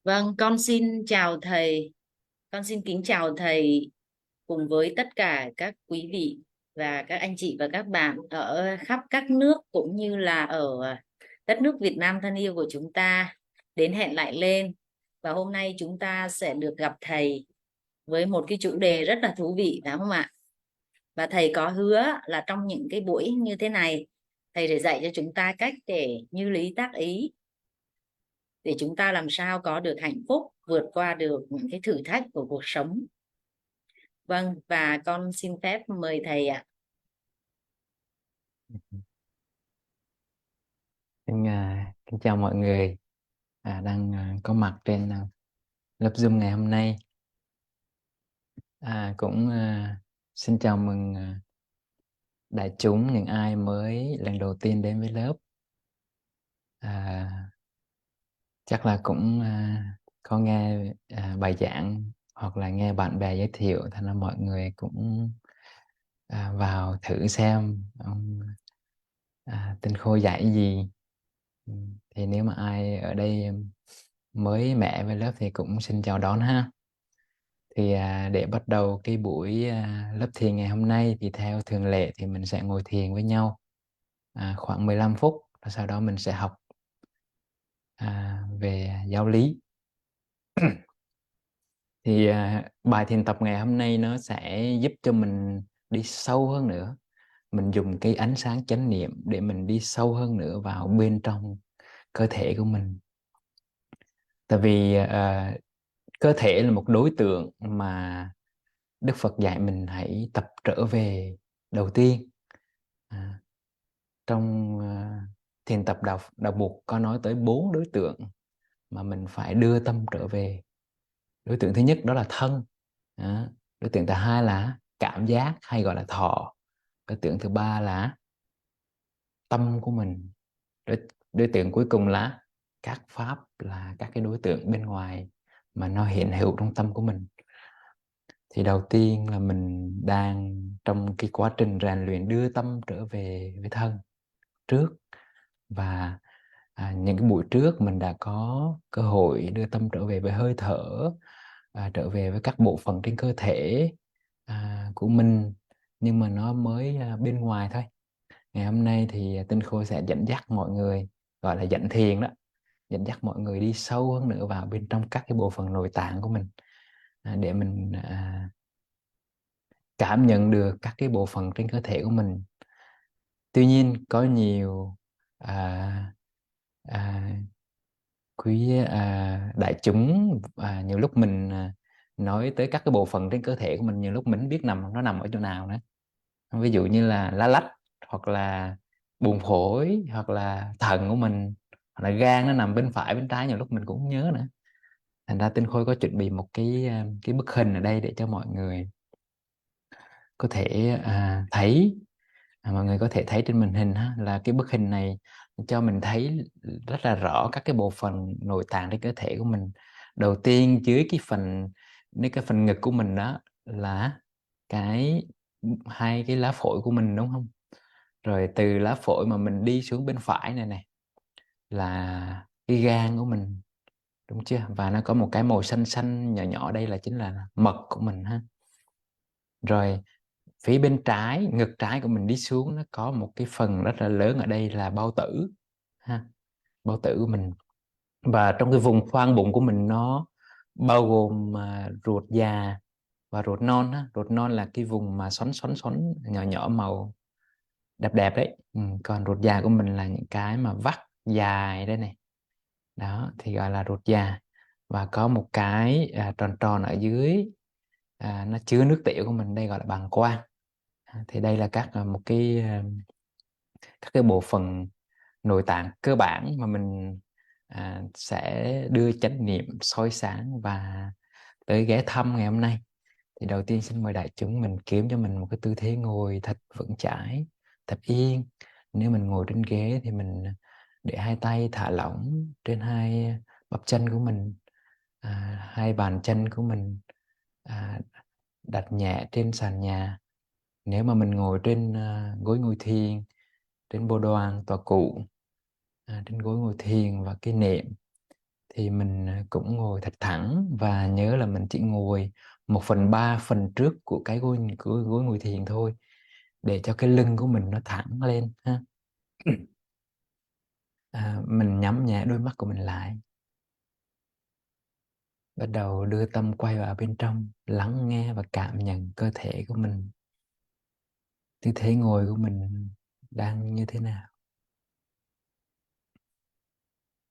Vâng, con xin chào thầy. Con xin kính chào thầy cùng với tất cả các quý vị và các anh chị và các bạn ở khắp các nước cũng như là ở đất nước Việt Nam thân yêu của chúng ta đến hẹn lại lên. Và hôm nay chúng ta sẽ được gặp thầy với một cái chủ đề rất là thú vị phải không ạ? Và thầy có hứa là trong những cái buổi như thế này, thầy sẽ dạy cho chúng ta cách để như lý tác ý để chúng ta làm sao có được hạnh phúc, vượt qua được những cái thử thách của cuộc sống. Vâng, và con xin phép mời thầy ạ. Kính chào mọi người đang có mặt trên lớp Zoom ngày hôm nay. Cũng xin chào mừng đại chúng, những ai mới lần đầu tiên đến với lớp. Chắc là cũng có nghe bài giảng hoặc là nghe bạn bè giới thiệu, thành ra mọi người cũng vào thử xem ông Tinh Khôi dạy gì. Thì nếu mà ai ở đây mới mẻ với lớp thì cũng xin chào đón ha. Thì để bắt đầu cái buổi lớp thiền ngày hôm nay thì theo thường lệ thì mình sẽ ngồi thiền với nhau khoảng 15 phút, và sau đó mình sẽ học về giáo lý. Thì bài thiền tập ngày hôm nay nó sẽ giúp cho mình đi sâu hơn nữa. Mình dùng cái ánh sáng chánh niệm để mình đi sâu hơn nữa vào bên trong cơ thể của mình. Tại vì cơ thể là một đối tượng mà Đức Phật dạy mình hãy tập trở về đầu tiên. Trong thiền tập đạo Bụt có nói tới 4 đối tượng mà mình phải đưa tâm trở về. Đối tượng thứ nhất đó là thân. Đối tượng thứ hai là cảm giác hay gọi là thọ. Đối tượng thứ ba là tâm của mình. Đối tượng cuối cùng là các pháp, là các cái đối tượng bên ngoài mà nó hiện hữu trong tâm của mình. Thì đầu tiên là mình đang trong cái quá trình rèn luyện đưa tâm trở về với thân trước. Và những cái buổi trước mình đã có cơ hội đưa tâm trở về với hơi thở, trở về với các bộ phận trên cơ thể của mình, nhưng mà nó mới bên ngoài thôi. Ngày hôm nay thì Tinh Khôi sẽ dẫn dắt mọi người, gọi là dẫn thiền đó, dẫn dắt mọi người đi sâu hơn nữa vào bên trong các cái bộ phận nội tạng của mình, để mình cảm nhận được các cái bộ phận trên cơ thể của mình. Tuy nhiên có nhiều à, à, quý đại chúng, nhiều lúc mình nói tới các cái bộ phận trên cơ thể của mình, nhiều lúc mình không biết nó nằm ở chỗ nào nữa. Ví dụ như là lá lách, hoặc là buồng phổi, hoặc là thận của mình, hoặc là gan nó nằm bên phải bên trái, nhiều lúc mình cũng không nhớ nữa. Thành ra Tinh Khôi có chuẩn bị một cái bức hình ở đây để cho mọi người có thể thấy. Mọi người có thể thấy trên màn hình ha, là cái bức hình này cho mình thấy rất là rõ các cái bộ phận nội tạng trên cơ thể của mình. Đầu tiên dưới cái phần ngực của mình đó là cái hai cái lá phổi của mình, đúng không? Rồi từ lá phổi mà mình đi xuống bên phải này này là cái gan của mình, đúng chưa? Và nó có một cái màu xanh xanh nhỏ nhỏ, đây là chính là mật của mình ha. Rồi phía bên trái, ngực trái của mình đi xuống, nó có một cái phần rất là lớn ở đây là bao tử ha, bao tử của mình. Và trong cái vùng khoang bụng của mình nó bao gồm ruột già và ruột non ha. Ruột non là cái vùng mà xoắn xoắn xoắn nhỏ nhỏ màu đẹp đẹp đấy. Còn ruột già của mình là những cái mà vắt dài đây này, đó thì gọi là ruột già. Và có một cái tròn tròn ở dưới, nó chứa nước tiểu của mình, đây gọi là bàng quang. Thì đây là các cái bộ phận nội tạng cơ bản mà mình sẽ đưa chánh niệm soi sáng và tới ghé thăm ngày hôm nay. Thì đầu tiên xin mời đại chúng mình kiếm cho mình một cái tư thế ngồi thật vững chãi, thật yên. Nếu mình ngồi trên ghế thì mình để hai tay thả lỏng trên hai bắp chân của mình, hai bàn chân của mình đặt nhẹ trên sàn nhà. Nếu mà mình ngồi trên gối ngồi thiền, trên bồ đoàn tọa cụ, trên gối ngồi thiền và cái nệm, thì mình cũng ngồi thật thẳng, và nhớ là mình chỉ ngồi 1/3 phần trước của cái gối ngồi thiền thôi, để cho cái lưng của mình nó thẳng lên ha. Mình nhắm nhẹ đôi mắt của mình lại, bắt đầu đưa tâm quay vào bên trong, lắng nghe và cảm nhận cơ thể của mình, tư thế ngồi của mình đang như thế nào.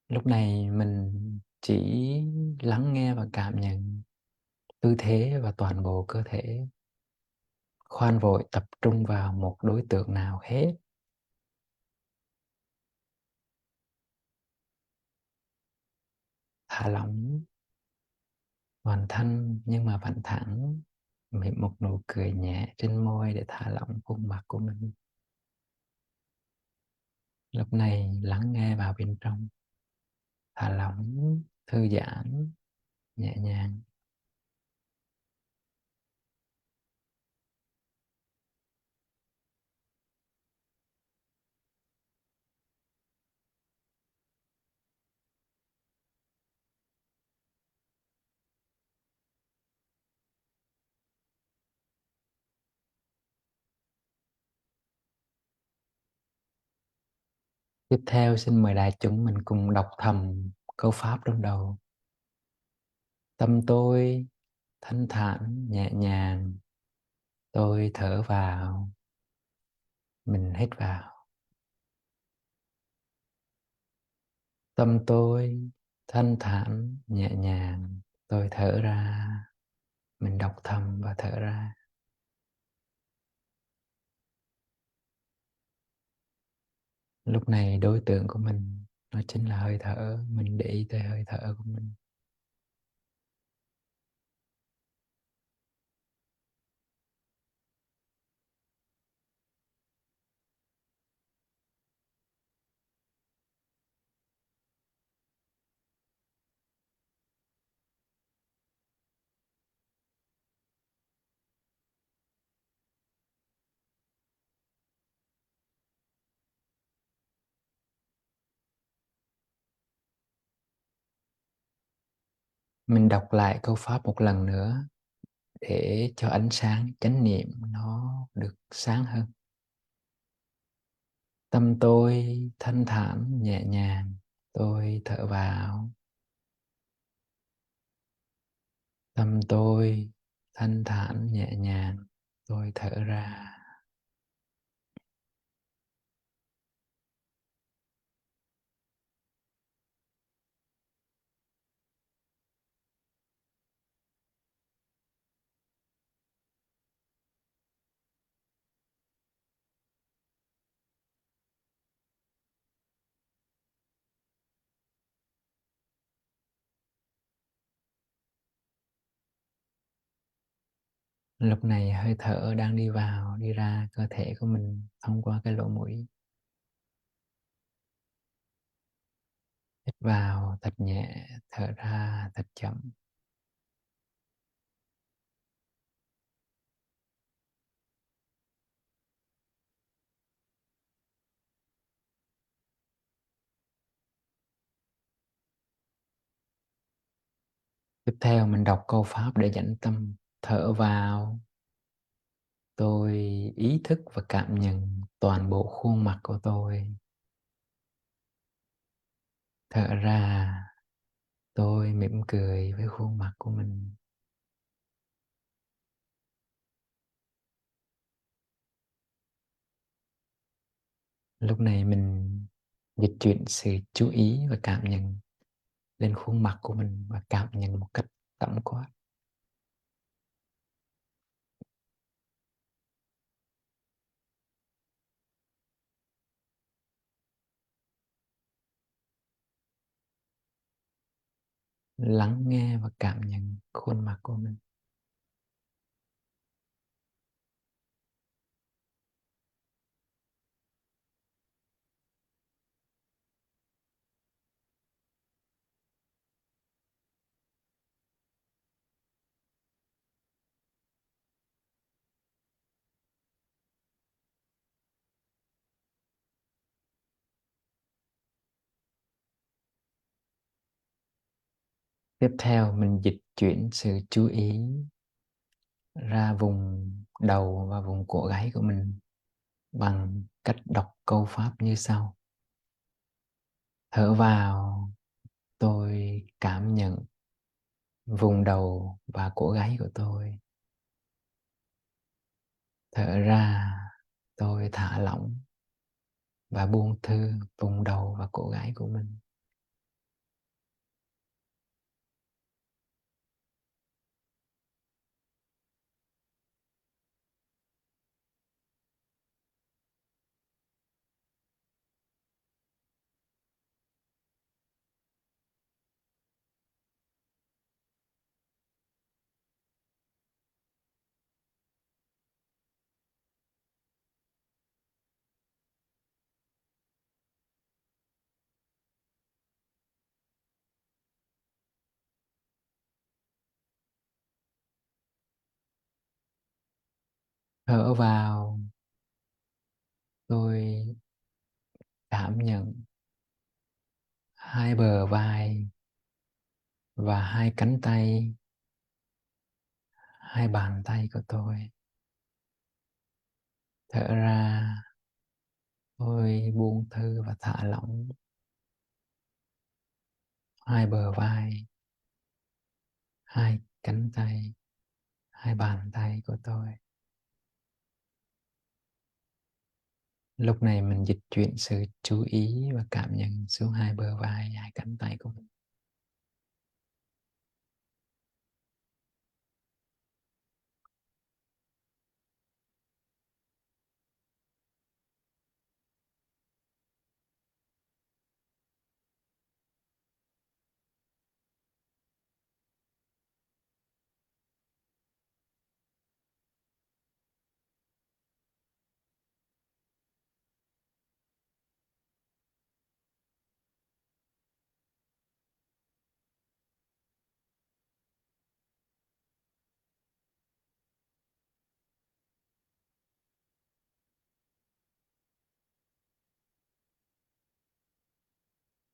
Lúc này mình chỉ lắng nghe và cảm nhận tư thế và toàn bộ cơ thể, khoan vội tập trung vào một đối tượng nào hết. Thả lỏng toàn thân nhưng mà vẫn thẳng, mỉm một nụ cười nhẹ trên môi để thả lỏng khuôn mặt của mình. Lúc này lắng nghe vào bên trong, thả lỏng, thư giãn, nhẹ nhàng. Tiếp theo xin mời đại chúng mình cùng đọc thầm câu pháp trong đầu. Tâm tôi thanh thản nhẹ nhàng, tôi thở vào, mình hít vào. Tâm tôi thanh thản nhẹ nhàng, tôi thở ra, mình đọc thầm và thở ra. Lúc này đối tượng của mình nó chính là hơi thở, mình để ý tới hơi thở của mình. Mình đọc lại câu pháp một lần nữa để cho ánh sáng chánh niệm nó được sáng hơn. Tâm tôi thanh thản nhẹ nhàng, tôi thở vào. Tâm tôi thanh thản nhẹ nhàng, tôi thở ra. Lúc này hơi thở đang đi vào đi ra cơ thể của mình thông qua cái lỗ mũi. Hít vào thật nhẹ, thở ra thật chậm. Tiếp theo mình đọc câu pháp để dẫn tâm. Thở vào, tôi ý thức và cảm nhận toàn bộ khuôn mặt của tôi. Thở ra, tôi mỉm cười với khuôn mặt của mình. Lúc này mình dịch chuyển sự chú ý và cảm nhận lên khuôn mặt của mình và cảm nhận một cách tổng quát. Lắng nghe và cảm nhận khuôn mặt của mình. Tiếp theo mình dịch chuyển sự chú ý ra vùng đầu và vùng cổ gáy của mình bằng cách đọc câu pháp như sau. Thở vào, tôi cảm nhận vùng đầu và cổ gáy của tôi. Thở ra, tôi thả lỏng và buông thư vùng đầu và cổ gáy của mình. Thở vào, tôi cảm nhận hai bờ vai và hai cánh tay, hai bàn tay của tôi. Thở ra, tôi buông thư và thả lỏng hai bờ vai, hai cánh tay, hai bàn tay của tôi. Lúc này mình dịch chuyển sự chú ý và cảm nhận xuống hai bờ vai, hai cánh tay của mình.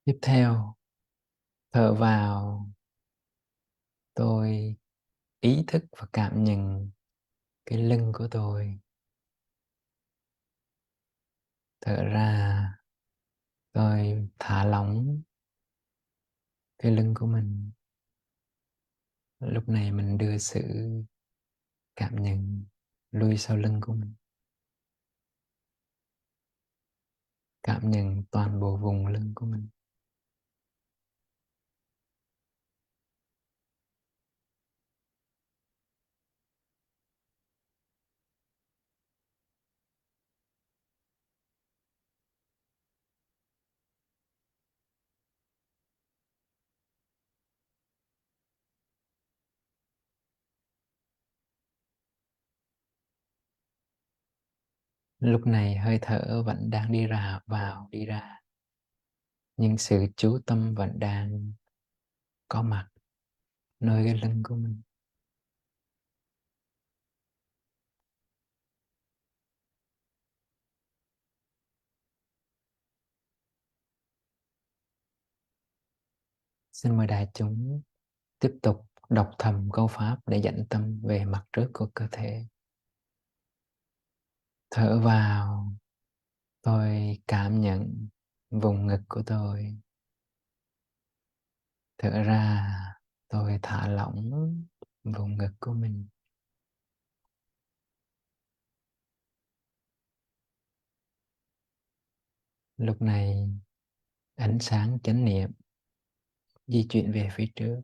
Tiếp theo, thở vào, tôi ý thức và cảm nhận cái lưng của tôi. Thở ra, tôi thả lỏng cái lưng của mình. Lúc này mình đưa sự cảm nhận lui sau lưng của mình. Cảm nhận toàn bộ vùng lưng của mình. Lúc này hơi thở vẫn đang đi ra vào, đi ra. Nhưng sự chú tâm vẫn đang có mặt nơi cái lưng của mình. Xin mời đại chúng tiếp tục đọc thầm câu pháp để dẫn tâm về mặt trước của cơ thể. Thở vào, tôi cảm nhận vùng ngực của tôi. Thở ra, tôi thả lỏng vùng ngực của mình. Lúc này, ánh sáng chánh niệm di chuyển về phía trước.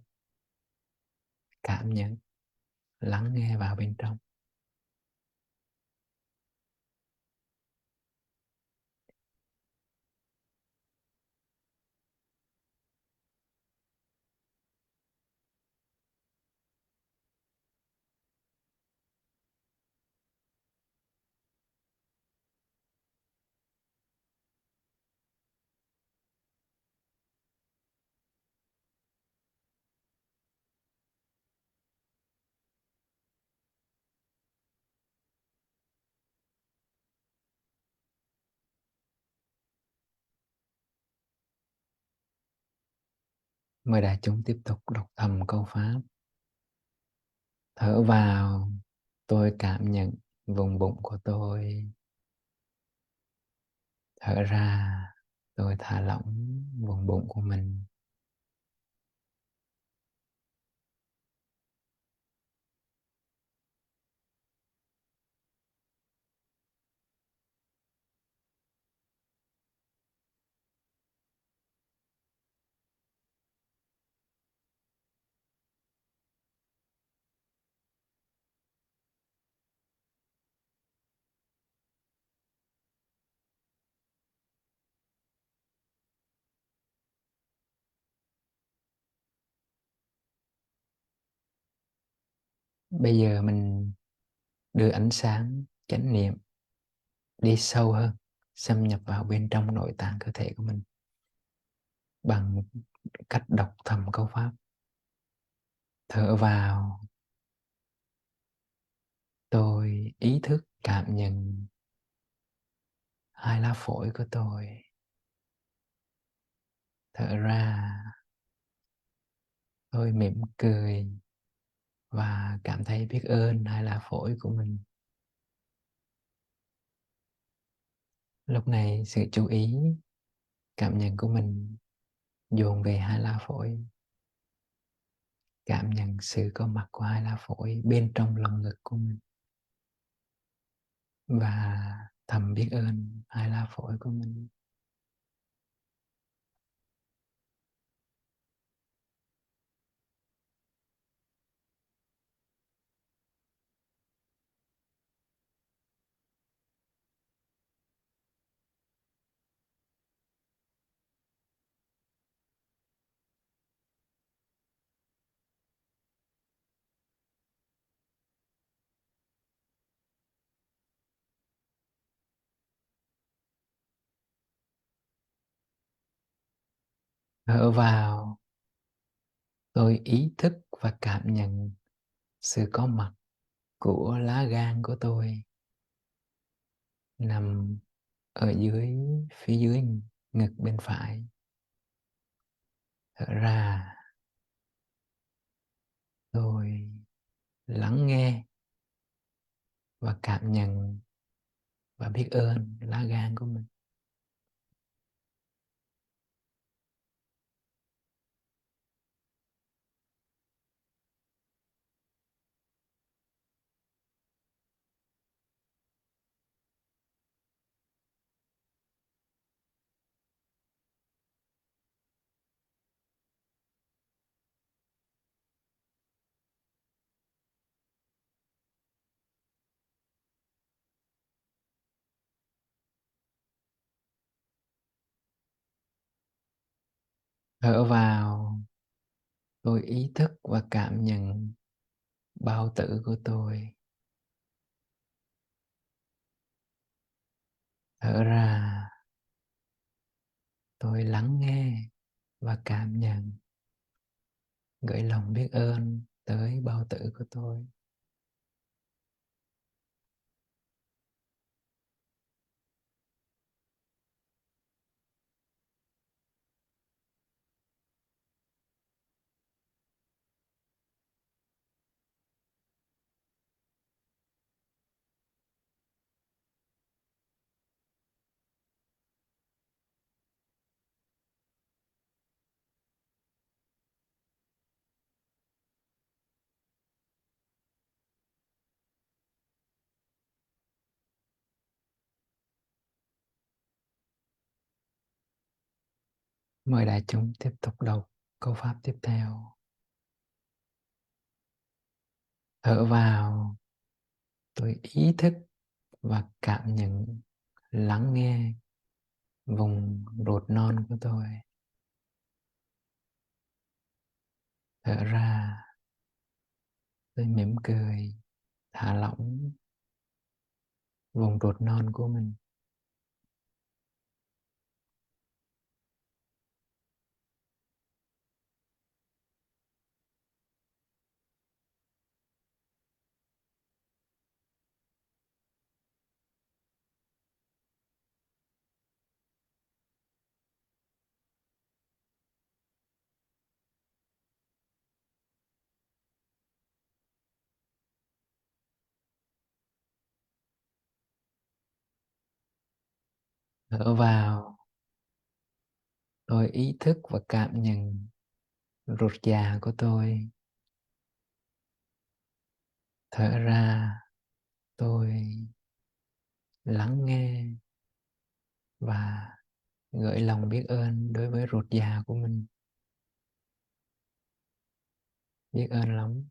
Cảm nhận, lắng nghe vào bên trong. Mời đại chúng tiếp tục đọc thầm câu pháp. Thở vào, tôi cảm nhận vùng bụng của tôi. Thở ra, tôi thả lỏng vùng bụng của mình. Bây giờ mình đưa ánh sáng chánh niệm đi sâu hơn, xâm nhập vào bên trong nội tạng cơ thể của mình bằng cách đọc thầm câu pháp. Thở vào, tôi ý thức cảm nhận hai lá phổi của tôi. Thở ra, tôi mỉm cười và cảm thấy biết ơn hai lá phổi của mình. Lúc này sự chú ý, cảm nhận của mình dồn về hai lá phổi. Cảm nhận sự có mặt của hai lá phổi bên trong lồng ngực của mình. Và thầm biết ơn hai lá phổi của mình. Thở vào, tôi ý thức và cảm nhận sự có mặt của lá gan của tôi nằm ở phía dưới ngực bên phải. Thở ra, tôi lắng nghe và cảm nhận và biết ơn lá gan của mình. Thở vào, tôi ý thức và cảm nhận bao tử của tôi. Thở ra, tôi lắng nghe và cảm nhận, gửi lòng biết ơn tới bao tử của tôi. Mời đại chúng tiếp tục đọc câu pháp tiếp theo. Thở vào, tôi ý thức và cảm nhận, lắng nghe vùng ruột non của tôi. Thở ra, tôi mỉm cười, thả lỏng vùng ruột non của mình. Thở vào, tôi ý thức và cảm nhận ruột già của tôi. Thở ra, tôi lắng nghe và gửi lòng biết ơn đối với ruột già của mình. Biết ơn lắm.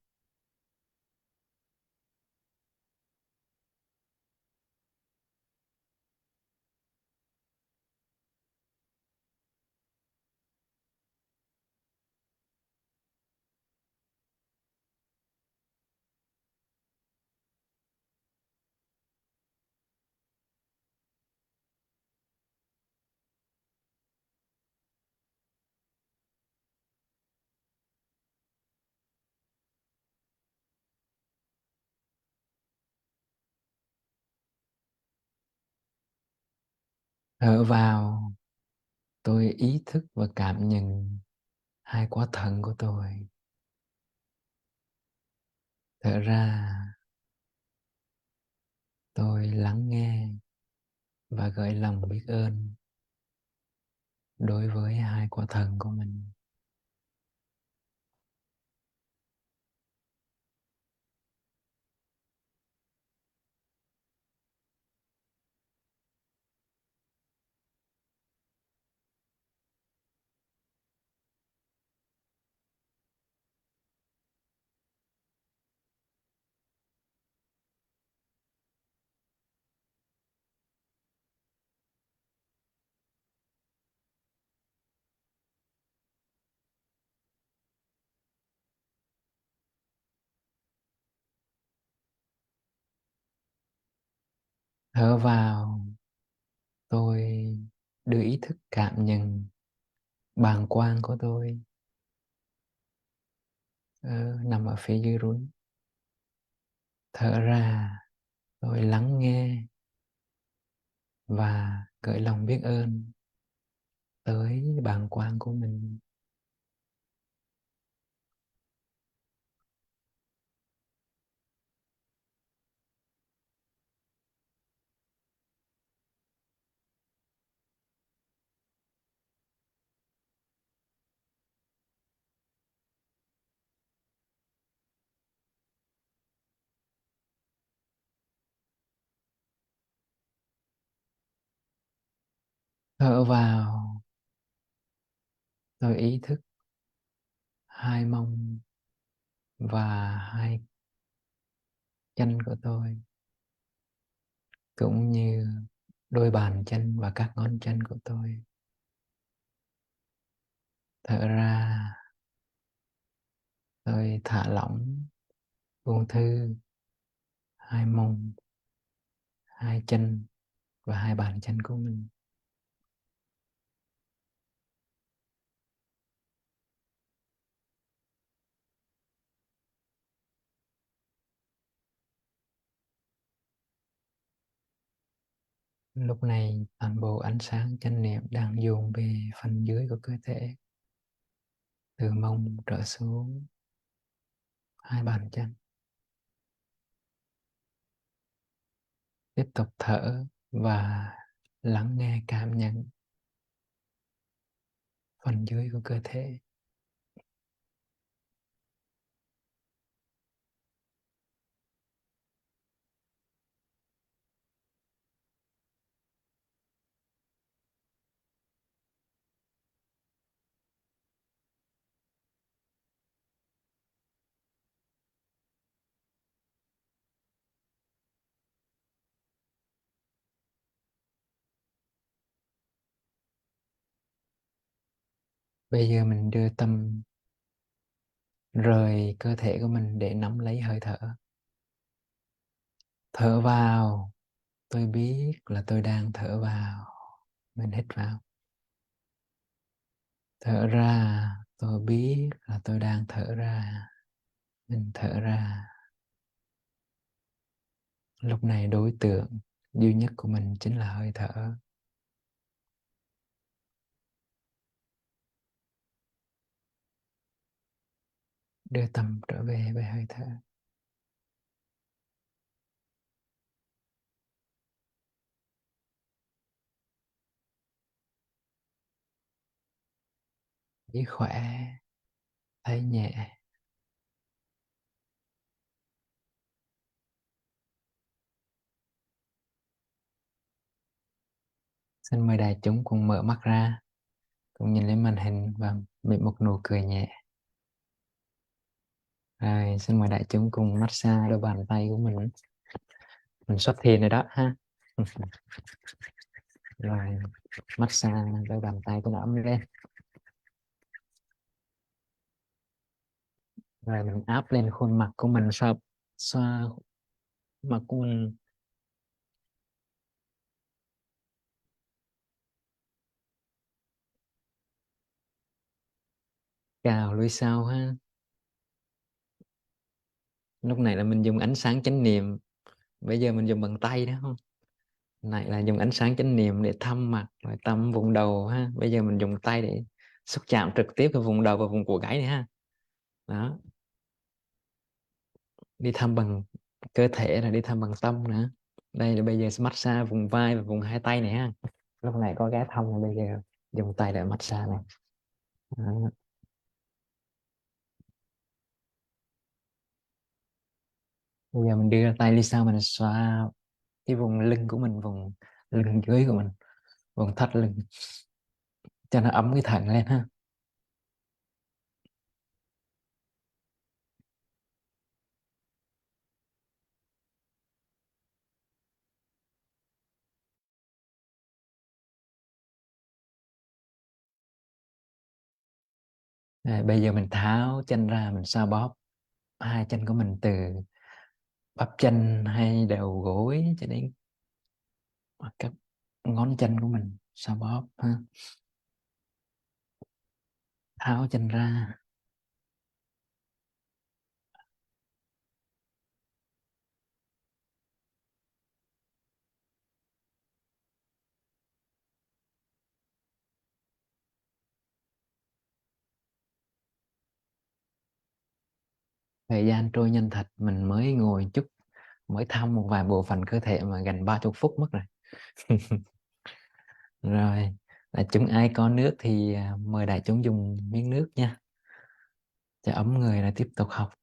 Thở vào, tôi ý thức và cảm nhận hai quả thận của tôi. Thở ra, tôi lắng nghe và gửi lòng biết ơn đối với hai quả thận của mình. Thở vào, tôi đưa ý thức cảm nhận bàng quang của tôi nằm ở phía dưới rốn. Thở ra, tôi lắng nghe và gửi lòng biết ơn tới bàng quang của mình. Thở vào, tôi ý thức hai mông và hai chân của tôi, cũng như đôi bàn chân và các ngón chân của tôi. Thở ra, tôi thả lỏng, buông thư hai mông, hai chân và hai bàn chân của mình. Lúc này toàn bộ ánh sáng chánh niệm đang dồn về phần dưới của cơ thể, từ mông trở xuống hai bàn chân. Tiếp tục thở và lắng nghe cảm nhận phần dưới của cơ thể. Bây giờ mình đưa tâm rời cơ thể của mình để nắm lấy hơi thở. Thở vào, tôi biết là tôi đang thở vào. Mình hít vào. Thở ra, tôi biết là tôi đang thở ra. Mình thở ra. Lúc này đối tượng duy nhất của mình chính là hơi thở. Đưa tâm trở về với hơi thở. thấy khỏe, thấy nhẹ. Xin mời đại chúng cùng mở mắt ra, cùng nhìn lên màn hình và mỉm một nụ cười nhẹ. Rồi, xin mời đại chúng cùng massage đôi bàn tay của mình xuất thiền rồi đó ha. Rồi, massage đôi bàn tay của nó ấm lên. Rồi mình áp lên khuôn mặt của mình, xoa xoa mặt của mình, cào lưỡi sau ha. Lúc này là mình dùng ánh sáng chánh niệm, bây giờ mình dùng bằng tay đó không. Này là dùng ánh sáng chánh niệm để thăm mặt, rồi thăm vùng đầu ha. Bây giờ mình dùng tay để xúc chạm trực tiếp vào vùng đầu và vùng cổ gáy này ha. Đó, đi thăm bằng cơ thể là đi thăm bằng tâm nữa. Đây là bây giờ massage vùng vai và vùng hai tay này ha. Lúc này có ghé thăm, là bây giờ dùng tay để massage này. Đó. Bây giờ mình đưa tay lên sau, mình xoa cái vùng lưng của mình, vùng lưng dưới của mình, vùng thắt lưng, cho nó ấm cái thận lên ha. Bây giờ mình tháo chân ra, mình xoa bóp hai chân của mình từ bắp chân hay đầu gối cho đến các ngón chân của mình, xoa bóp ha. Tháo chân ra. Thời gian trôi nhanh thật, mình mới ngồi chút, mới thăm một vài bộ phận cơ thể mà gần 30 phút mất rồi. Rồi, đại chúng ai có nước thì mời đại chúng dùng miếng nước nha, cho ấm người là tiếp tục học.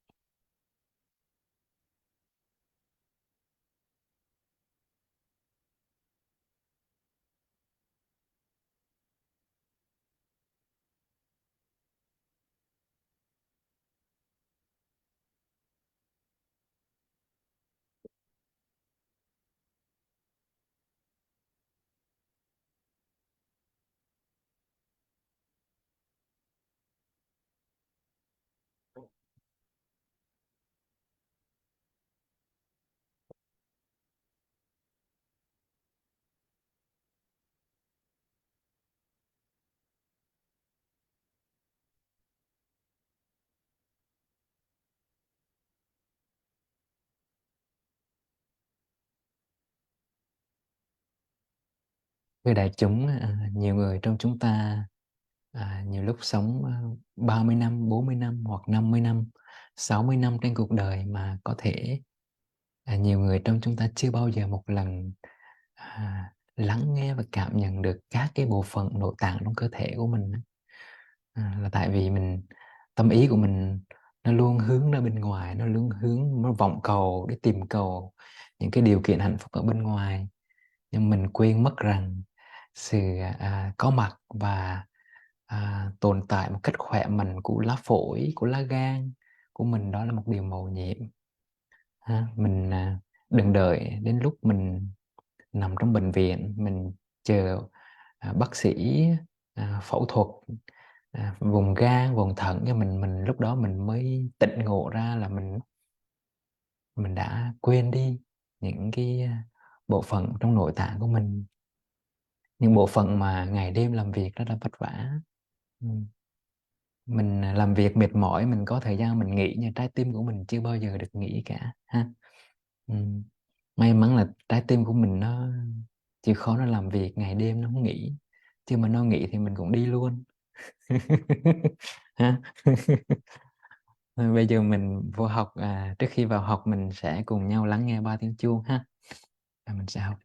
Thưa đại chúng, nhiều người trong chúng ta nhiều lúc sống 30 năm, 40 năm hoặc 50 năm, 60 năm trên cuộc đời, mà có thể nhiều người trong chúng ta chưa bao giờ một lần lắng nghe và cảm nhận được các cái bộ phận nội tạng trong cơ thể của mình. Là tại vì tâm ý của mình nó luôn hướng ra bên ngoài, nó luôn hướng, nó vọng cầu để tìm cầu những cái điều kiện hạnh phúc ở bên ngoài, nhưng mình quên mất rằng sự có mặt và tồn tại một cách khỏe mạnh của lá phổi, của lá gan của mình, đó là một điều mầu nhiệm ha. Mình đừng đợi đến lúc mình nằm trong bệnh viện, mình chờ bác sĩ phẫu thuật vùng gan, vùng thận cho mình lúc đó mình mới tỉnh ngộ ra là mình đã quên đi những cái bộ phận trong nội tạng của mình, những bộ phận mà ngày đêm làm việc rất là vất vả. Ừ. Mình làm việc mệt mỏi, mình có thời gian mình nghỉ, nhưng trái tim của mình chưa bao giờ được nghỉ cả ha. Ừ. May mắn là trái tim của mình nó chịu khó, nó làm việc ngày đêm, nó không nghỉ, chứ mà nó nghỉ thì mình cũng đi luôn. Ha. Bây giờ mình vô học, trước khi vào học mình sẽ cùng nhau lắng nghe 3 tiếng chuông ha. Và mình sẽ học.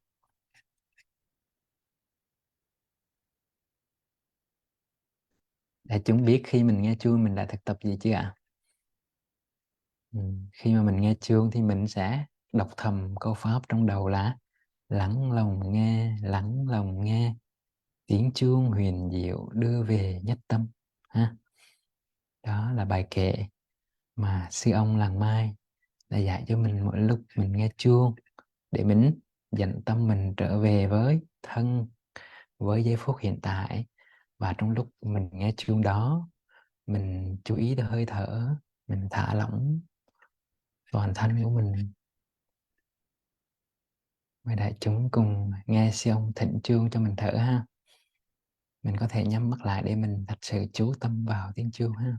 Đại chúng biết khi mình nghe chuông mình đã thực tập gì chưa ạ? Ừ. Khi mà mình nghe chuông thì mình sẽ đọc thầm câu pháp trong đầu là lắng lòng nghe, lắng lòng nghe, tiếng chuông huyền diệu đưa về nhất tâm ha. Đó là bài kệ mà sư ông Làng Mai đã dạy cho mình mỗi lúc mình nghe chuông, để mình dẫn tâm mình trở về với thân, với giây phút hiện tại. Và trong lúc mình nghe chuông đó, mình chú ý tới hơi thở, mình thả lỏng toàn thân của mình. Mời đại chúng cùng nghe sư ông thỉnh chuông cho mình thở ha. Mình có thể nhắm mắt lại để mình thật sự chú tâm vào tiếng chuông ha.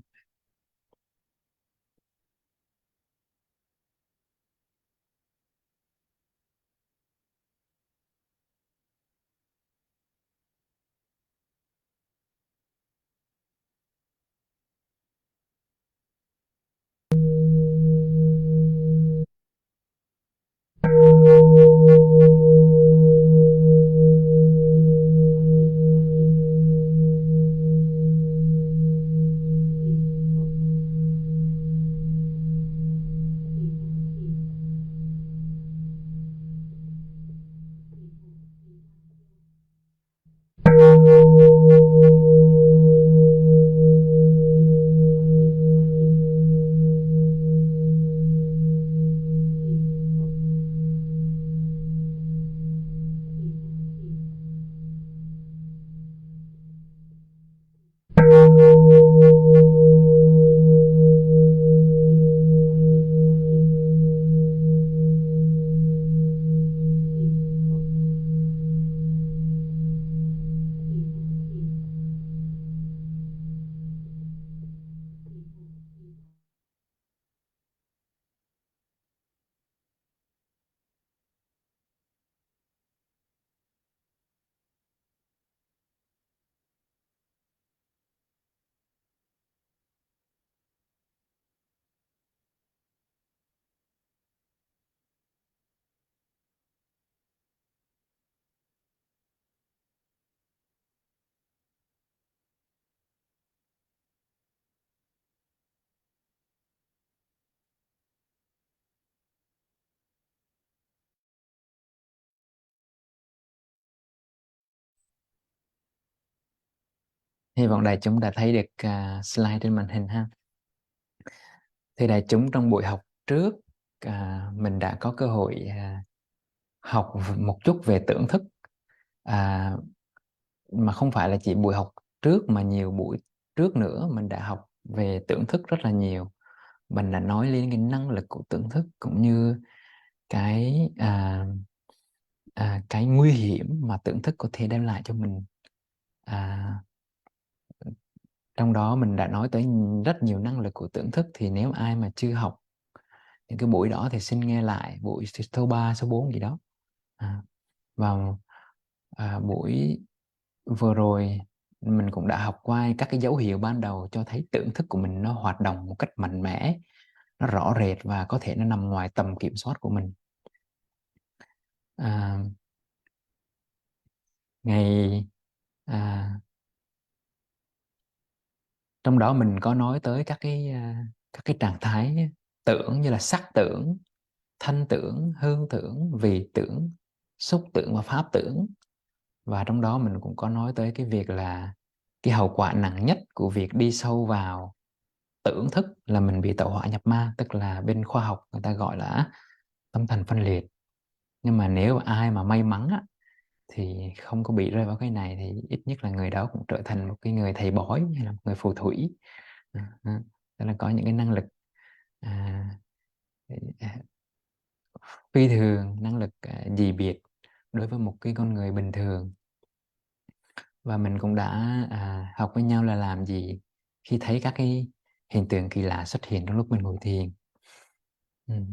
Hy vọng đại chúng đã thấy được slide trên màn hình ha. Thì đại chúng, trong buổi học trước mình đã có cơ hội học một chút về tưởng thức, à, mà không phải là chỉ buổi học trước mà nhiều buổi trước nữa mình đã học về tưởng thức rất là nhiều. Mình đã nói lên cái năng lực của tưởng thức, cũng như cái cái nguy hiểm mà tưởng thức có thể đem lại cho mình. à, Trong đó mình đã nói tới rất nhiều năng lực của tưởng thức, thì nếu ai mà chưa học những cái buổi đó thì xin nghe lại buổi số 3, số 4 gì đó. à, và buổi vừa rồi mình cũng đã học qua các cái dấu hiệu ban đầu cho thấy tưởng thức của mình nó hoạt động một cách mạnh mẽ, nó rõ rệt và có thể nó nằm ngoài tầm kiểm soát của mình. à, ngày à, Trong đó mình có nói tới các cái trạng thái tưởng, như là sắc tưởng, thanh tưởng, hương tưởng, vị tưởng, xúc tưởng và pháp tưởng. Và trong đó mình cũng có nói tới cái việc là cái hậu quả nặng nhất của việc đi sâu vào tưởng thức là mình bị tẩu hỏa nhập ma, tức là bên khoa học người ta gọi là tâm thần phân liệt. Nhưng mà nếu ai mà may mắn á, thì không có bị rơi vào cái này, thì ít nhất là người đó cũng trở thành một cái người thầy bói hay là một người phù thủy. Tức là có những cái năng lực à, à, phi thường, năng lực dị biệt đối với một cái con người bình thường. Và mình cũng đã học với nhau là làm gì khi thấy các cái hiện tượng kỳ lạ xuất hiện trong lúc mình ngồi thiền.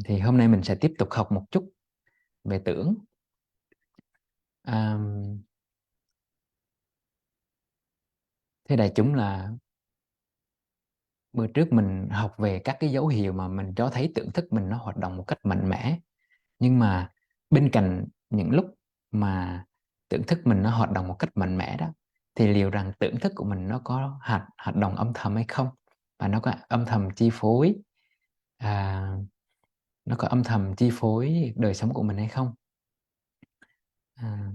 Thì hôm nay mình sẽ tiếp tục học một chút về tưởng. à, Thế đại chúng, là bữa trước mình học về các cái dấu hiệu mà mình cho thấy tưởng thức mình nó hoạt động một cách mạnh mẽ. Nhưng mà bên cạnh những lúc mà tưởng thức mình nó hoạt động một cách mạnh mẽ đó, thì liệu rằng tưởng thức của mình nó có hoạt động âm thầm hay không, và nó có âm thầm chi phối à, nó có âm thầm chi phối đời sống của mình hay không. à,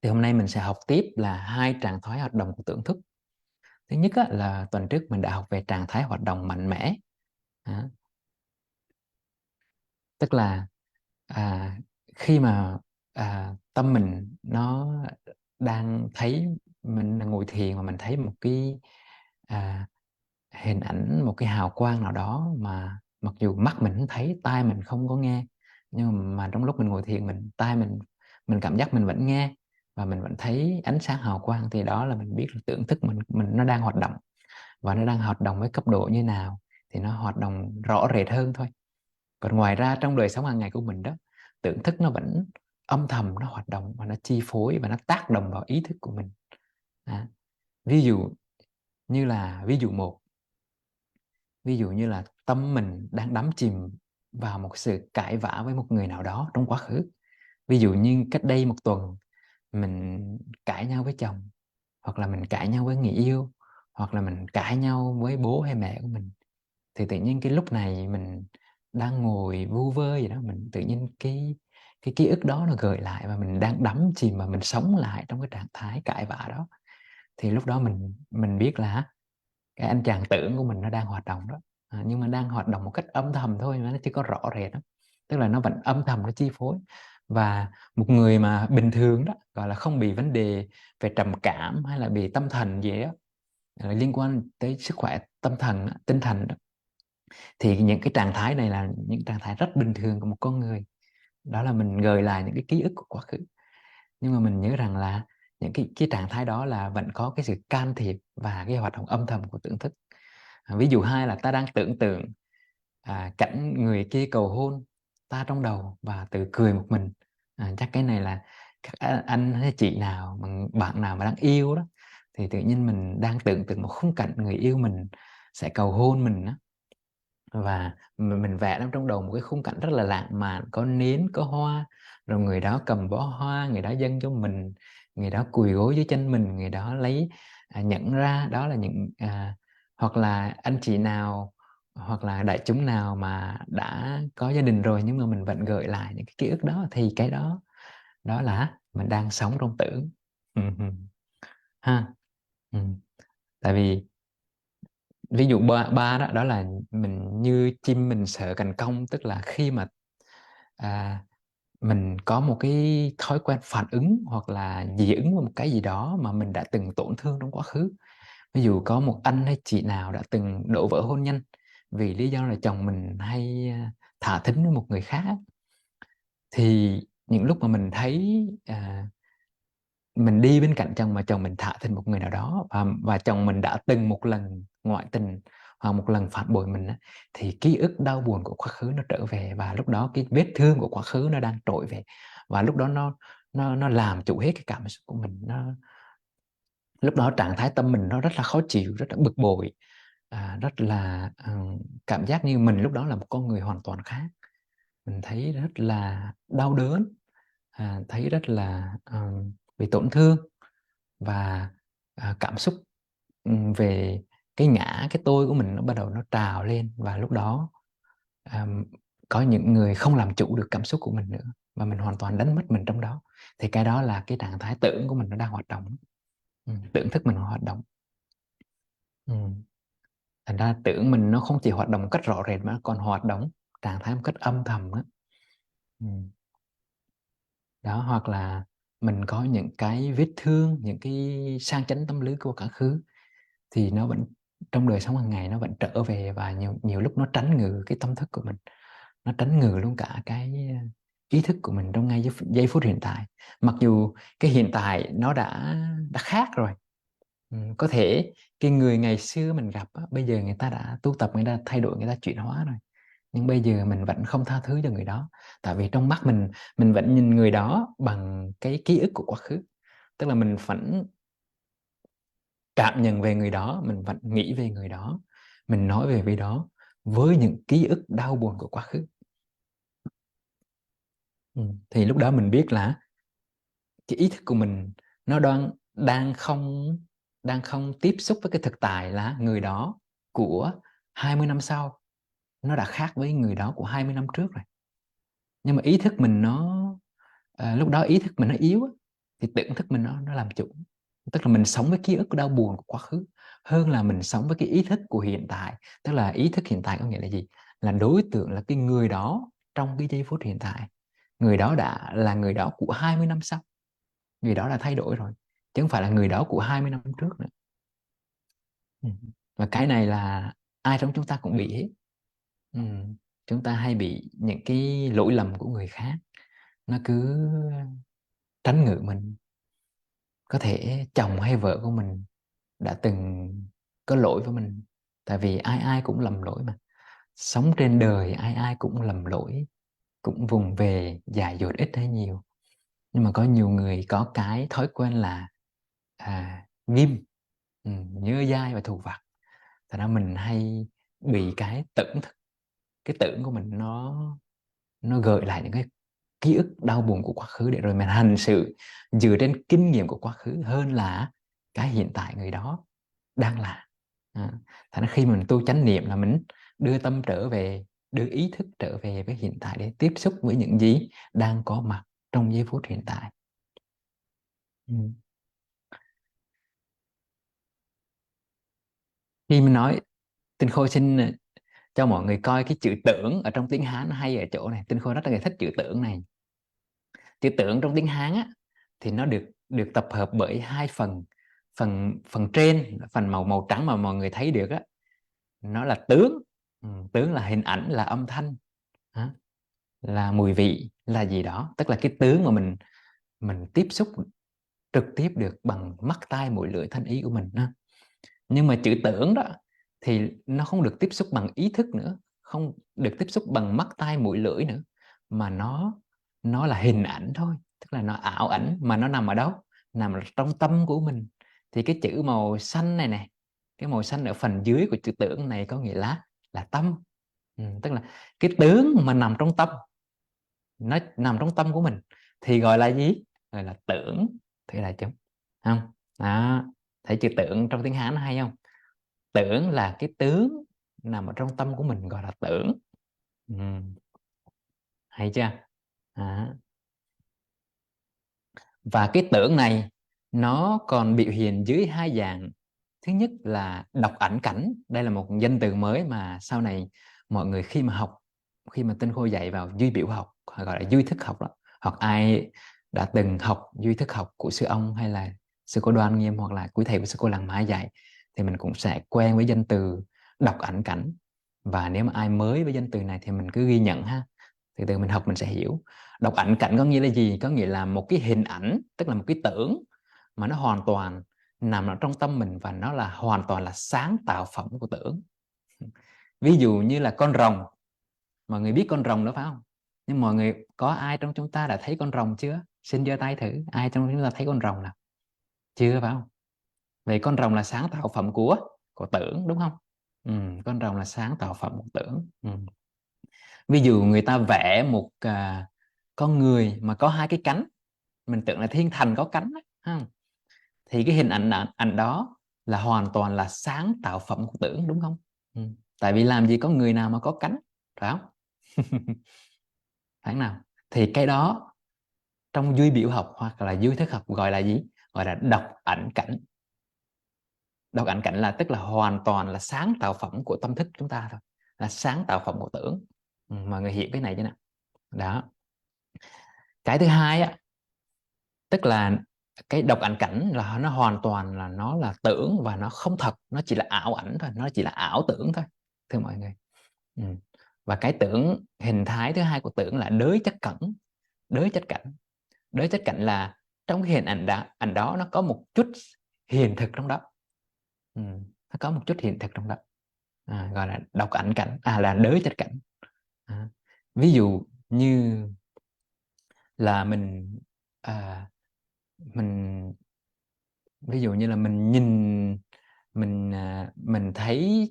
thì hôm nay mình sẽ học tiếp là hai trạng thái hoạt động của tưởng thức. Thứ nhất á, là tuần trước mình đã học về trạng thái hoạt động mạnh mẽ. à, Tức là à, khi mà tâm mình nó đang thấy, mình đang ngồi thiền mà mình thấy một cái à, hình ảnh, một cái hào quang nào đó mà mặc dù mắt mình không thấy, tai mình không có nghe, nhưng mà trong lúc mình ngồi thiền, tai mình cảm giác mình vẫn nghe và mình vẫn thấy ánh sáng hào quang, thì đó là mình biết là tưởng thức mình nó đang hoạt động. Và nó đang hoạt động với cấp độ như nào thì nó hoạt động rõ rệt hơn thôi. Còn ngoài ra trong đời sống hàng ngày của mình đó, tưởng thức nó vẫn âm thầm nó hoạt động và nó chi phối và nó tác động vào ý thức của mình. à, ví dụ như là ví dụ như là tâm mình đang đắm chìm vào một sự cãi vã với một người nào đó trong quá khứ. Ví dụ như cách đây một tuần mình cãi nhau với chồng, hoặc là mình cãi nhau với người yêu, hoặc là mình cãi nhau với bố hay mẹ của mình. Thì tự nhiên cái lúc này mình đang ngồi vu vơ gì đó, mình tự nhiên cái ký ức đó nó gợi lại và mình đang đắm chìm và mình sống lại trong cái trạng thái cãi vã đó. Thì lúc đó mình biết là cái anh chàng tưởng của mình nó đang hoạt động đó. Nhưng mà đang hoạt động một cách âm thầm thôi, mà nó chưa có rõ rệt đó. Tức là nó vẫn âm thầm nó chi phối. Và một người mà bình thường đó, gọi là không bị vấn đề về trầm cảm hay là bị tâm thần gì đó, liên quan tới sức khỏe tâm thần, tinh thần đó, thì những cái trạng thái này là những trạng thái rất bình thường của một con người. Đó là mình gợi lại những cái ký ức của quá khứ. Nhưng mà mình nhớ rằng là những cái trạng thái đó là vẫn có cái sự can thiệp và cái hoạt động âm thầm của tưởng thức. Ví dụ hai là ta đang tưởng tượng cảnh người kia cầu hôn ta trong đầu và tự cười một mình. Chắc cái này là các anh hay chị nào, bạn nào mà đang yêu đó, thì tự nhiên mình đang tưởng tượng một khung cảnh người yêu mình sẽ cầu hôn mình đó. Và mình vẽ trong đầu một cái khung cảnh rất là lãng mạn, có nến có hoa, rồi người đó cầm bó hoa, người đó dâng cho mình, người đó quỳ gối dưới chân mình, người đó lấy nhẫn ra. Đó là những hoặc là anh chị nào hoặc là đại chúng nào mà đã có gia đình rồi nhưng mà mình vẫn gợi lại những cái ký ức đó, thì cái đó đó là mình đang sống trong tưởng. Ha. Ừ. Tại vì ví dụ ba đó, đó là mình như chim mình sợ cành cong. Tức là khi mà à, mình có một cái thói quen phản ứng hoặc là dị ứng với một cái gì đó mà mình đã từng tổn thương trong quá khứ. Ví dụ có một anh hay chị nào đã từng đổ vỡ hôn nhân vì lý do là chồng mình hay thả thính với một người khác, thì những lúc mà mình thấy mình đi bên cạnh chồng mà chồng mình thả thính một người nào đó, và chồng mình đã từng một lần ngoại tình hoặc một lần phản bội mình á, thì ký ức đau buồn của quá khứ nó trở về, và lúc đó cái vết thương của quá khứ nó đang trỗi về, và lúc đó nó làm chủ hết cái cảm xúc của mình. Lúc đó trạng thái tâm mình nó rất là khó chịu, rất là bực bội, rất là cảm giác như mình lúc đó là một con người hoàn toàn khác. Mình thấy rất là đau đớn, thấy rất là bị tổn thương, và cảm xúc về cái ngã, cái tôi của mình nó bắt đầu nó trào lên. Và lúc đó à, có những người không làm chủ được cảm xúc của mình nữa, và mình hoàn toàn đánh mất mình trong đó. Thì cái đó là cái trạng thái tưởng của mình nó đang hoạt động. Tưởng thức mình hoạt động. ừ. Thành ra tưởng mình nó không chỉ hoạt động một cách rõ rệt mà còn hoạt động trạng thái một cách âm thầm đó. ừ. Đó, hoặc là mình có những cái vết thương, những cái sang chấn tâm lý của quá khứ, thì nó vẫn trong đời sống hàng ngày nó vẫn trở về, và nhiều lúc nó tránh ngự cái tâm thức của mình, nó tránh ngự luôn cả cái ý thức của mình trong ngay giây phút hiện tại. Mặc dù cái hiện tại nó đã khác rồi. Có thể cái người ngày xưa mình gặp á, bây giờ người ta đã tu tập, người ta thay đổi, người ta chuyển hóa rồi, nhưng bây giờ mình vẫn không tha thứ cho người đó. Tại vì trong mắt mình vẫn nhìn người đó bằng cái ký ức của quá khứ. Tức là mình vẫn cảm nhận về người đó, mình vẫn nghĩ về người đó, mình nói về người đó với những ký ức đau buồn của quá khứ. Thì lúc đó mình biết là cái ý thức của mình nó đang không tiếp xúc với cái thực tại là người đó của 20 năm sau nó đã khác với người đó của 20 năm trước rồi. Nhưng mà ý thức mình nó lúc đó ý thức mình nó yếu á, thì tưởng thức mình nó làm chủ. Tức là mình sống với ký ức đau buồn của quá khứ hơn là mình sống với cái ý thức của hiện tại. Tức là ý thức hiện tại có nghĩa là gì? Là đối tượng là cái người đó trong cái giây phút hiện tại. Người đó đã là người đó của 20 năm sau. Người đó đã thay đổi rồi, chứ không phải là người đó của 20 năm trước nữa. Ừ. Và cái này là ai trong chúng ta cũng bị hết. Ừ. Chúng ta hay bị những cái lỗi lầm của người khác nó cứ tránh ngự mình. Có thể chồng hay vợ của mình đã từng có lỗi với mình, tại vì ai ai cũng lầm lỗi mà. Sống trên đời ai ai cũng lầm lỗi, cũng vùng về dài dột ít hay nhiều. Nhưng mà có nhiều người có cái thói quen là ghim, nhớ dai và thù vặt. Thành ra mình hay bị cái tưởng thức, cái tưởng của mình nó gợi lại những cái ký ức đau buồn của quá khứ để rồi mình hành sự dựa trên kinh nghiệm của quá khứ hơn là cái hiện tại người đó đang là. Thành ra khi mình tu chánh niệm là mình đưa tâm trở về, đưa ý thức trở về với hiện tại để tiếp xúc với những gì đang có mặt trong giây phút hiện tại. Khi mình nói, Tinh Khôi xin cho mọi người coi cái chữ tưởng ở trong tiếng Hán hay ở chỗ này. Tinh Khôi rất là thích chữ tưởng này. Chữ tưởng trong tiếng Hán á, thì nó được được tập hợp bởi hai phần. Phần trên, phần màu màu trắng mà mọi người thấy được á, nó là tướng. Tướng là hình ảnh, là âm thanh, là mùi vị, là gì đó. Tức là cái tướng mà mình tiếp xúc trực tiếp được bằng mắt tai mũi lưỡi thân ý của mình. Nhưng mà chữ tưởng đó thì nó không được tiếp xúc bằng ý thức nữa, không được tiếp xúc bằng mắt tai mũi lưỡi nữa, mà nó là hình ảnh thôi. Tức là nó ảo ảnh, mà nó nằm ở đâu? Nằm ở trong tâm của mình. Thì cái chữ màu xanh này nè, cái màu xanh ở phần dưới của chữ tưởng này có nghĩa là tâm. Tức là cái tướng mà nằm trong tâm, nó nằm trong tâm của mình thì gọi là gì? Gọi là tưởng. Thì là chúng không đó, thấy chữ tưởng trong tiếng Hán nó hay không? Tưởng là cái tướng nằm ở trong tâm của mình, gọi là tưởng. Hay chưa? à. Và cái tưởng này nó còn biểu hiện dưới hai dạng. Thứ nhất là đọc ảnh cảnh. Đây là một danh từ mới mà sau này mọi người khi mà học, khi mà Tinh Khôi dạy vào duy biểu học, gọi là duy thức học đó, hoặc ai đã từng học duy thức học của sư ông hay là sư cô Đoan Nghiêm hoặc là quý thầy của sư cô Lăng Mã dạy, thì mình cũng sẽ quen với danh từ đọc ảnh cảnh. Và nếu mà ai mới với danh từ này thì mình cứ ghi nhận ha, từ từ mình học mình sẽ hiểu. Đọc ảnh cảnh có nghĩa là gì? Có nghĩa là một cái hình ảnh, tức là một cái tưởng mà nó hoàn toàn nằm ở trong tâm mình, và nó là hoàn toàn là sáng tạo phẩm của tưởng. Ví dụ như là con rồng. Mọi người biết con rồng đó phải không? Nhưng mọi người có ai trong chúng ta đã thấy con rồng chưa? Xin giơ tay thử, ai trong chúng ta thấy con rồng nào? Chưa phải không? Vậy con rồng là sáng tạo phẩm của tưởng, đúng không? Con rồng là sáng tạo phẩm của tưởng. Ví dụ người ta vẽ một con người mà có hai cái cánh, mình tưởng là thiên thần có cánh đó, thì cái hình ảnh đó là hoàn toàn là sáng tạo phẩm của tưởng, đúng không? Tại vì làm gì có người nào mà có cánh, phải không? Phải nào? Thì cái đó trong duy biểu học hoặc là duy thức học gọi là gì? Gọi là đọc ảnh cảnh. Đọc ảnh cảnh là tức là hoàn toàn là sáng tạo phẩm của tâm thức chúng ta thôi, là sáng tạo phẩm của tưởng. Mọi người hiểu cái này chứ nào? Đó. Cái thứ hai á, tức là cái đọc ảnh cảnh là nó hoàn toàn là nó là tưởng và nó không thật, nó chỉ là ảo ảnh thôi, nó chỉ là ảo tưởng thôi, thưa mọi người. Và cái tưởng, hình thái thứ hai của tưởng là đới chất cảnh. Đới chất cảnh, đới chất cảnh là trong cái hình ảnh đó nó có một chút hiện thực trong đó. Nó có một chút hiện thực trong đó, gọi là đọc ảnh cảnh, là đới chất cảnh. Ví dụ như là mình ví dụ như là mình nhìn, mình thấy,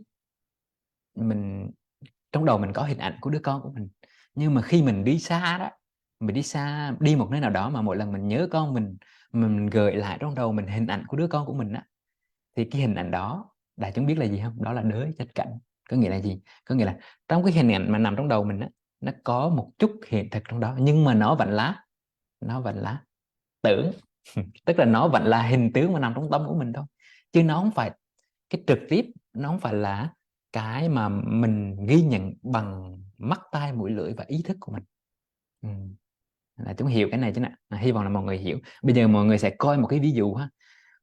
mình trong đầu mình có hình ảnh của đứa con của mình, nhưng mà khi mình đi xa đó mình đi xa, đi một nơi nào đó mà mỗi lần mình nhớ con mình gợi lại trong đầu mình hình ảnh của đứa con của mình á, thì cái hình ảnh đó đại chúng biết là gì không? Đó là đới chết cảnh. Có nghĩa là gì? Có nghĩa là trong cái hình ảnh mà nằm trong đầu mình á, nó có một chút hiện thực trong đó, nhưng mà nó vẫn là tưởng. Tức là nó vẫn là hình tướng mà nằm trong tâm của mình thôi, chứ nó không phải cái trực tiếp, nó không phải là cái mà mình ghi nhận bằng mắt tai mũi lưỡi và ý thức của mình. Ừ. Là chúng hiểu cái này chứ nè. Hy vọng là mọi người hiểu. Bây giờ mọi người sẽ coi một cái ví dụ ha,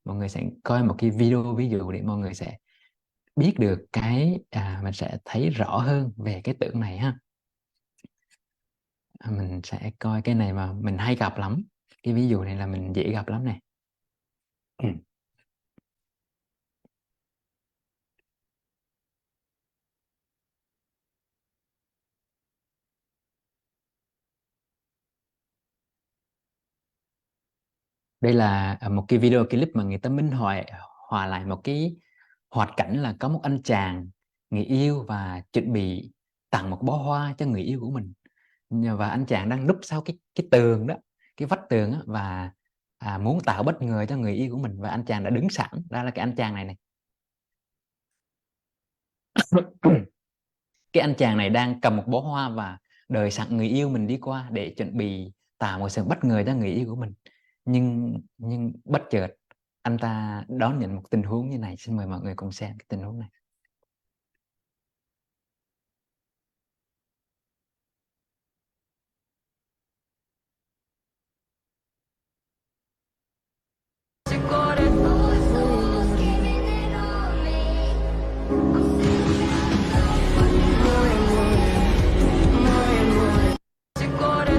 mọi người sẽ coi một cái video ví dụ để mọi người sẽ biết được cái mình sẽ thấy rõ hơn về cái tưởng này ha. Mình sẽ coi cái này mà mình hay gặp lắm, cái ví dụ này là mình dễ gặp lắm này. Đây là một cái video clip mà người ta minh họa hòa lại một cái hoạt cảnh là có một anh chàng người yêu và chuẩn bị tặng một bó hoa cho người yêu của mình, và anh chàng đang núp sau cái tường đó, cái vách tường đó, và muốn tạo bất ngờ cho người yêu của mình, và anh chàng đã đứng sẵn, đó là cái anh chàng này này. Cái anh chàng này đang cầm một bó hoa và đợi sẵn người yêu mình đi qua để chuẩn bị tạo một sự bất ngờ cho người yêu của mình. Nhưng bất chợt anh ta đón nhận một tình huống như này. Xin mời mọi người cùng xem cái tình huống này.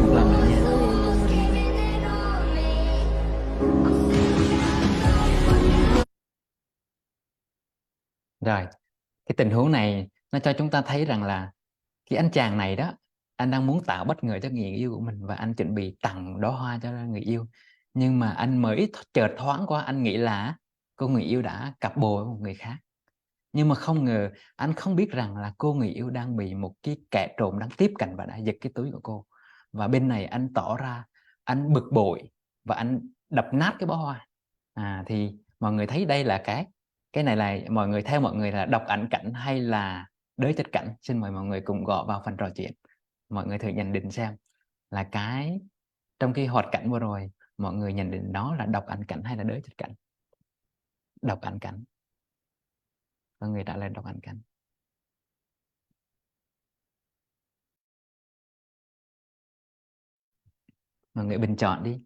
Một lần nữa nha. Rồi, cái tình huống này nó cho chúng ta thấy rằng là cái anh chàng này đó, anh đang muốn tạo bất ngờ cho người yêu của mình và anh chuẩn bị tặng đóa hoa cho người yêu. Nhưng mà anh mới chợt thoáng qua, anh nghĩ là cô người yêu đã cặp bồ với một người khác. Nhưng mà không ngờ, anh không biết rằng là cô người yêu đang bị một cái kẻ trộm đang tiếp cận và đã giật cái túi của cô. Và bên này anh tỏ ra anh bực bội và anh đập nát cái bó hoa. Thì mọi người thấy đây là cái này là mọi người, theo mọi người là đọc ảnh cảnh hay là đới chất cảnh? Xin mời mọi người cùng gõ vào phần trò chuyện. Mọi người thử nhận định xem là cái trong cái hoạt cảnh vừa rồi mọi người nhận định đó là đọc ảnh cảnh hay là đới chất cảnh. Đọc ảnh cảnh. Mọi người trả lời đọc ảnh cảnh. Mọi người bình chọn đi,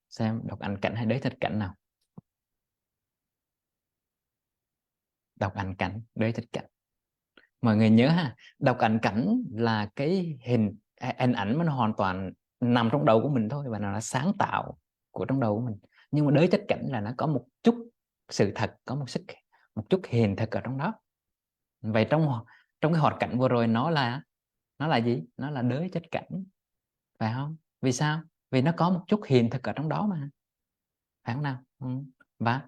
xem đọc ảnh cảnh hay đới thật cảnh nào. Đọc ảnh cảnh, đới thật cảnh. Mọi người nhớ ha, đọc ảnh cảnh là cái hình ảnh mà nó hoàn toàn nằm trong đầu của mình thôi, và nó là sáng tạo của trong đầu của mình. Nhưng mà đới chất cảnh là nó có một chút sự thật, có một chút hiện thực ở trong đó. Vậy trong cái hoạt cảnh vừa rồi nó là gì? Nó là đới chất cảnh, phải không? Vì sao? Vì nó có một chút hiện thực ở trong đó mà, phải không nào? Và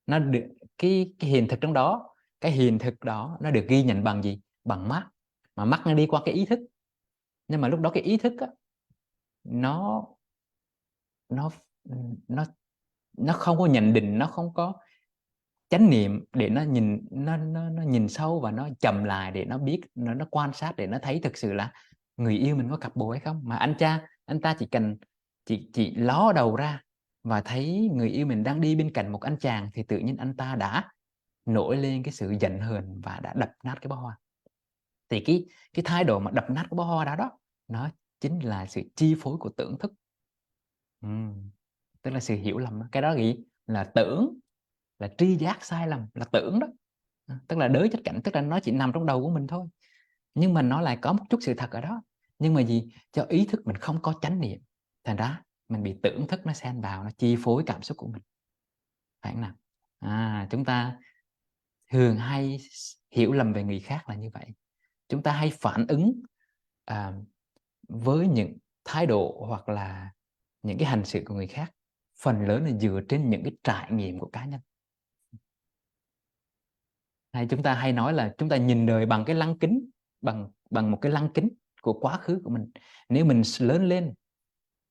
nó được cái hiện thực trong đó, cái hiện thực đó nó được ghi nhận bằng gì? Bằng mắt, mà mắt nó đi qua cái ý thức. Nhưng mà lúc đó cái ý thức á, nó nó nó nó không có nhận định, nó không có chánh niệm để nó nhìn, nó nhìn sâu và nó chậm lại để nó biết, nó quan sát để nó thấy thực sự là người yêu mình có cặp bồ hay không. Mà anh ta chỉ cần chỉ ló đầu ra và thấy người yêu mình đang đi bên cạnh một anh chàng, thì tự nhiên anh ta đã nổi lên cái sự giận hờn và đã đập nát cái bó hoa. Thì cái thái độ mà đập nát cái bó hoa đó đó, nó chính là sự chi phối của tưởng thức. Tức là sự hiểu lầm. Cái đó gì? Là tưởng, là tri giác sai lầm, là tưởng đó. Tức là đới chất cảnh, tức là nó chỉ nằm trong đầu của mình thôi, nhưng mà nó lại có một chút sự thật ở đó. Nhưng mà gì? Do ý thức mình không có chánh niệm, thành ra mình bị tưởng thức nó xen vào, nó chi phối cảm xúc của mình, phải không nào? Chúng ta thường hay hiểu lầm về người khác là như vậy. Chúng ta hay phản ứng với những thái độ hoặc là những cái hành xử của người khác, phần lớn là dựa trên những cái trải nghiệm của cá nhân. Hay chúng ta hay nói là chúng ta nhìn đời bằng cái lăng kính, bằng một cái lăng kính của quá khứ của mình. Nếu mình lớn lên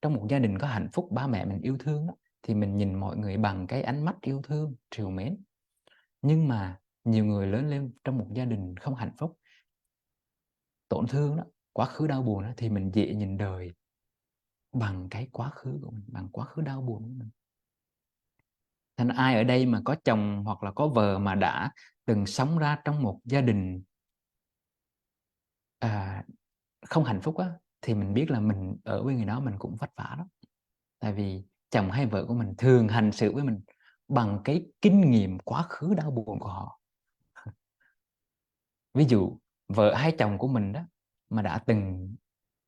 trong một gia đình có hạnh phúc, ba mẹ mình yêu thương đó, thì mình nhìn mọi người bằng cái ánh mắt yêu thương, trìu mến. Nhưng mà nhiều người lớn lên trong một gia đình không hạnh phúc, tổn thương đó, quá khứ đau buồn đó, thì mình dễ nhìn đời bằng cái quá khứ của mình, bằng quá khứ đau buồn của mình. Thành ai ở đây mà có chồng hoặc là có vợ mà đã từng sống ra trong một gia đình không hạnh phúc á, thì mình biết là mình ở với người đó mình cũng vất vả lắm. Tại vì chồng hay vợ của mình thường hành xử với mình bằng cái kinh nghiệm quá khứ đau buồn của họ. Ví dụ vợ hay chồng của mình đó mà đã từng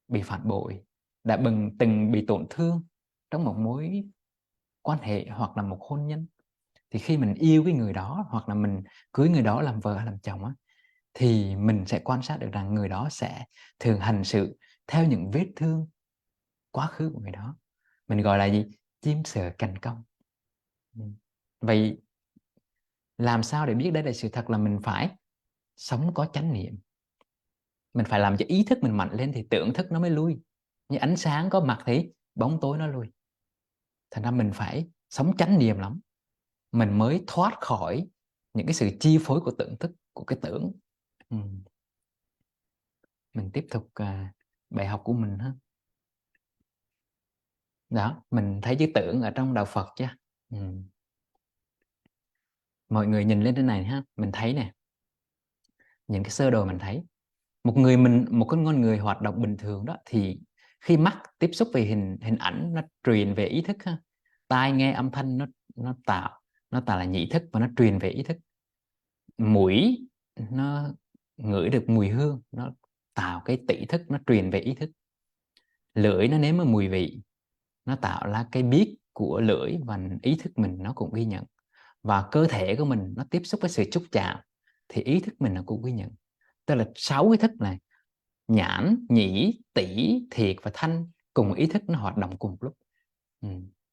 bị phản bội, đã từng bị tổn thương trong một mối quan hệ hoặc là một hôn nhân, thì khi mình yêu cái người đó hoặc là mình cưới người đó làm vợ hay làm chồng á, thì mình sẽ quan sát được rằng người đó sẽ thường hành xử theo những vết thương quá khứ của người đó. Mình gọi là gì? Chim sờ cành cong. Vậy làm sao để biết đây là sự thật? Là mình phải sống có chánh niệm. Mình phải làm cho ý thức mình mạnh lên thì tưởng thức nó mới lui. Như ánh sáng có mặt thì bóng tối nó lui. Thành ra mình phải sống chánh niệm lắm, mình mới thoát khỏi những cái sự chi phối của tưởng thức, của cái tưởng. Mình tiếp tục bài học của mình ha. Đó, mình thấy chữ tưởng ở trong đạo Phật chứ. Mọi người nhìn lên trên này ha, mình thấy nè, những cái sơ đồ mình thấy một cái con người hoạt động bình thường đó, thì khi mắt tiếp xúc về hình ảnh, nó truyền về ý thức ha. Tai nghe âm thanh, nó tạo là nhị thức và nó truyền về ý thức. Mũi nó ngửi được mùi hương, nó tạo cái tỷ thức, nó truyền về ý thức. Lưỡi nó nếm mùi vị, nó tạo ra cái biết của lưỡi và ý thức mình nó cũng ghi nhận. Và cơ thể của mình nó tiếp xúc với sự xúc chạm thì ý thức mình nó cũng ghi nhận. Tức là 6 ý thức này: nhãn, nhĩ, tỷ, thiệt và thanh, cùng ý thức nó hoạt động cùng lúc.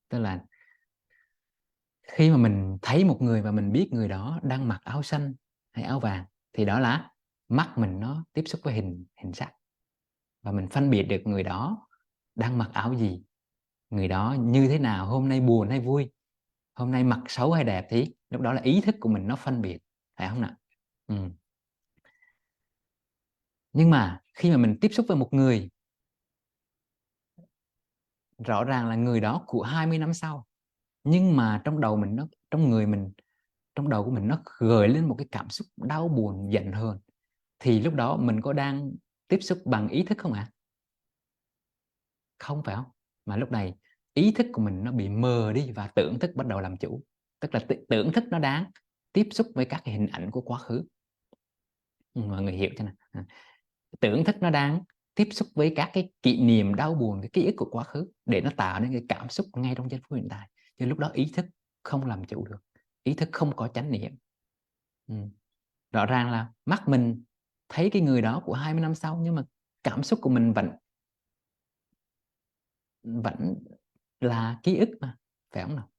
Tức là khi mà mình thấy một người và mình biết người đó đang mặc áo xanh hay áo vàng, thì đó là mắt mình nó tiếp xúc với hình sắc, và mình phân biệt được người đó đang mặc áo gì, người đó như thế nào, hôm nay buồn hay vui, hôm nay mặc xấu hay đẹp, thì lúc đó là ý thức của mình nó phân biệt, phải không nào? Nhưng mà khi mà mình tiếp xúc với một người, rõ ràng là người đó của 20 năm sau, nhưng mà trong đầu mình, trong đầu của mình nó gợi lên một cái cảm xúc đau buồn, giận hờn, thì lúc đó mình có đang tiếp xúc bằng ý thức không ạ? Không, phải không? Mà lúc này ý thức của mình nó bị mờ đi và tưởng thức bắt đầu làm chủ. Tức là tưởng thức nó đang tiếp xúc với các cái hình ảnh của quá khứ. Mọi người hiểu chưa nào? Tưởng thức nó đang tiếp xúc với các cái kỷ niệm đau buồn, cái ký ức của quá khứ, để nó tạo nên cái cảm xúc ngay trong giây phút hiện tại. Chứ lúc đó ý thức không làm chủ được, ý thức không có chánh niệm. Rõ ràng là mắt mình thấy cái người đó của 20 năm sau, nhưng mà cảm xúc của mình vẫn là ký ức mà, phải không nào?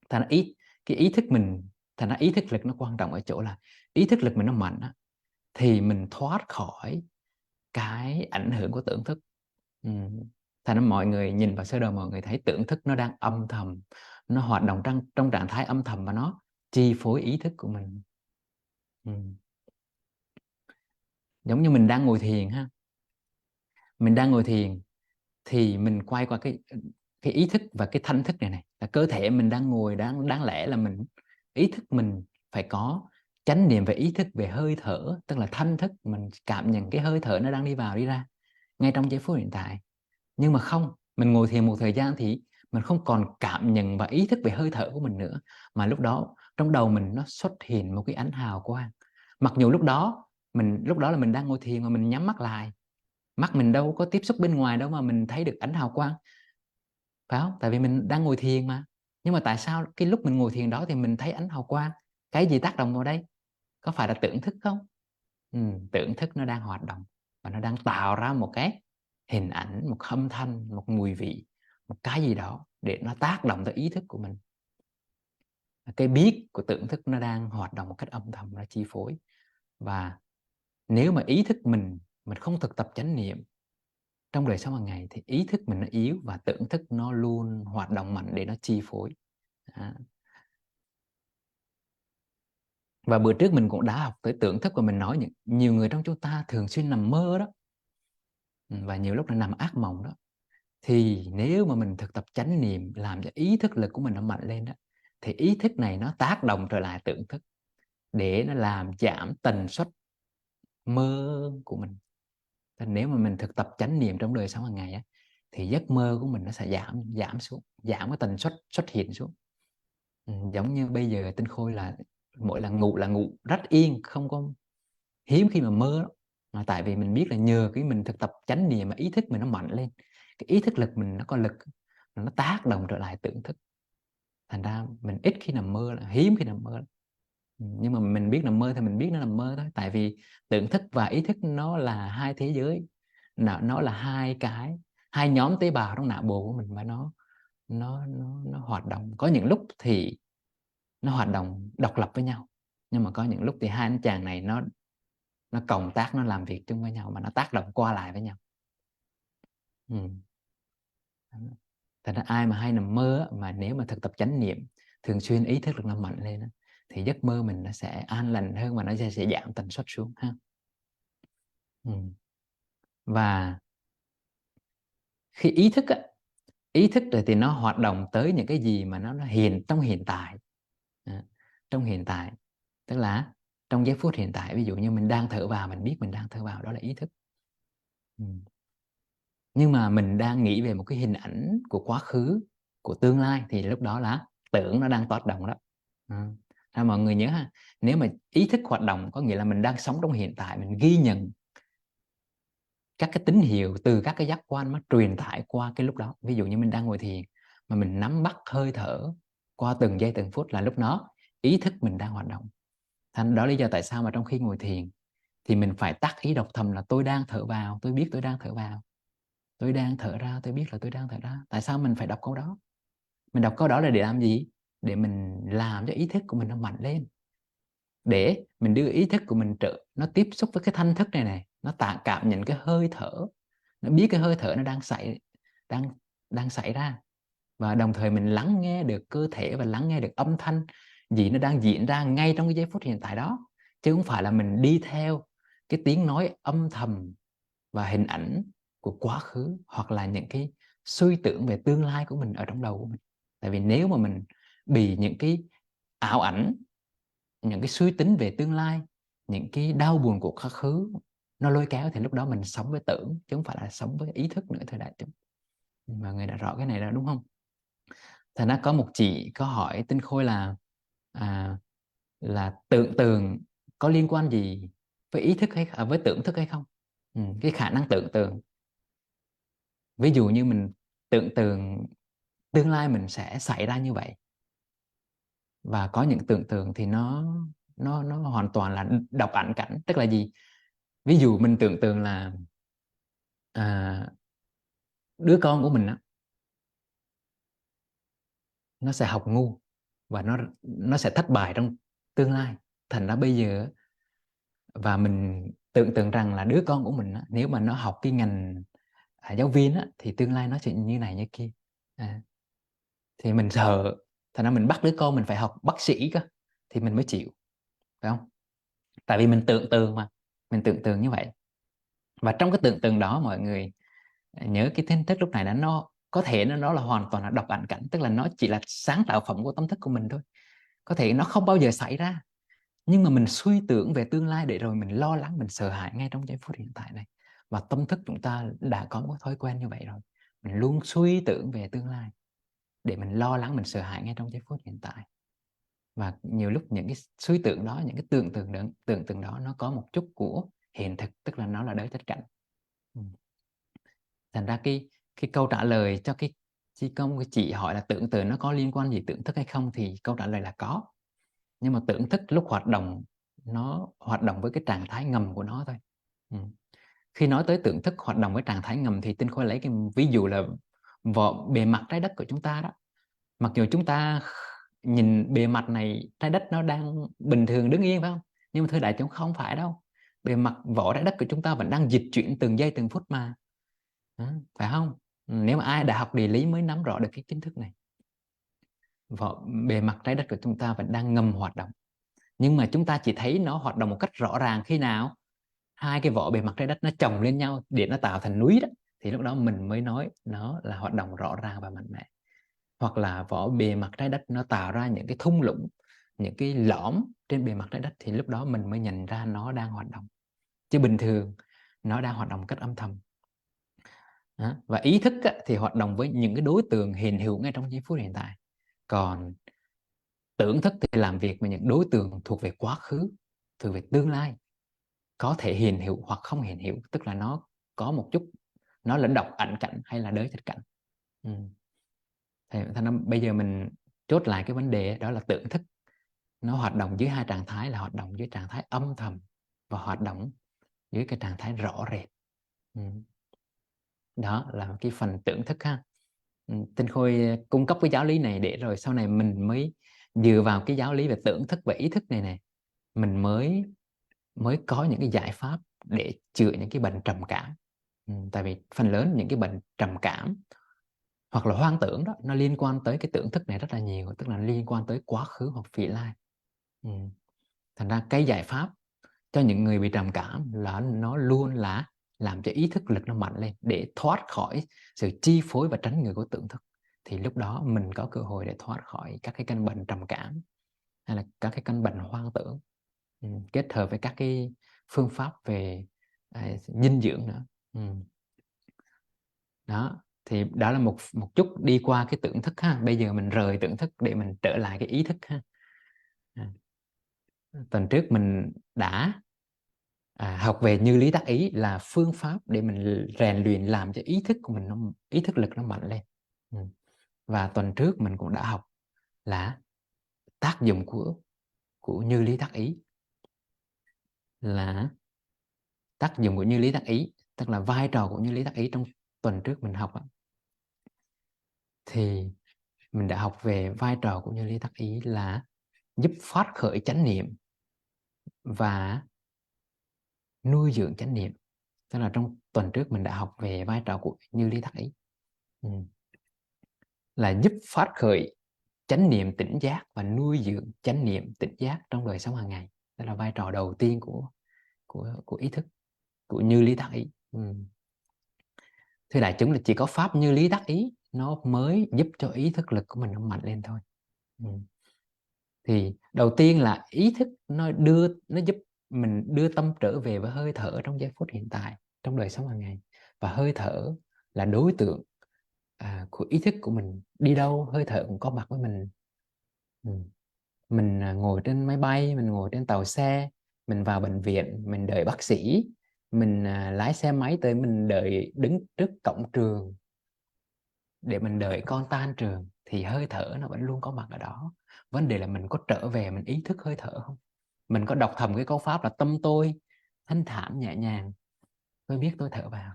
Thành ra cái ý thức mình, thành ra ý thức lực nó quan trọng ở chỗ là ý thức lực mình nó mạnh á, thì mình thoát khỏi cái ảnh hưởng của tưởng thức. Thành ra mọi người nhìn vào sơ đồ, mọi người thấy tưởng thức nó đang âm thầm, nó hoạt động trong trạng thái âm thầm và nó chi phối ý thức của mình. Giống như mình đang ngồi thiền ha, mình đang ngồi thiền thì mình quay qua cái ý thức và cái thanh thức này này, là cơ thể mình đang ngồi, đáng lẽ là mình, ý thức mình phải có chánh niệm về ý thức, về hơi thở, tức là thanh thức, mình cảm nhận cái hơi thở nó đang đi vào đi ra ngay trong giây phút hiện tại. Nhưng mà không, mình ngồi thiền một thời gian thì mình không còn cảm nhận và ý thức về hơi thở của mình nữa, mà lúc đó trong đầu mình nó xuất hiện một cái ánh hào quang. Mặc dù lúc đó là mình đang ngồi thiền mà mình nhắm mắt lại, mắt mình đâu có tiếp xúc bên ngoài đâu mà mình thấy được ánh hào quang, phải không? Tại vì mình đang ngồi thiền mà. Nhưng mà tại sao cái lúc mình ngồi thiền đó thì mình thấy ánh hào quang? Cái gì tác động vào đây? Có phải là tưởng thức không? Tưởng thức nó đang hoạt động và nó đang tạo ra một cái hình ảnh, một âm thanh, một mùi vị, một cái gì đó để nó tác động tới ý thức của mình. Cái biết của tưởng thức nó đang hoạt động một cách âm thầm, nó chi phối. Và nếu mà ý thức mình không thực tập chánh niệm, trong đời sống hàng ngày thì ý thức mình nó yếu và tưởng thức nó luôn hoạt động mạnh để nó chi phối. Và bữa trước mình cũng đã học tới tưởng thức, và mình nói nhiều người trong chúng ta thường xuyên nằm mơ đó. Và nhiều lúc là nằm ác mộng đó. Thì nếu mà mình thực tập chánh niệm, làm cho ý thức lực của mình nó mạnh lên đó, thì ý thức này nó tác động trở lại tưởng thức để nó làm giảm tần suất mơ của mình. Nếu mà mình thực tập chánh niệm trong đời sống hàng ngày á, thì giấc mơ của mình nó sẽ giảm xuống, giảm cái tần suất xuất hiện xuống. Giống như bây giờ Tinh Khôi là mỗi lần ngủ là ngủ rất yên, không có hiếm khi mà mơ đó. Mà tại vì mình biết là nhờ cái mình thực tập chánh niệm mà ý thức mình nó mạnh lên, cái ý thức lực mình nó có lực, nó tác động trở lại tưởng thức. Thành ra mình ít khi nằm mơ, là hiếm khi nằm mơ. Nhưng mà mình biết nằm mơ thì mình biết nó nằm mơ thôi, tại vì tưởng thức và ý thức nó là hai thế giới, nó là hai nhóm tế bào trong não bộ của mình, và nó hoạt động. Có những lúc thì nó hoạt động độc lập với nhau, nhưng mà có những lúc thì hai anh chàng này nó cộng tác, nó làm việc chung với nhau, mà nó tác động qua lại với nhau. Thành ra ai mà hay nằm mơ mà nếu mà thực tập chánh niệm thường xuyên, ý thức được nó mạnh lên thì giấc mơ mình nó sẽ an lành hơn, và nó sẽ giảm tần suất xuống ha. Và khi ý thức rồi thì nó hoạt động tới những cái gì mà nó trong hiện tại. Trong hiện tại tức là trong giây phút hiện tại, ví dụ như mình đang thở vào, mình biết mình đang thở vào, đó là ý thức. Nhưng mà mình đang nghĩ về một cái hình ảnh của quá khứ, của tương lai, thì lúc đó là tưởng nó đang tác động đó. Mọi người nhớ ha, nếu mà ý thức hoạt động có nghĩa là mình đang sống trong hiện tại, mình ghi nhận các cái tín hiệu từ các cái giác quan nó truyền tải qua cái lúc đó. Ví dụ như mình đang ngồi thiền mà mình nắm bắt hơi thở qua từng giây từng phút, là lúc đó ý thức mình đang hoạt động. Thành đó lý do tại sao mà trong khi ngồi thiền thì mình phải tắt ý đọc thầm là tôi đang thở vào, tôi biết tôi đang thở vào, tôi đang thở ra, tôi biết là tôi đang thở ra. Tại sao mình phải đọc câu đó? Mình đọc câu đó là để làm gì? Để mình làm cho ý thức của mình nó mạnh lên, để mình đưa ý thức của mình nó tiếp xúc với cái thanh thức này, nó cảm nhận cái hơi thở, nó biết cái hơi thở nó đang xảy ra, và đồng thời mình lắng nghe được cơ thể và lắng nghe được âm thanh gì nó đang diễn ra ngay trong cái giây phút hiện tại đó, chứ không phải là mình đi theo cái tiếng nói âm thầm và hình ảnh của quá khứ, hoặc là những cái suy tưởng về tương lai của mình ở trong đầu của mình. Tại vì nếu mà mình bị những cái ảo ảnh, những cái suy tính về tương lai, những cái đau buồn của quá khứ nó lôi kéo, thì lúc đó mình sống với tưởng chứ không phải là sống với ý thức nữa, thưa đại chúng. Mà người đã rõ cái này rồi đúng không? Thành ra có một chị có hỏi Tinh Khôi à, là tưởng tượng có liên quan gì với ý thức với tưởng thức hay không? Cái khả năng tưởng tượng, ví dụ như mình tưởng tượng tương lai mình sẽ xảy ra như vậy, và có những tưởng tượng thì nó hoàn toàn là đọc ảnh cảnh. Tức là gì? Ví dụ mình tưởng tượng là à, đứa con của mình đó, nó sẽ học ngu, và nó sẽ thất bại trong tương lai. Thành ra bây giờ, và mình tưởng tượng rằng là đứa con của mình á, nếu mà nó học cái ngành giáo viên á, thì tương lai nó sẽ như này như kia. Thì mình sợ, thành ra mình bắt đứa con mình phải học bác sĩ cơ thì mình mới chịu, phải không? Tại vì mình tưởng tượng mà, mình tưởng tượng như vậy. Và trong cái tưởng tượng đó, mọi người nhớ cái thiên thức lúc này nó có thể nó là hoàn toàn là độc ảnh cảnh, tức là nó chỉ là sáng tạo phẩm của tâm thức của mình thôi. Có thể nó không bao giờ xảy ra, nhưng mà mình suy tưởng về tương lai để rồi mình lo lắng, mình sợ hãi ngay trong giây phút hiện tại này. Và tâm thức chúng ta đã có một thói quen như vậy rồi, mình luôn suy tưởng về tương lai để mình lo lắng, mình sợ hãi ngay trong giây phút hiện tại. Và nhiều lúc những cái suy tưởng đó, những cái tưởng tượng đó nó có một chút của hiện thực, tức là nó là đới tất cảnh. Thành ra cái câu trả lời cho cái công chị hỏi là tưởng tượng nó có liên quan gì tưởng thức hay không, thì câu trả lời là có. Nhưng mà tưởng thức lúc hoạt động, nó hoạt động với cái trạng thái ngầm của nó thôi. Khi nói tới tưởng thức hoạt động với trạng thái ngầm thì Tinh Khôi lấy cái ví dụ là bề mặt trái đất của chúng ta đó. Mặc dù chúng ta nhìn bề mặt này, trái đất nó đang bình thường đứng yên, phải không? Nhưng mà thưa đại chúng, không phải đâu. Bề mặt vỏ trái đất của chúng ta vẫn đang dịch chuyển từng giây từng phút mà. Đó, phải không? Nếu mà ai đã học địa lý mới nắm rõ được cái kiến thức này. Bề mặt trái đất của chúng ta vẫn đang ngầm hoạt động, nhưng mà chúng ta chỉ thấy nó hoạt động một cách rõ ràng khi nào hai cái vỏ bề mặt trái đất nó chồng lên nhau để nó tạo thành núi đó, thì lúc đó mình mới nói nó là hoạt động rõ ràng và mạnh mẽ. Hoặc là vỏ bề mặt trái đất nó tạo ra những cái thung lũng, những cái lõm trên bề mặt trái đất, thì lúc đó mình mới nhận ra nó đang hoạt động. Chứ bình thường nó đang hoạt động một cách âm thầm. Đó. Và ý thức thì hoạt động với những cái đối tượng hiện hữu ngay trong giây phút hiện tại. Còn tưởng thức thì làm việc với những đối tượng thuộc về quá khứ, thuộc về tương lai, có thể hiện hữu hoặc không hiện hữu, tức là nó có một chút, nó là độc ẩn cảnh hay là đới thực cảnh. Thành ra bây giờ mình chốt lại cái vấn đề đó là tưởng thức nó hoạt động dưới hai trạng thái, là hoạt động dưới trạng thái âm thầm và hoạt động dưới cái trạng thái rõ rệt. Đó là cái phần tưởng thức ha. Tinh Khôi cung cấp cái giáo lý này để rồi sau này mình mới dựa vào cái giáo lý về tưởng thức và ý thức này mình mới có những cái giải pháp để chữa những cái bệnh trầm cảm. Tại vì phần lớn những cái bệnh trầm cảm hoặc là hoang tưởng đó, nó liên quan tới cái tưởng thức này rất là nhiều, tức là liên quan tới quá khứ hoặc vị lai. Thành ra cái giải pháp cho những người bị trầm cảm là nó luôn là làm cho ý thức lực nó mạnh lên để thoát khỏi sự chi phối và tránh người của tưởng thức. Thì lúc đó mình có cơ hội để thoát khỏi các cái căn bệnh trầm cảm hay là các cái căn bệnh hoang tưởng, kết hợp với các cái phương pháp về dinh dưỡng nữa. Đó thì đó là một chút đi qua cái tưởng thức ha. Bây giờ mình rời tưởng thức để mình trở lại cái ý thức ha. Tuần trước mình đã học về như lý tác ý là phương pháp để mình rèn luyện làm cho ý thức của mình ý thức lực nó mạnh lên. Và tuần trước mình cũng đã học là tác dụng của như lý tác ý, là tác dụng của như lý tác ý, tức là vai trò của như lý tác ý trong tuần trước mình học. Thì mình đã học về vai trò của như lý tác ý là giúp phát khởi chánh niệm và nuôi dưỡng chánh niệm. Tức là trong tuần trước mình đã học về vai trò của như lý tác ý là giúp phát khởi chánh niệm tỉnh giác và nuôi dưỡng chánh niệm tỉnh giác trong đời sống hàng ngày. Đó là vai trò đầu tiên của ý thức, của như lý tác ý. Thưa đại chúng là chỉ có pháp như lý tác ý nó mới giúp cho ý thức lực của mình nó mạnh lên thôi. Thì đầu tiên là ý thức nó giúp mình đưa tâm trở về với hơi thở trong giây phút hiện tại, trong đời sống hàng ngày. Và hơi thở là đối tượng của ý thức của mình. Đi đâu hơi thở cũng có mặt với mình. Mình ngồi trên máy bay, mình ngồi trên tàu xe, mình vào bệnh viện, mình đợi bác sĩ, mình lái xe máy tới, mình đợi đứng trước cổng trường để mình đợi con tan trường, thì hơi thở nó vẫn luôn có mặt ở đó. Vấn đề là mình có trở về mình ý thức hơi thở không? Mình có đọc thầm cái câu pháp là tâm tôi thanh thản nhẹ nhàng, tôi biết tôi thở vào.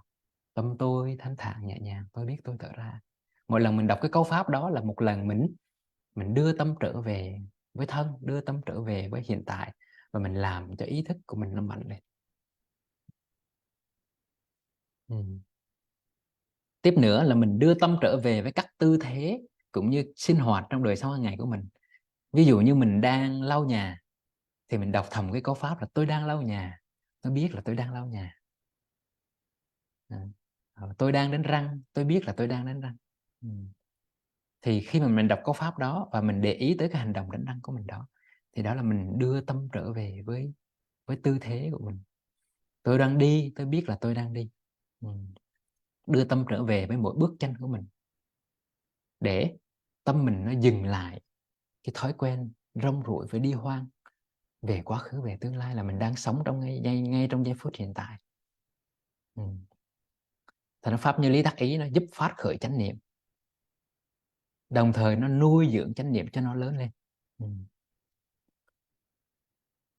Tâm tôi thanh thản nhẹ nhàng, tôi biết tôi thở ra. Mỗi lần mình đọc cái câu pháp đó là một lần mình đưa tâm trở về với thân, đưa tâm trở về với hiện tại, và mình làm cho ý thức của mình nó mạnh lên. Tiếp nữa là mình đưa tâm trở về với các tư thế cũng như sinh hoạt trong đời sống hàng ngày của mình. Ví dụ như mình đang lau nhà thì mình đọc thầm cái câu pháp là tôi đang lau nhà, tôi biết là tôi đang lau nhà. Tôi đang đánh răng, tôi biết là tôi đang đánh răng. Thì khi mà mình đọc câu pháp đó và mình để ý tới cái hành động đánh răng của mình đó, thì đó là mình đưa tâm trở về với tư thế của mình. Tôi đang đi, tôi biết là tôi đang đi. Đưa tâm trở về với mỗi bước chân của mình để tâm mình nó dừng lại cái thói quen rong ruổi với đi hoang về quá khứ, về tương lai, là mình đang sống trong ngay trong giây phút hiện tại. Thành pháp như lý tác ý nó giúp phát khởi chánh niệm, đồng thời nó nuôi dưỡng chánh niệm cho nó lớn lên.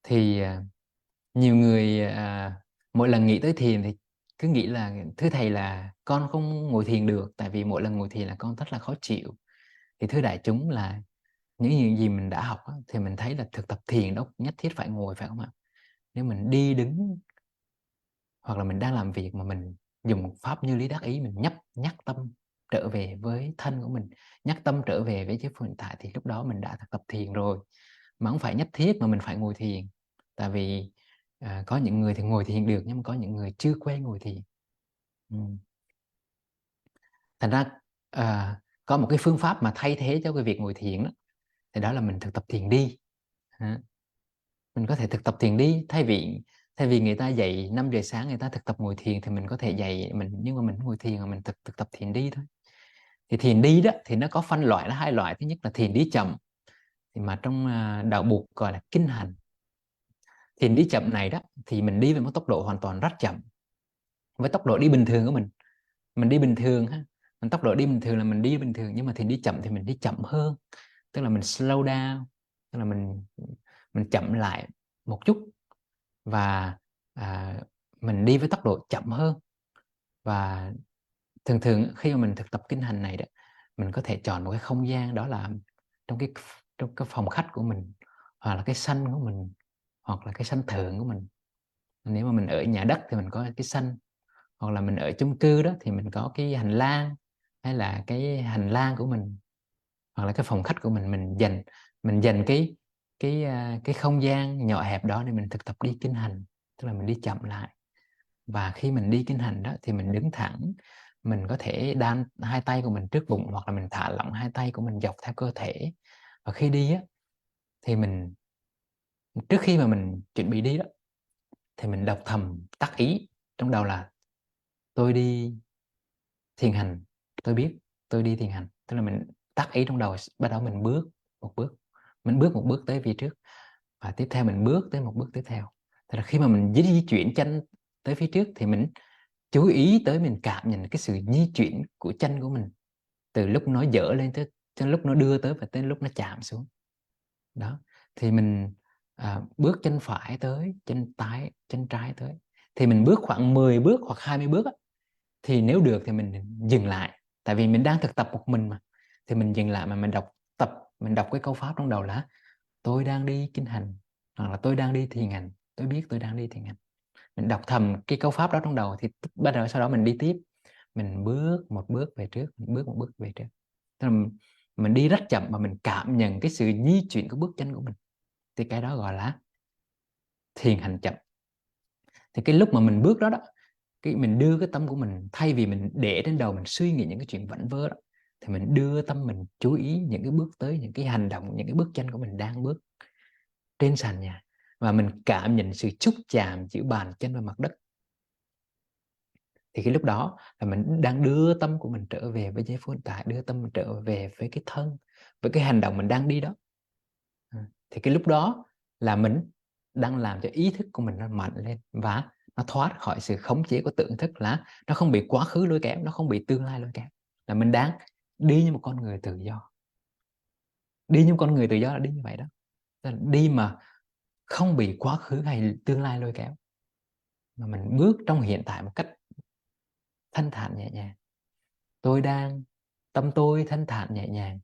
Thì nhiều người mỗi lần nghĩ tới thiền thì cứ nghĩ là thưa thầy là con không ngồi thiền được, tại vì mỗi lần ngồi thiền là con rất là khó chịu. Thì thưa đại chúng là những gì mình đã học thì mình thấy là thực tập thiền đâu nhất thiết phải ngồi, phải không ạ? Nếu mình đi đứng hoặc là mình đang làm việc mà mình dùng pháp như lý đắc ý, mình nhắc tâm trở về với thân của mình, nhắc tâm trở về với giây phút hiện tại, thì lúc đó mình đã thực tập thiền rồi. Mà không phải nhất thiết mà mình phải ngồi thiền, tại vì có những người thì ngồi thiền được, nhưng mà có những người chưa quen ngồi thiền. Ừ. Thành ra có một cái phương pháp mà thay thế cho cái việc ngồi thiền đó, thì đó là mình thực tập thiền đi. Mình có thể thực tập thiền đi, thay vì người ta dậy 5 giờ sáng người ta thực tập ngồi thiền, thì mình có thể dậy mình, nhưng mà mình ngồi thiền mà mình thực tập thiền đi thôi. Thì thiền đi đó thì nó có phân loại là hai loại. Thứ nhất là thiền đi chậm, thì mà trong đạo Bụt gọi là kinh hành. Thiền đi chậm này đó thì mình đi với một tốc độ hoàn toàn rất chậm, với tốc độ đi bình thường của mình đi bình thường ha, mình tốc độ đi bình thường là mình đi bình thường, nhưng mà thiền đi chậm thì mình đi chậm hơn, tức là mình slow down, tức là mình chậm lại một chút, và à, mình đi với tốc độ chậm hơn. Và thường thường khi mà mình thực tập kinh hành này đó, mình có thể chọn một cái không gian, đó là trong cái phòng khách của mình, hoặc là cái sân của mình, hoặc là cái sân thượng của mình. Nếu mà mình ở nhà đất thì mình có cái sân, hoặc là mình ở chung cư đó thì mình có cái hành lang, hay là cái hành lang của mình, hoặc là cái phòng khách của mình dành cái không gian nhỏ hẹp đó để mình thực tập đi kinh hành, tức là mình đi chậm lại. Và khi mình đi kinh hành đó thì mình đứng thẳng, mình có thể đan hai tay của mình trước bụng, hoặc là mình thả lỏng hai tay của mình dọc theo cơ thể. Và khi đi á, thì trước khi mà mình chuẩn bị đi đó, thì mình đọc thầm tác ý trong đầu là tôi đi thiền hành, tôi biết tôi đi thiền hành. Tức là mình tác ý trong đầu, bắt đầu mình bước một bước, một bước tới phía trước, và tiếp theo mình bước tới một bước tiếp theo. Tức là khi mà mình di chuyển chân tới phía trước thì mình chú ý tới, mình cảm nhận cái sự di chuyển của chân của mình, từ lúc nó dở lên tới lúc nó đưa tới, và tới lúc nó chạm xuống. Đó, thì mình bước chân phải tới, chân trái tới, thì mình bước khoảng 10 bước hoặc 20 bước á, thì nếu được thì mình dừng lại, tại vì mình đang thực tập một mình mà. Thì mình dừng lại mà mình đọc cái câu pháp trong đầu là tôi đang đi kinh hành, hoặc là tôi đang đi thiền hành, tôi biết tôi đang đi thiền hành. Mình đọc thầm cái câu pháp đó trong đầu, thì bắt đầu sau đó mình đi tiếp, mình bước một bước về trước, mình bước một bước về trước. Tức là mình đi rất chậm mà mình cảm nhận cái sự di chuyển của bước chân của mình, thì cái đó gọi là thiền hành chậm. Thì cái lúc mà mình bước đó đó, cái mình đưa cái tâm của mình, thay vì mình để trên đầu mình suy nghĩ những cái chuyện vẩn vơ đó, thì mình đưa tâm mình chú ý những cái bước tới, những cái hành động, những cái bước chân của mình đang bước trên sàn nhà, và mình cảm nhận sự xúc chạm giữa bàn chân và mặt đất. Thì cái lúc đó là mình đang đưa tâm của mình trở về với giây phút hiện tại, đưa tâm mình trở về với cái thân, với cái hành động mình đang đi đó. Thì cái lúc đó là mình đang làm cho ý thức của mình nó mạnh lên, và nó thoát khỏi sự khống chế của tưởng thức, là nó không bị quá khứ lôi kéo, nó không bị tương lai lôi kéo, là mình đang đi như một con người tự do. Đi như một con người tự do là đi như vậy đó, là đi mà không bị quá khứ hay tương lai lôi kéo, mà mình bước trong hiện tại một cách thanh thản nhẹ nhàng. Tâm tôi thanh thản nhẹ nhàng,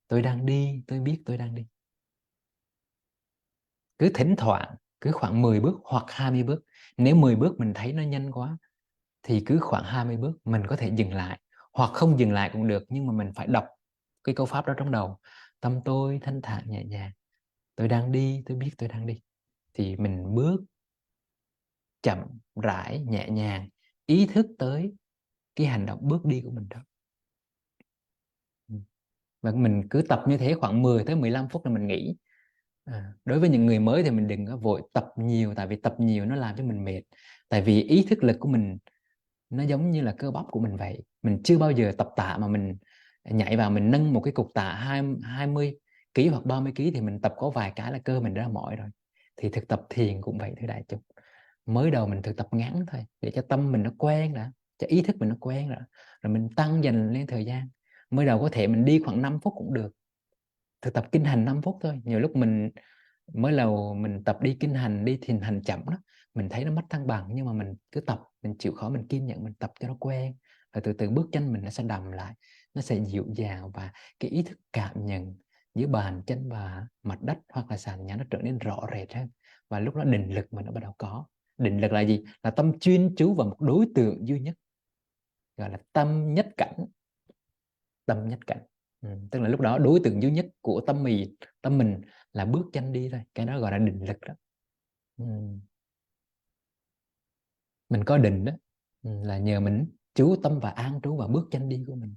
tôi đang đi, tôi biết tôi đang đi. Cứ thỉnh thoảng, cứ khoảng 10 bước hoặc 20 bước. Nếu 10 bước mình thấy nó nhanh quá, thì cứ khoảng 20 bước mình có thể dừng lại, hoặc không dừng lại cũng được, nhưng mà mình phải đọc cái câu pháp đó trong đầu. Tâm tôi thanh thản nhẹ nhàng, tôi đang đi, tôi biết tôi đang đi. Thì mình bước chậm rãi nhẹ nhàng, ý thức tới cái hành động bước đi của mình đó. Và mình cứ tập như thế khoảng 10 tới 15 phút là mình nghỉ. Đối với những người mới thì mình đừng có vội tập nhiều, tại vì tập nhiều nó làm cho mình mệt. Tại vì ý thức lực của mình nó giống như là cơ bắp của mình vậy. Mình chưa bao giờ tập tạ mà mình nhảy vào mình nâng một cái cục tạ 20 kg hoặc 30 kg, thì mình tập có vài cái là cơ mình đã mỏi rồi. Thì thực tập thiền cũng vậy thưa đại chúng. Mới đầu mình thực tập ngắn thôi, để cho tâm mình nó quen đã, cho ý thức mình nó quen rồi mình tăng dần lên thời gian. Mới đầu có thể mình đi khoảng 5 phút cũng được, thực tập kinh hành 5 phút thôi. Nhiều lúc mình mới đầu mình tập đi kinh hành, đi thiền hành chậm đó, mình thấy nó mất thăng bằng, nhưng mà mình cứ tập, mình chịu khó, mình kiên nhẫn, mình tập cho nó quen, và từ từ bước chân mình nó sẽ đầm lại, nó sẽ dịu dàng, và cái ý thức cảm nhận giữa bàn chân và mặt đất hoặc là sàn nhà nó trở nên rõ rệt hơn. Và lúc đó định lực mình nó bắt đầu có. Định lực là gì? Là tâm chuyên chú vào một đối tượng duy nhất. gọi là tâm nhất cảnh. Tâm nhất cảnh. Tức là lúc đó đối tượng duy nhất của tâm mình là bước chân đi thôi, cái đó gọi là định lực đó. Mình có định đó, là nhờ mình chú tâm và an trú vào bước chân đi của mình.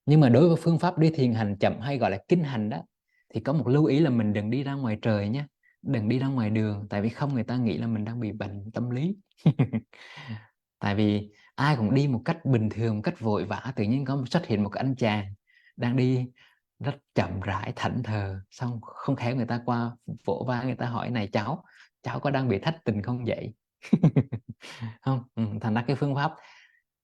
Nhưng mà đối với phương pháp đi thiền hành chậm hay gọi là kinh hành đó, thì có một lưu ý là mình đừng đi ra ngoài trời nhé, đừng đi ra ngoài đường, tại vì không người ta nghĩ là mình đang bị bệnh tâm lý. Tại vì ai cũng đi một cách bình thường, một cách vội vã, tự nhiên có xuất hiện một anh chàng đang đi rất chậm rãi thảnh thờ, xong không khéo người ta qua vỗ vai người ta hỏi: này cháu có đang bị thất tình không vậy? Không. Thành ra cái phương pháp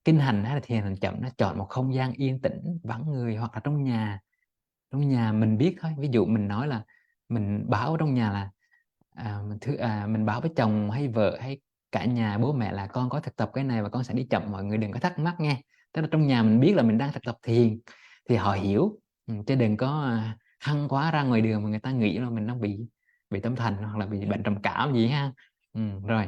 kinh hành hay là thiền hành chậm, nó chọn một không gian yên tĩnh vắng người, hoặc là trong nhà mình biết thôi. Ví dụ mình nói là mình bảo ở trong nhà là mình bảo với chồng hay vợ hay cả nhà bố mẹ là con có thực tập cái này và con sẽ đi chậm, mọi người đừng có thắc mắc nghe. Tức là trong nhà mình biết là mình đang thực tập thiền thì họ hiểu, chứ đừng có hăng quá ra ngoài đường mà người ta nghĩ là mình đang bị tâm thần hoặc là bị bệnh trầm cảm gì ha. Rồi,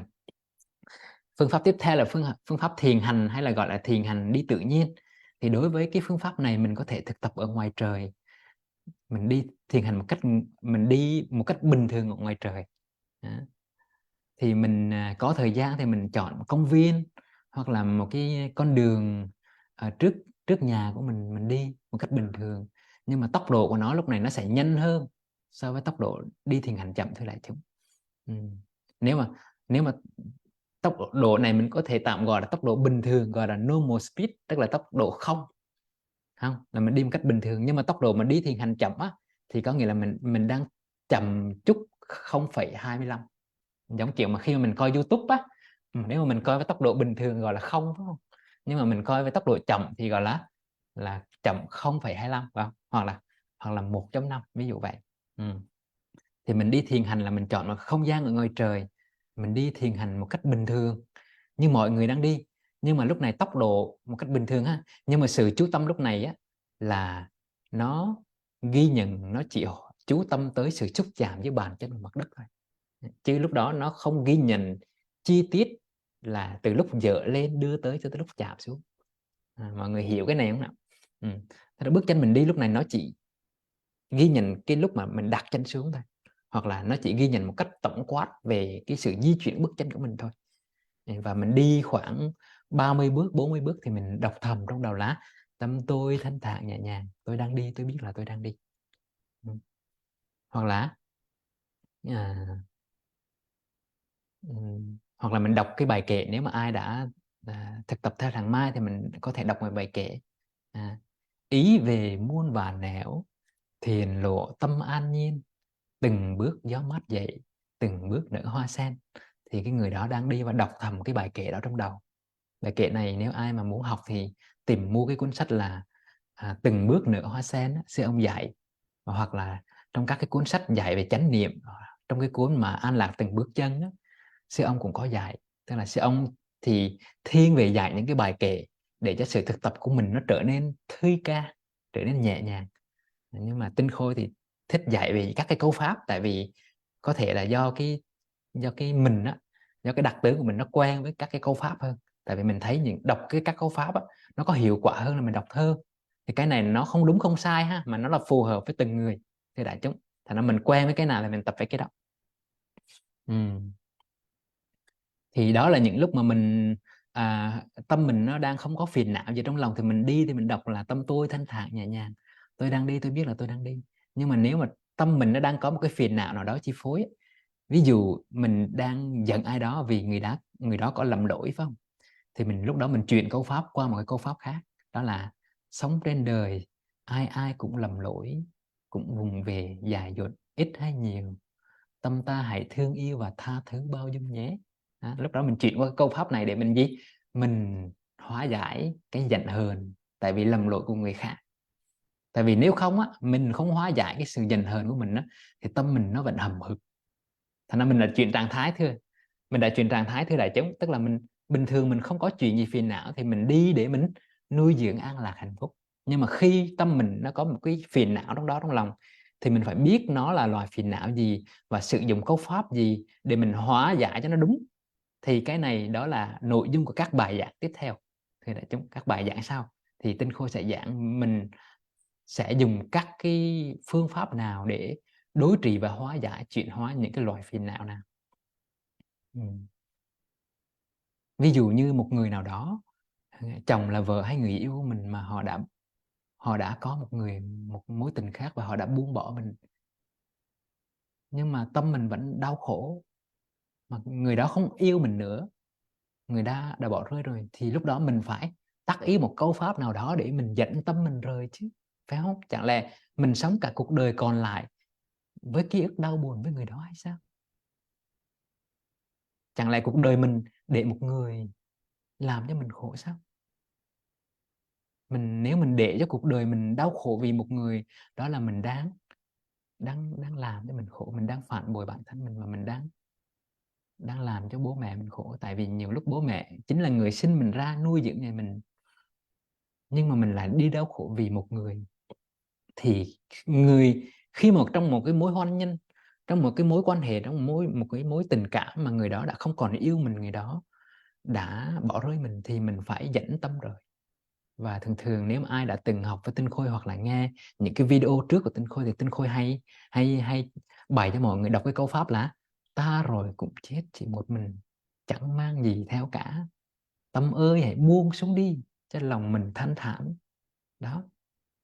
phương pháp tiếp theo là phương pháp thiền hành hay là gọi là thiền hành đi tự nhiên. Thì đối với cái phương pháp này mình có thể thực tập ở ngoài trời, mình đi thiền hành mình đi một cách bình thường ở ngoài trời. Đó. Thì mình có thời gian thì mình chọn một công viên hoặc là một cái con đường trước trước nhà của mình đi một cách bình thường, nhưng mà tốc độ của nó lúc này nó sẽ nhanh hơn so với tốc độ đi thiền hành chậm, thưa đại chúng. Nếu mà tốc độ này mình có thể tạm gọi là tốc độ bình thường, gọi là normal speed, tức là tốc độ không là mình đi một cách bình thường. Nhưng mà tốc độ mà đi thiền hành chậm á, thì có nghĩa là mình đang chậm chút 0,25. Giống kiểu mà khi mà mình coi YouTube á, nếu mà mình coi với tốc độ bình thường gọi là không, phải không? Nhưng mà mình coi với tốc độ chậm thì gọi là chậm 0,25, phải không? Hoặc là 1.5, ví dụ vậy. Thì mình đi thiền hành là mình chọn một không gian ở ngoài trời, mình đi thiền hành một cách bình thường như mọi người đang đi, nhưng mà lúc này tốc độ một cách bình thường ha, nhưng mà sự chú tâm lúc này á là nó ghi nhận, nó chỉ chú tâm tới sự xúc chạm với bàn chân và mặt đất thôi, chứ lúc đó nó không ghi nhận chi tiết là từ lúc dở lên đưa tới cho tới lúc chạm xuống. Mọi người hiểu cái này không nào? Thế bước chân mình đi lúc này nó chỉ ghi nhận cái lúc mà mình đặt chân xuống thôi, hoặc là nó chỉ ghi nhận một cách tổng quát về cái sự di chuyển bước chân của mình thôi. Và mình đi khoảng 30 bước 40 bước thì mình đọc thầm trong đầu lá: tâm tôi thanh thản nhẹ nhàng, tôi đang đi, tôi biết là tôi đang đi. Hoặc là hoặc là mình đọc cái bài kệ. Nếu mà ai đã thực tập theo thằng Mai thì mình có thể đọc một bài kệ: ý về muôn vàn nẻo, thiền lộ tâm an nhiên, từng bước gió mát dậy, từng bước nở hoa sen. Thì cái người đó đang đi và đọc thầm cái bài kệ đó trong đầu. Bài kệ này nếu ai mà muốn học thì tìm mua cái cuốn sách là từng bước nở hoa sen, sư ông dạy, hoặc là trong các cái cuốn sách dạy về chánh niệm, trong cái cuốn mà An Lạc từng bước chân đó, sư ông cũng có dạy. Tức là sư ông thì thiên về dạy những cái bài kệ để cho sự thực tập của mình nó trở nên tươi ca, trở nên nhẹ nhàng. Nhưng mà Tinh Khôi thì thích dạy về các cái câu pháp, tại vì có thể là do cái mình á, do cái đặc tướng của mình nó quen với các cái câu pháp hơn. Tại vì mình thấy đọc các câu pháp á, nó có hiệu quả hơn là mình đọc thơ. Thì cái này nó không đúng không sai ha, mà nó là phù hợp với từng người thì đại chúng. Thành ra mình quen với cái nào là mình tập với cái đó. Thì đó là những lúc mà mình tâm mình nó đang không có phiền não gì trong lòng thì mình đi, thì mình đọc là tâm tôi thanh thản nhẹ nhàng, tôi đang đi, tôi biết là tôi đang đi. Nhưng mà nếu mà tâm mình nó đang có một cái phiền não nào đó chi phối, ví dụ mình đang giận ai đó vì người đó có lầm lỗi, phải không? Thì mình lúc đó mình chuyển câu pháp qua một cái câu pháp khác, đó là: sống trên đời ai ai cũng lầm lỗi, cũng vùng về dài dột ít hay nhiều, tâm ta hãy thương yêu và tha thứ bao dung nhé. Lúc đó mình chuyển qua cái câu pháp này để mình gì? Mình hóa giải cái giận hờn tại vì lầm lỗi của người khác. Tại vì nếu không á, mình không hóa giải cái sự giận hờn của mình á, thì tâm mình nó vẫn hầm hực. Thành ra mình đã chuyển trạng thái, thưa đại chúng. Tức là mình bình thường mình không có chuyện gì phiền não thì mình đi để mình nuôi dưỡng an lạc hạnh phúc. Nhưng mà khi tâm mình nó có một cái phiền não trong lòng thì mình phải biết nó là loài phiền não gì và sử dụng câu pháp gì để mình hóa giải cho nó đúng. Thì cái này đó là nội dung của các bài giảng tiếp theo. Thưa đại chúng, các bài giảng sau thì Tinh Khôi sẽ giảng mình sẽ dùng các cái phương pháp nào để đối trị và hóa giải, chuyển hóa những cái loại phiền não nào. Ví dụ như một người nào đó, chồng là vợ hay người yêu của mình, mà họ đã có một mối tình khác và họ đã buông bỏ mình, nhưng mà tâm mình vẫn đau khổ, mà người đó không yêu mình nữa, người đã bỏ rơi rồi, thì lúc đó mình phải tác ý một câu pháp nào đó để mình dẫn tâm mình rời chứ, phải không? Chẳng lẽ mình sống cả cuộc đời còn lại với ký ức đau buồn với người đó hay sao? Chẳng lẽ cuộc đời mình để một người làm cho mình khổ sao? Nếu mình để cho cuộc đời mình đau khổ vì một người, đó là mình đang làm cho mình khổ, mình đang phản bội bản thân mình, và mình đang làm cho bố mẹ mình khổ. Tại vì nhiều lúc bố mẹ chính là người sinh mình ra, nuôi dưỡng nhà mình, nhưng mà mình lại đi đau khổ vì một người. Thì khi mà trong một cái mối hôn nhân, trong một cái mối quan hệ, trong một cái mối tình cảm mà người đó đã không còn yêu mình, người đó đã bỏ rơi mình, thì mình phải dẫn tâm rời. Và thường thường nếu mà ai đã từng học với Tinh Khôi hoặc là nghe những cái video trước của Tinh Khôi, thì Tinh Khôi hay bày cho mọi người đọc cái câu pháp là: ta rồi cũng chết chỉ một mình, chẳng mang gì theo cả, tâm ơi hãy buông xuống đi, cho lòng mình thanh thản. Đó,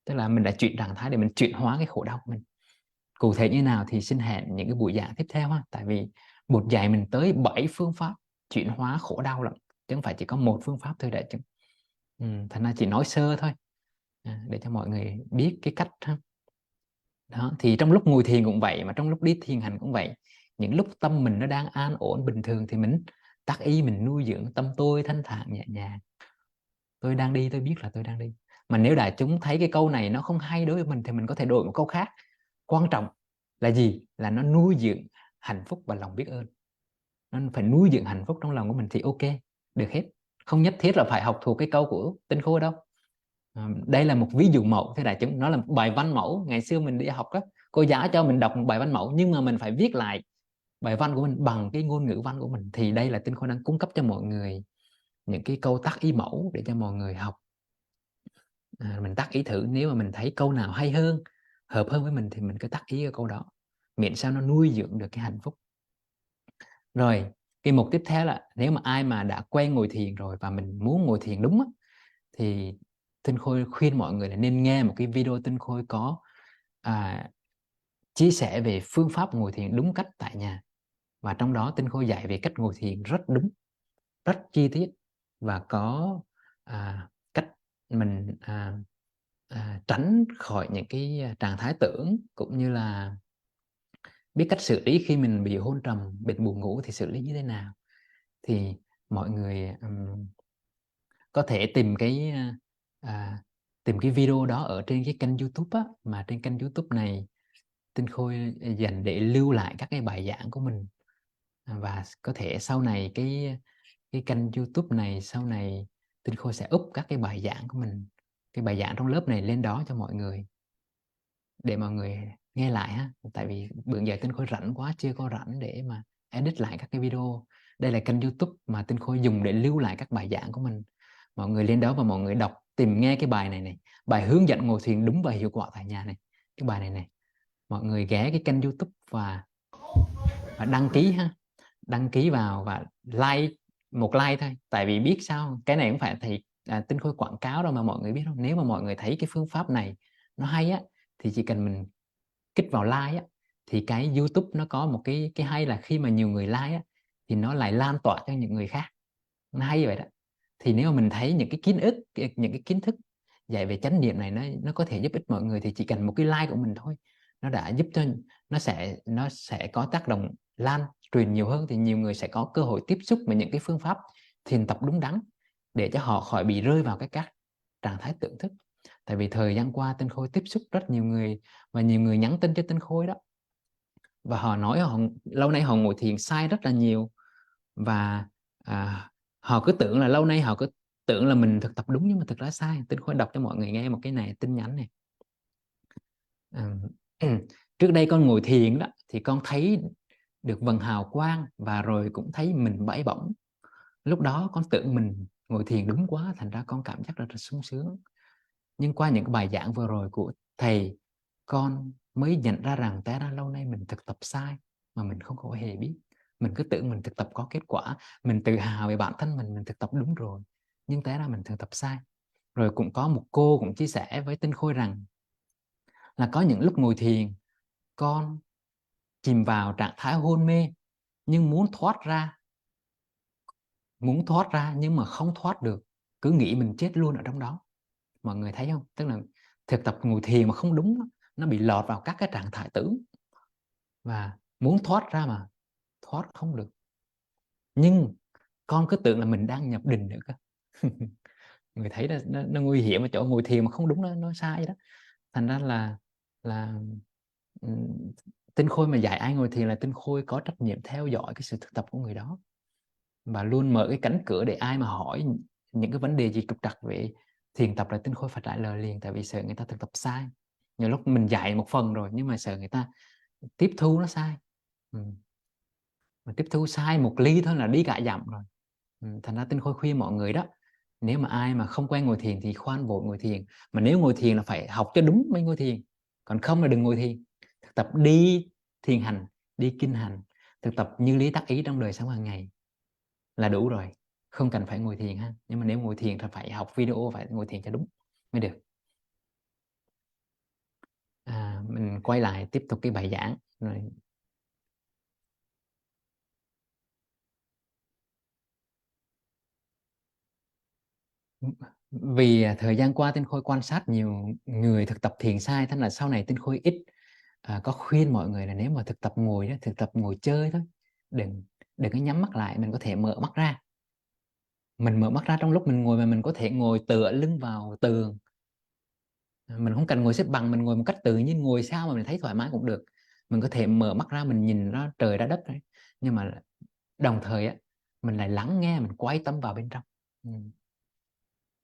tức là mình đã chuyển trạng thái để mình chuyển hóa cái khổ đau của mình. Cụ thể như nào thì xin hẹn những cái buổi giảng tiếp theo ha. Tại vì một dạy mình tới 7 phương pháp chuyển hóa khổ đau lận, chứ không phải chỉ có một phương pháp thôi đại chúng. Thành ra chỉ nói sơ thôi, để cho mọi người biết cái cách ha. Đó, thì trong lúc ngồi thiền cũng vậy, mà trong lúc đi thiền hành cũng vậy. Những lúc tâm mình nó đang an ổn bình thường thì mình tác ý, mình nuôi dưỡng tâm tôi thanh thản nhẹ nhàng. Tôi đang đi, tôi biết là tôi đang đi. Mà nếu đại chúng thấy cái câu này nó không hay đối với mình, thì mình có thể đổi một câu khác. Quan trọng là gì? Là nó nuôi dưỡng hạnh phúc và lòng biết ơn. Nó phải nuôi dưỡng hạnh phúc trong lòng của mình thì ok, được hết. Không nhất thiết là phải học thuộc cái câu của Tinh Khôi đâu. Đây là một ví dụ mẫu, thế đại chúng, nó là một bài văn mẫu. Ngày xưa mình đi học đó, cô giáo cho mình đọc một bài văn mẫu, nhưng mà mình phải viết lại bài văn của mình bằng cái ngôn ngữ văn của mình. Thì đây là Tinh Khôi đang cung cấp cho mọi người những cái câu tác ý mẫu để cho mọi người học. Mình tác ý thử, nếu mà mình thấy câu nào hay hơn, hợp hơn với mình, thì mình cứ tác ý ở câu đó, miễn sao nó nuôi dưỡng được cái hạnh phúc. Rồi cái mục tiếp theo là, nếu mà ai mà đã quen ngồi thiền rồi và mình muốn ngồi thiền đúng á, thì Tinh Khôi khuyên mọi người là nên nghe một cái video Tinh Khôi có chia sẻ về phương pháp ngồi thiền đúng cách tại nhà. Và trong đó Tinh Khôi dạy về cách ngồi thiền rất đúng, rất chi tiết, và có cách mình tránh khỏi những cái trạng thái tưởng, cũng như là biết cách xử lý khi mình bị hôn trầm, bệnh buồn ngủ thì xử lý như thế nào. Thì mọi người có thể tìm cái video đó ở trên cái kênh YouTube á. Mà trên kênh YouTube này Tinh Khôi dành để lưu lại các cái bài giảng của mình. Và có thể sau này cái kênh YouTube này, sau này Tinh Khôi sẽ up các cái bài giảng của mình, cái bài giảng trong lớp này lên đó cho mọi người, để mọi người nghe lại ha. Tại vì bữa giờ Tinh Khôi rảnh quá, chưa có rảnh để mà edit lại các cái video. Đây là kênh YouTube mà Tinh Khôi dùng để lưu lại các bài giảng của mình. Mọi người lên đó và mọi người đọc, tìm nghe cái bài này, bài hướng dẫn ngồi thiền đúng và hiệu quả tại nhà này, cái bài này. Mọi người ghé cái kênh YouTube và đăng ký ha, đăng ký vào và một like thôi. Tại vì biết sao, cái này cũng phải thì Tinh Khôi quảng cáo đâu mà mọi người biết không. Nếu mà mọi người thấy cái phương pháp này nó hay á, thì chỉ cần mình kích vào like á, thì cái YouTube nó có một cái hay là khi mà nhiều người like á, thì nó lại lan tỏa cho những người khác. Nó hay vậy đó. Thì nếu mà mình thấy những cái kiến thức dạy về chánh niệm này nó có thể giúp ích mọi người, thì chỉ cần một cái like của mình thôi, nó đã giúp cho nó sẽ có tác động lan truyền nhiều hơn. Thì nhiều người sẽ có cơ hội tiếp xúc với những cái phương pháp thiền tập đúng đắn, để cho họ khỏi bị rơi vào các trạng thái tưởng thức. Tại vì thời gian qua Tinh Khôi tiếp xúc rất nhiều người, và nhiều người nhắn tin cho Tinh Khôi đó, và họ nói lâu nay họ ngồi thiền sai rất là nhiều. Và họ cứ tưởng là lâu nay họ cứ tưởng là mình thực tập đúng, nhưng mà thực ra sai. Tinh Khôi đọc cho mọi người nghe một cái này, tin nhắn này. Trước đây con ngồi thiền đó, thì con thấy được vầng hào quang, và rồi cũng thấy mình bay bổng. Lúc đó con tưởng mình ngồi thiền đúng quá, thành ra con cảm giác rất là sung sướng. Nhưng qua những cái bài giảng vừa rồi của thầy, con mới nhận ra rằng té ra lâu nay mình thực tập sai mà mình không có hề biết. Mình cứ tưởng mình thực tập có kết quả, mình tự hào về bản thân mình thực tập đúng rồi, nhưng té ra mình thực tập sai. Rồi cũng có một cô cũng chia sẻ với Tinh Khôi rằng là có những lúc ngồi thiền con chìm vào trạng thái hôn mê, nhưng muốn thoát ra nhưng mà không thoát được, cứ nghĩ mình chết luôn ở trong đó. Mọi người thấy không? Tức là thực tập ngồi thiền mà không đúng, nó bị lọt vào các cái trạng thái tưởng, và muốn thoát ra mà thoát không được. Nhưng con cứ tưởng là mình đang nhập định nữa cơ. Người thấy nó nguy hiểm ở chỗ ngồi thiền mà không đúng, nó sai đó. Thành ra là Tinh Khôi mà dạy ai ngồi thiền là Tinh Khôi có trách nhiệm theo dõi cái sự thực tập của người đó, và luôn mở cái cánh cửa để ai mà hỏi những cái vấn đề gì trục trặc về thiền tập là Tinh Khôi phải trả lời liền, tại vì sợ người ta thực tập sai. Nhiều lúc mình dạy một phần rồi nhưng mà sợ người ta tiếp thu nó sai. Mà tiếp thu sai một ly thôi là đi cả dặm rồi. Thành ra Tinh Khôi khuyên mọi người đó, nếu mà ai mà không quen ngồi thiền thì khoan vội ngồi thiền, mà nếu ngồi thiền là phải học cho đúng mới ngồi thiền, còn không là đừng ngồi thiền. Thực tập đi thiền hành, đi kinh hành, thực tập như lý tác ý trong đời sống hàng ngày là đủ rồi, không cần phải ngồi thiền ha. Nhưng mà nếu ngồi thiền thì phải học video, phải ngồi thiền cho đúng mới được. Mình quay lại tiếp tục cái bài giảng rồi. Vì thời gian qua Tinh Khôi quan sát nhiều người thực tập thiền sai, thế là sau này Tinh Khôi ít có khuyên mọi người là nếu mà thực tập ngồi đó, thực tập ngồi chơi thôi, đừng đừng có nhắm mắt lại, mình có thể mở mắt ra. Mình mở mắt ra trong lúc mình ngồi, mà mình có thể ngồi tựa lưng vào tường, mình không cần ngồi xếp bằng, mình ngồi một cách tự nhiên, ngồi sao mà mình thấy thoải mái cũng được. Mình có thể mở mắt ra, mình nhìn ra trời ra đất đấy, nhưng mà đồng thời á, mình lại lắng nghe, mình quay tâm vào bên trong.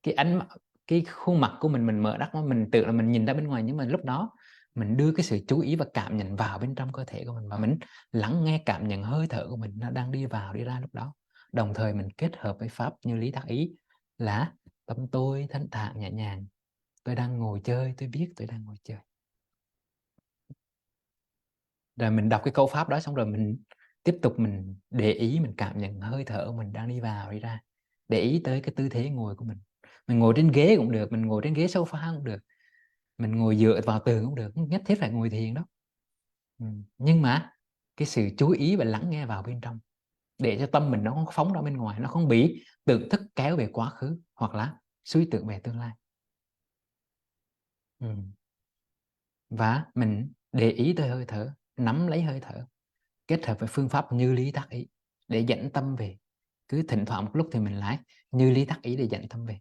Cái ánh cái khuôn mặt của mình mở đắc, mình tự là mình nhìn ra bên ngoài, nhưng mà lúc đó mình đưa cái sự chú ý và cảm nhận vào bên trong cơ thể của mình, và mình lắng nghe cảm nhận hơi thở của mình nó đang đi vào đi ra lúc đó. Đồng thời mình kết hợp với pháp như lý tác ý là tâm tôi thanh thản nhẹ nhàng, tôi đang ngồi chơi, tôi biết tôi đang ngồi chơi. Rồi mình đọc cái câu pháp đó xong rồi mình tiếp tục mình để ý, mình cảm nhận hơi thở của mình đang đi vào đi ra, để ý tới cái tư thế ngồi của mình. Mình ngồi trên ghế cũng được, mình ngồi trên ghế sofa cũng được, mình ngồi dựa vào tường cũng được, không nhất thiết phải ngồi thiền đó. Nhưng mà cái sự chú ý và lắng nghe vào bên trong, để cho tâm mình nó không phóng ra bên ngoài, nó không bị tưởng thức kéo về quá khứ hoặc là suy tưởng về tương lai. Và mình để ý tới hơi thở, nắm lấy hơi thở, kết hợp với phương pháp như lý tác ý để dẫn tâm về. Cứ thỉnh thoảng một lúc thì mình lại như lý tác ý để dẫn tâm về.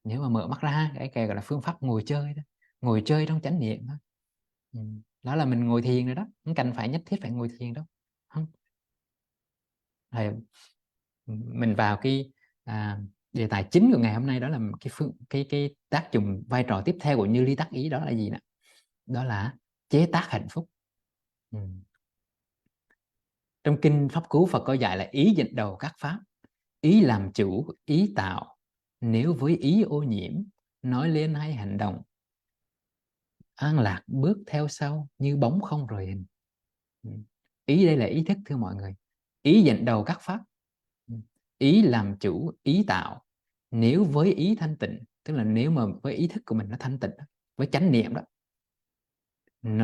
Nếu mà mở mắt ra, cái gọi là phương pháp ngồi chơi đó, ngồi chơi trong chánh niệm đó. Đó là mình ngồi thiền rồi đó, không cần phải nhất thiết phải ngồi thiền đâu. Không. Rồi, mình vào cái đề tài chính của ngày hôm nay, đó là cái tác dụng vai trò tiếp theo của như lý tác ý, đó là gì nè? Đó là chế tác hạnh phúc. Trong kinh Pháp Cú, Phật có dạy là ý dẫn đầu các pháp, ý làm chủ, ý tạo. Nếu với ý ô nhiễm, nói lên hay hành động, an lạc bước theo sau như bóng không rời hình. Ý đây là ý thức, thưa mọi người. Ý dẫn đầu các pháp, ý làm chủ, ý tạo. Nếu với ý thanh tịnh, tức là nếu mà với ý thức của mình nó thanh tịnh, với chánh niệm đó,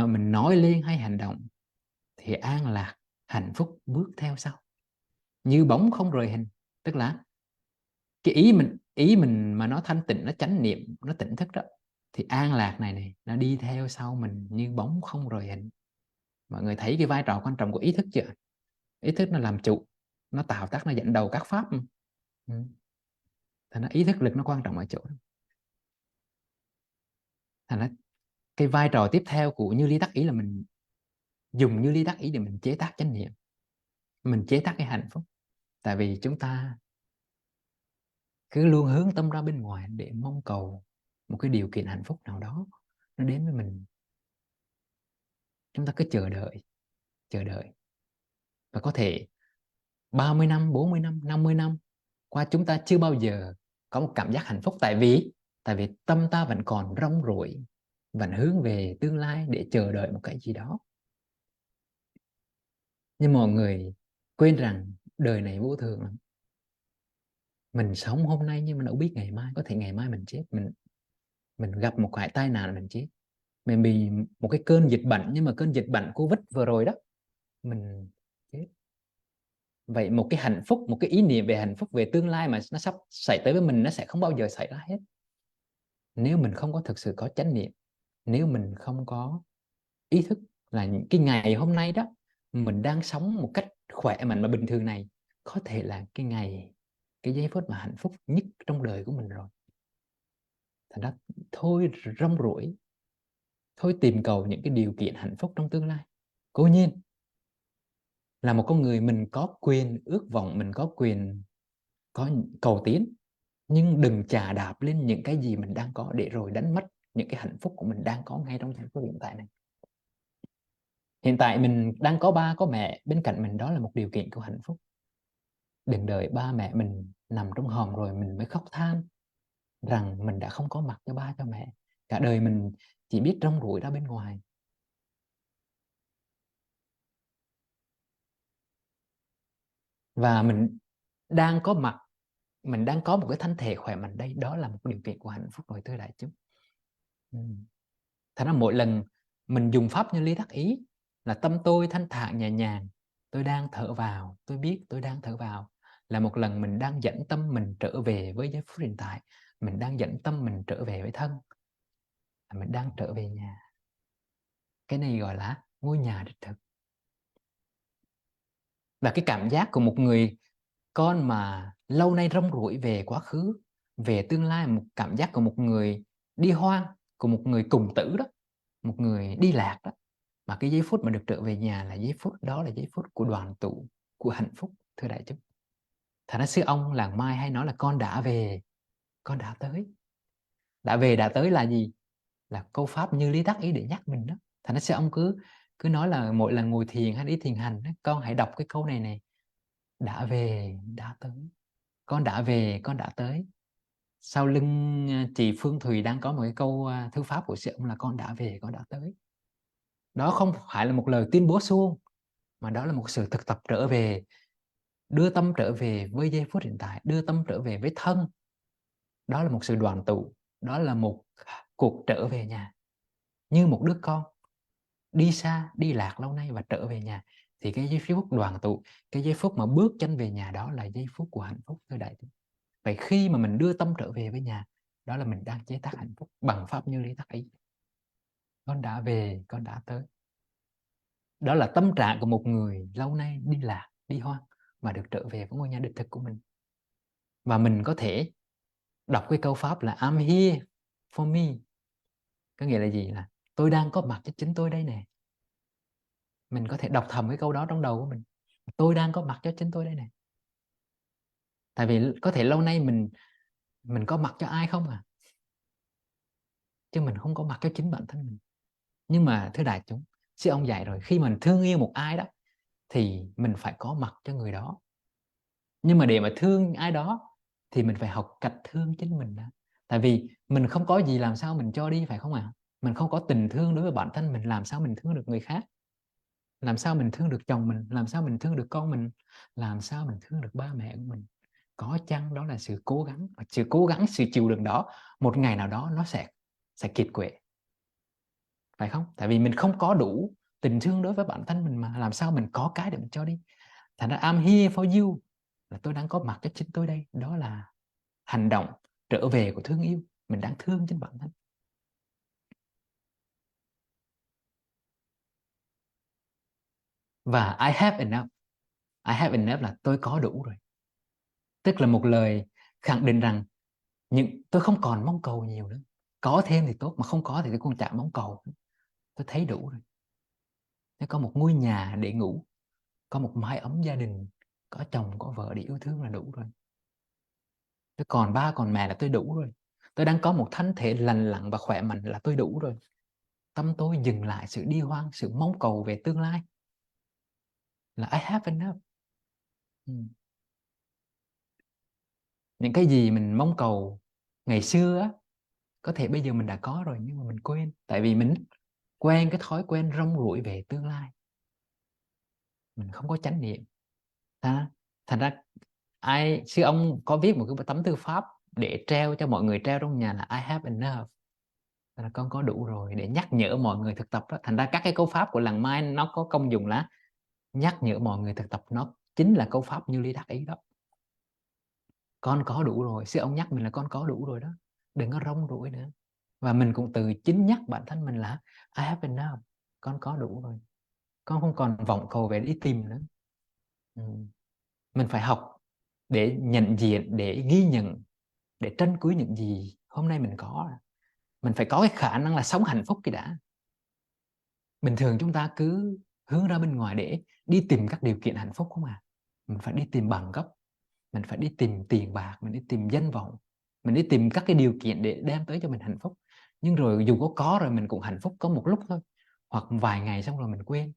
mình nói lên hay hành động thì an lạc, hạnh phúc bước theo sau như bóng không rời hình. Tức là cái ý mình mà nó thanh tịnh, nó chánh niệm, nó tỉnh thức đó, thì an lạc này nó đi theo sau mình như bóng không rời hình. Mọi người thấy cái vai trò quan trọng của ý thức chưa? Ý thức nó làm chủ, nó tạo tác, nó dẫn đầu các pháp. Thành ra ý thức lực nó quan trọng ở chỗ đó. Thành ra cái vai trò tiếp theo của như lý tác ý là mình dùng như lý tác ý để mình chế tác chánh niệm, mình chế tác cái hạnh phúc. Tại vì chúng ta cứ luôn hướng tâm ra bên ngoài để mong cầu một cái điều kiện hạnh phúc nào đó nó đến với mình. Chúng ta cứ chờ đợi, và có thể 30 năm, 40 năm, 50 năm qua chúng ta chưa bao giờ có một cảm giác hạnh phúc, tại vì tâm ta vẫn còn rong ruổi, vẫn hướng về tương lai để chờ đợi một cái gì đó. Nhưng mọi người quên rằng đời này vô thường lắm. Mình sống hôm nay nhưng mà đâu biết ngày mai, có thể ngày mai mình chết, mình gặp một cái tai nạn là mình chết, mình bị một cái cơn dịch bệnh, nhưng mà cơn dịch bệnh Covid vừa rồi đó mình chết. Vậy một cái hạnh phúc, một cái ý niệm về hạnh phúc, về tương lai mà nó sắp xảy tới với mình, nó sẽ không bao giờ xảy ra hết nếu mình không có thực sự có chánh niệm, nếu mình không có ý thức là những cái ngày hôm nay đó mình đang sống một cách khỏe mạnh và bình thường này có thể là cái ngày, cái giây phút mà hạnh phúc nhất trong đời của mình rồi. Thành ra thôi rong ruổi, thôi tìm cầu những cái điều kiện hạnh phúc trong tương lai. Cố nhiên là một con người mình có quyền ước vọng, mình có quyền có cầu tiến, nhưng đừng chà đạp lên những cái gì mình đang có để rồi đánh mất những cái hạnh phúc của mình đang có ngay trong giây phút hiện tại này. Hiện tại mình đang có ba có mẹ bên cạnh mình, đó là một điều kiện của hạnh phúc. Đừng đợi ba mẹ mình nằm trong hòm rồi mình mới khóc than rằng mình đã không có mặt cho ba cho mẹ. Cả đời mình chỉ biết rong ruổi ra bên ngoài. Và mình đang có mặt, mình đang có một cái thân thể khỏe mạnh đây, đó là một điều kiện của hạnh phúc rồi, thưa đại chúng. Thật ra mỗi lần mình dùng pháp như lý tác ý là tâm tôi thanh thản nhẹ nhàng, tôi đang thở vào, tôi biết tôi đang thở vào, là một lần mình đang dẫn tâm mình trở về với giây phút hiện tại, mình đang dẫn tâm mình trở về với thân, mình đang trở về nhà. Cái này gọi là ngôi nhà đích thực. Và cái cảm giác của một người con mà lâu nay rong ruổi về quá khứ, về tương lai, một cảm giác của một người đi hoang, của một người cùng tử đó, một người đi lạc đó, mà cái giây phút mà được trở về nhà là giây phút đó, là giây phút của đoàn tụ, của hạnh phúc, thưa đại chúng. Thành ra sư ông làng Mai hay nói là con đã về, con đã tới. Đã về đã tới là gì? Là câu pháp như lý tác ý để nhắc mình đó. Thành ra sư ông cứ cứ nói là mỗi lần ngồi thiền hay đi thiền hành, con hãy đọc cái câu này này: đã về đã tới, con đã về con đã tới. Sau lưng chị Phương Thùy đang có một cái câu thư pháp của sư ông là con đã về con đã tới. Đó không phải là một lời tuyên bố suông, mà đó là một sự thực tập trở về, đưa tâm trở về với giây phút hiện tại, đưa tâm trở về với thân. Đó là một sự đoàn tụ, đó là một cuộc trở về nhà, như một đứa con đi xa đi lạc lâu nay và trở về nhà. Thì cái giây phút đoàn tụ, cái giây phút mà bước chân về nhà, đó là giây phút của hạnh phúc, thưa đại chúng. Vậy khi mà mình đưa tâm trở về với nhà, đó là mình đang chế tác hạnh phúc bằng pháp như lý tác ý. Con đã về con đã tới. Đó là tâm trạng của một người lâu nay đi lạc đi hoang mà được trở về với ngôi nhà đích thực của mình. Và mình có thể đọc cái câu pháp là I'm here for me. Có nghĩa là gì? Là tôi đang có mặt cho chính tôi đây nè. Mình có thể đọc thầm cái câu đó trong đầu của mình: tôi đang có mặt cho chính tôi đây nè. Tại vì có thể lâu nay mình có mặt cho ai không à, chứ mình không có mặt cho chính bản thân mình. Nhưng mà thưa đại chúng, sư ông dạy rồi, khi mình thương yêu một ai đó thì mình phải có mặt cho người đó. Nhưng mà để mà thương ai đó thì mình phải học cách thương chính mình đã. Tại vì mình không có gì làm sao mình cho đi, phải không ạ? Mình không có tình thương đối với bản thân mình, làm sao mình thương được người khác? Làm sao mình thương được chồng mình? Làm sao mình thương được con mình? Làm sao mình thương được ba mẹ của mình? Có chăng đó là sự cố gắng, và sự cố gắng, sự chịu đựng đó một ngày nào đó nó sẽ kiệt quệ, phải không? Tại vì mình không có đủ tình thương đối với bản thân mình, mà làm sao mình có cái để mình cho đi. Thành ra I'm here for you là tôi đang có mặt cho chính tôi đây. Đó là hành động trở về của thương yêu. Mình đang thương chính bản thân. Và I have enough. I have enough là tôi có đủ rồi. Tức là một lời khẳng định rằng tôi không còn mong cầu nhiều nữa. Có thêm thì tốt, mà không có thì tôi cũng chẳng mong cầu. Tôi thấy đủ rồi. Tôi có một ngôi nhà để ngủ, có một mái ấm gia đình, có chồng có vợ để yêu thương là đủ rồi. Tôi còn ba còn mẹ là tôi đủ rồi. Tôi đang có một thân thể lành lặn và khỏe mạnh là tôi đủ rồi. Tâm tôi dừng lại sự đi hoang, sự mong cầu về tương lai, là I have enough. Những cái gì mình mong cầu ngày xưa á, có thể bây giờ mình đã có rồi nhưng mà mình quên, tại vì mình quen cái thói quen rong ruổi về tương lai, mình không có chánh niệm. Thành ra sư ông có viết một cái tấm thư pháp để treo cho mọi người, treo trong nhà là I have enough, là con có đủ rồi, để nhắc nhở mọi người thực tập đó. Thành ra các cái câu pháp của làng Mai nó có công dụng là nhắc nhở mọi người thực tập, nó chính là câu pháp như lý đắc ý đó. Con có đủ rồi, sư ông nhắc mình là con có đủ rồi đó, đừng có rong ruổi nữa. Và mình cũng từ chính nhắc bản thân mình là I have enough, con có đủ rồi, con không còn vọng cầu về đi tìm nữa. Ừ. Mình phải học để nhận diện, để ghi nhận, để trân quý những gì hôm nay mình có. Mình phải có cái khả năng là sống hạnh phúc cái đã. Bình thường chúng ta cứ hướng ra bên ngoài để đi tìm các điều kiện hạnh phúc không à. Mình phải đi tìm bằng cấp, mình phải đi tìm tiền bạc, mình đi tìm danh vọng, mình đi tìm các cái điều kiện để đem tới cho mình hạnh phúc. Nhưng rồi dù có rồi mình cũng hạnh phúc có một lúc thôi, hoặc vài ngày xong rồi mình quên.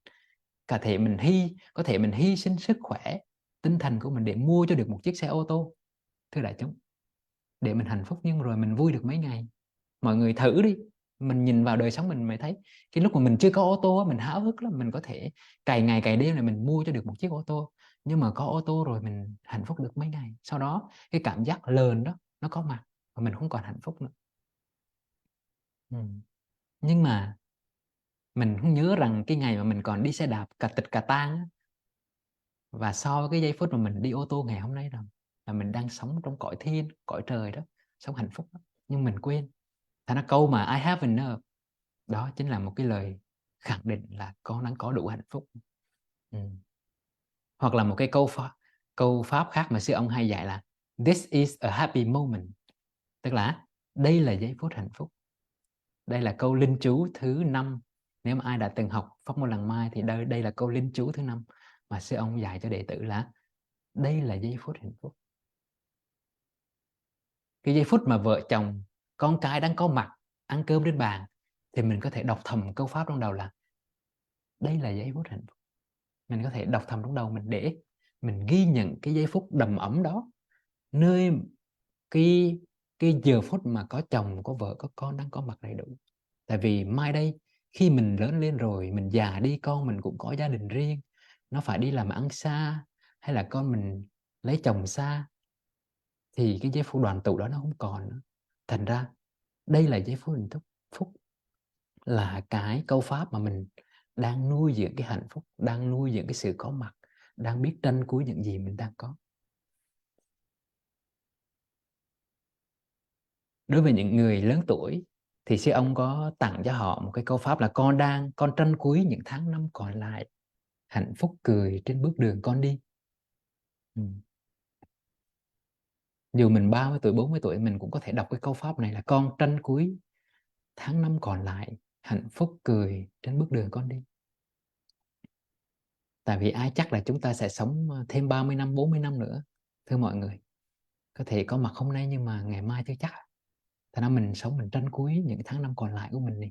Có thể mình hy sinh sức khỏe, tinh thần của mình để mua cho được một chiếc xe ô tô, thưa đại chúng, để mình hạnh phúc, nhưng rồi mình vui được mấy ngày. Mọi người thử đi, mình nhìn vào đời sống mình mới thấy, cái lúc mà mình chưa có ô tô mình háo hức lắm, mình có thể cày ngày cày đêm là mình mua cho được một chiếc ô tô. Nhưng mà có ô tô rồi mình hạnh phúc được mấy ngày, sau đó cái cảm giác lờn đó nó có mặt và mình không còn hạnh phúc nữa. Ừ. Nhưng mà mình không nhớ rằng cái ngày mà mình còn đi xe đạp cà tịch cà tang á, và so với cái giây phút mà mình đi ô tô ngày hôm nay, rồi là mình đang sống trong cõi thiên cõi trời đó, sống hạnh phúc đó. Nhưng mình quên. Thành ra câu mà I have enough đó chính là một cái lời khẳng định là con đang có đủ hạnh phúc. Ừ. Hoặc là một cái câu pháp khác mà sư ông hay dạy là this is a happy moment, tức là đây là giây phút hạnh phúc. Đây là câu linh chú thứ 5. Nếu mà ai đã từng học pháp môn làng Mai thì đây là câu linh chú thứ 5 mà sư ông dạy cho đệ tử là đây là giây phút hạnh phúc. Cái giây phút mà vợ chồng con cái đang có mặt ăn cơm trên bàn thì mình có thể đọc thầm câu pháp trong đầu là đây là giây phút hạnh phúc. Mình có thể đọc thầm trong đầu mình để mình ghi nhận cái giây phút đầm ấm đó, nơi cái giờ phút mà có chồng có vợ có con đang có mặt đầy đủ. Tại vì mai đây khi mình lớn lên rồi, mình già đi, con mình cũng có gia đình riêng, nó phải đi làm ăn xa, hay là con mình lấy chồng xa, thì cái giây phút đoàn tụ đó nó không còn nữa. Thành ra đây là giây phút hạnh phúc, là cái câu pháp mà mình đang nuôi dưỡng cái hạnh phúc, đang nuôi dưỡng cái sự có mặt, đang biết trân quý những gì mình đang có. Đối với những người lớn tuổi thì sư ông có tặng cho họ một cái câu pháp là con trân quý những tháng năm còn lại, hạnh phúc cười trên bước đường con đi. Ừ. Dù mình 30 tuổi 40 tuổi mình cũng có thể đọc cái câu pháp này là con trân quý tháng năm còn lại, hạnh phúc cười trên bước đường con đi. Tại vì ai chắc là chúng ta sẽ sống thêm 30 năm 40 năm nữa, thưa mọi người. Có thể có mặt hôm nay nhưng mà ngày mai chưa chắc. Thành ra mình sống, mình trân quý những tháng năm còn lại của mình đi.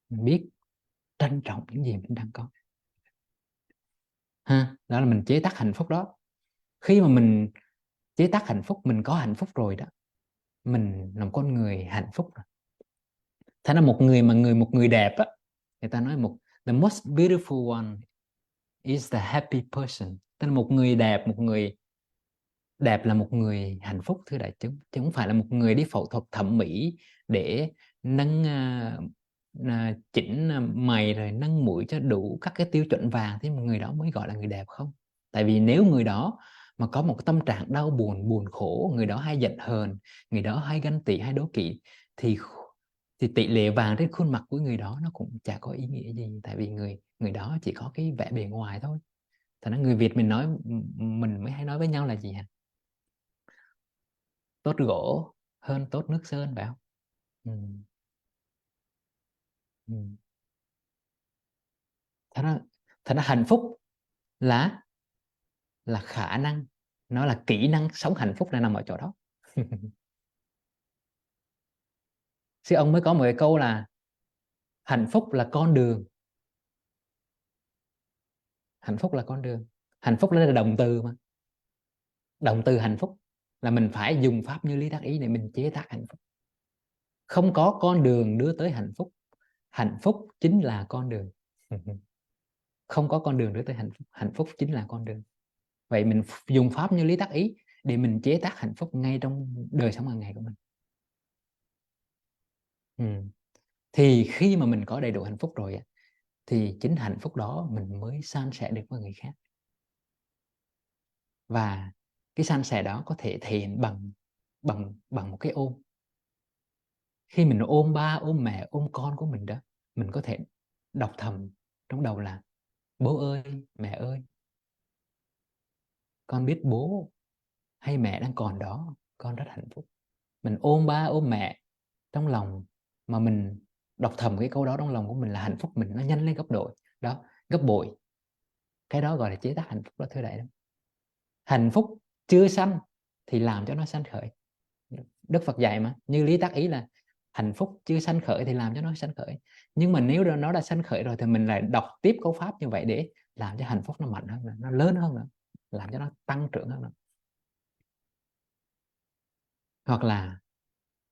Mình biết trân trọng những gì mình đang có. Ha, đó là mình chế tác hạnh phúc đó. Khi mà mình chế tác hạnh phúc, mình có hạnh phúc rồi đó, mình là một con người hạnh phúc rồi. Thành ra một người đẹp á, người ta nói the most beautiful one is the happy person. Tức là một người đẹp là một người hạnh phúc, thưa đại chúng, chứ không phải là một người đi phẫu thuật thẩm mỹ để nâng chỉnh mày rồi nâng mũi cho đủ các cái tiêu chuẩn vàng thì một người đó mới gọi là người đẹp không. Tại vì nếu người đó mà có một tâm trạng đau buồn, buồn khổ, người đó hay giận hờn, người đó hay ganh tị hay đố kỵ, thì tỷ lệ vàng trên khuôn mặt của người đó nó cũng chả có ý nghĩa gì, tại vì người đó chỉ có cái vẻ bề ngoài thôi. Thành ra người Việt mình mới hay nói với nhau là gì hả? Tốt gỗ hơn tốt nước sơn, phải không? Ừ. Ừ. Thành ra, hạnh phúc là khả năng, nó là kỹ năng sống hạnh phúc là nằm ở chỗ đó. Sư ông mới có một cái câu là hạnh phúc là con đường. Hạnh phúc là con đường. Hạnh phúc là động từ mà, động từ hạnh phúc. là mình phải dùng pháp như lý tác ý để mình chế tác hạnh phúc. Không có con đường đưa tới hạnh phúc chính là con đường. Không có con đường đưa tới hạnh phúc chính là con đường. Vậy mình dùng pháp như lý tác ý để mình chế tác hạnh phúc ngay trong đời sống hàng ngày của mình. Thì khi mà mình có đầy đủ hạnh phúc rồi thì chính hạnh phúc đó mình mới san sẻ được với người khác. Và cái san sẻ đó có thể thể hiện bằng một cái ôm. Khi mình ôm ba, ôm mẹ, ôm con của mình đó, mình có thể đọc thầm trong đầu là: bố ơi, mẹ ơi, con biết bố hay mẹ đang còn đó, con rất hạnh phúc. Mình ôm ba, ôm mẹ trong lòng, mà mình đọc thầm cái câu đó trong lòng của mình, là hạnh phúc mình nó nhân lên gấp bội đó, gấp bội. Cái đó gọi là chế tác hạnh phúc đó, thưa đại đó. Hạnh phúc chưa sanh thì làm cho nó sanh khởi. Đức Phật dạy mà, như lý tác ý là hạnh phúc chưa sanh khởi thì làm cho nó sanh khởi. Nhưng mà nếu nó đã sanh khởi rồi thì mình lại đọc tiếp câu pháp như vậy để làm cho hạnh phúc nó mạnh hơn, nó lớn hơn nữa, làm cho nó tăng trưởng hơn nữa. Hoặc là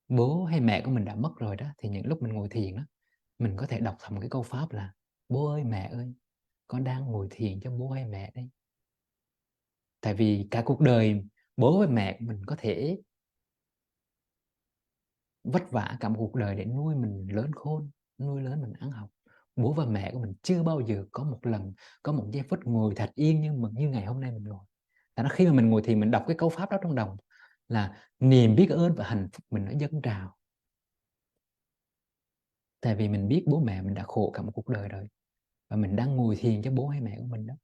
bố hay mẹ của mình đã mất rồi đó, thì những lúc mình ngồi thiền đó, mình có thể đọc thầm cái câu pháp là: bố ơi, mẹ ơi, con đang ngồi thiền cho bố hay mẹ đây. Tại vì cả cuộc đời bố với mẹ của mình có thể vất vả cả một cuộc đời để nuôi mình lớn khôn, nuôi lớn mình ăn học. Bố và mẹ của mình chưa bao giờ có một lần, có một giây phút ngồi thật yên như ngày hôm nay mình ngồi. Tại khi mà mình ngồi thì mình đọc cái câu pháp đó trong đầu, là niềm biết ơn và hạnh phúc mình nó dâng trào. Tại vì mình biết bố mẹ mình đã khổ cả một cuộc đời rồi, và mình đang ngồi thiền cho bố hay mẹ của mình đó.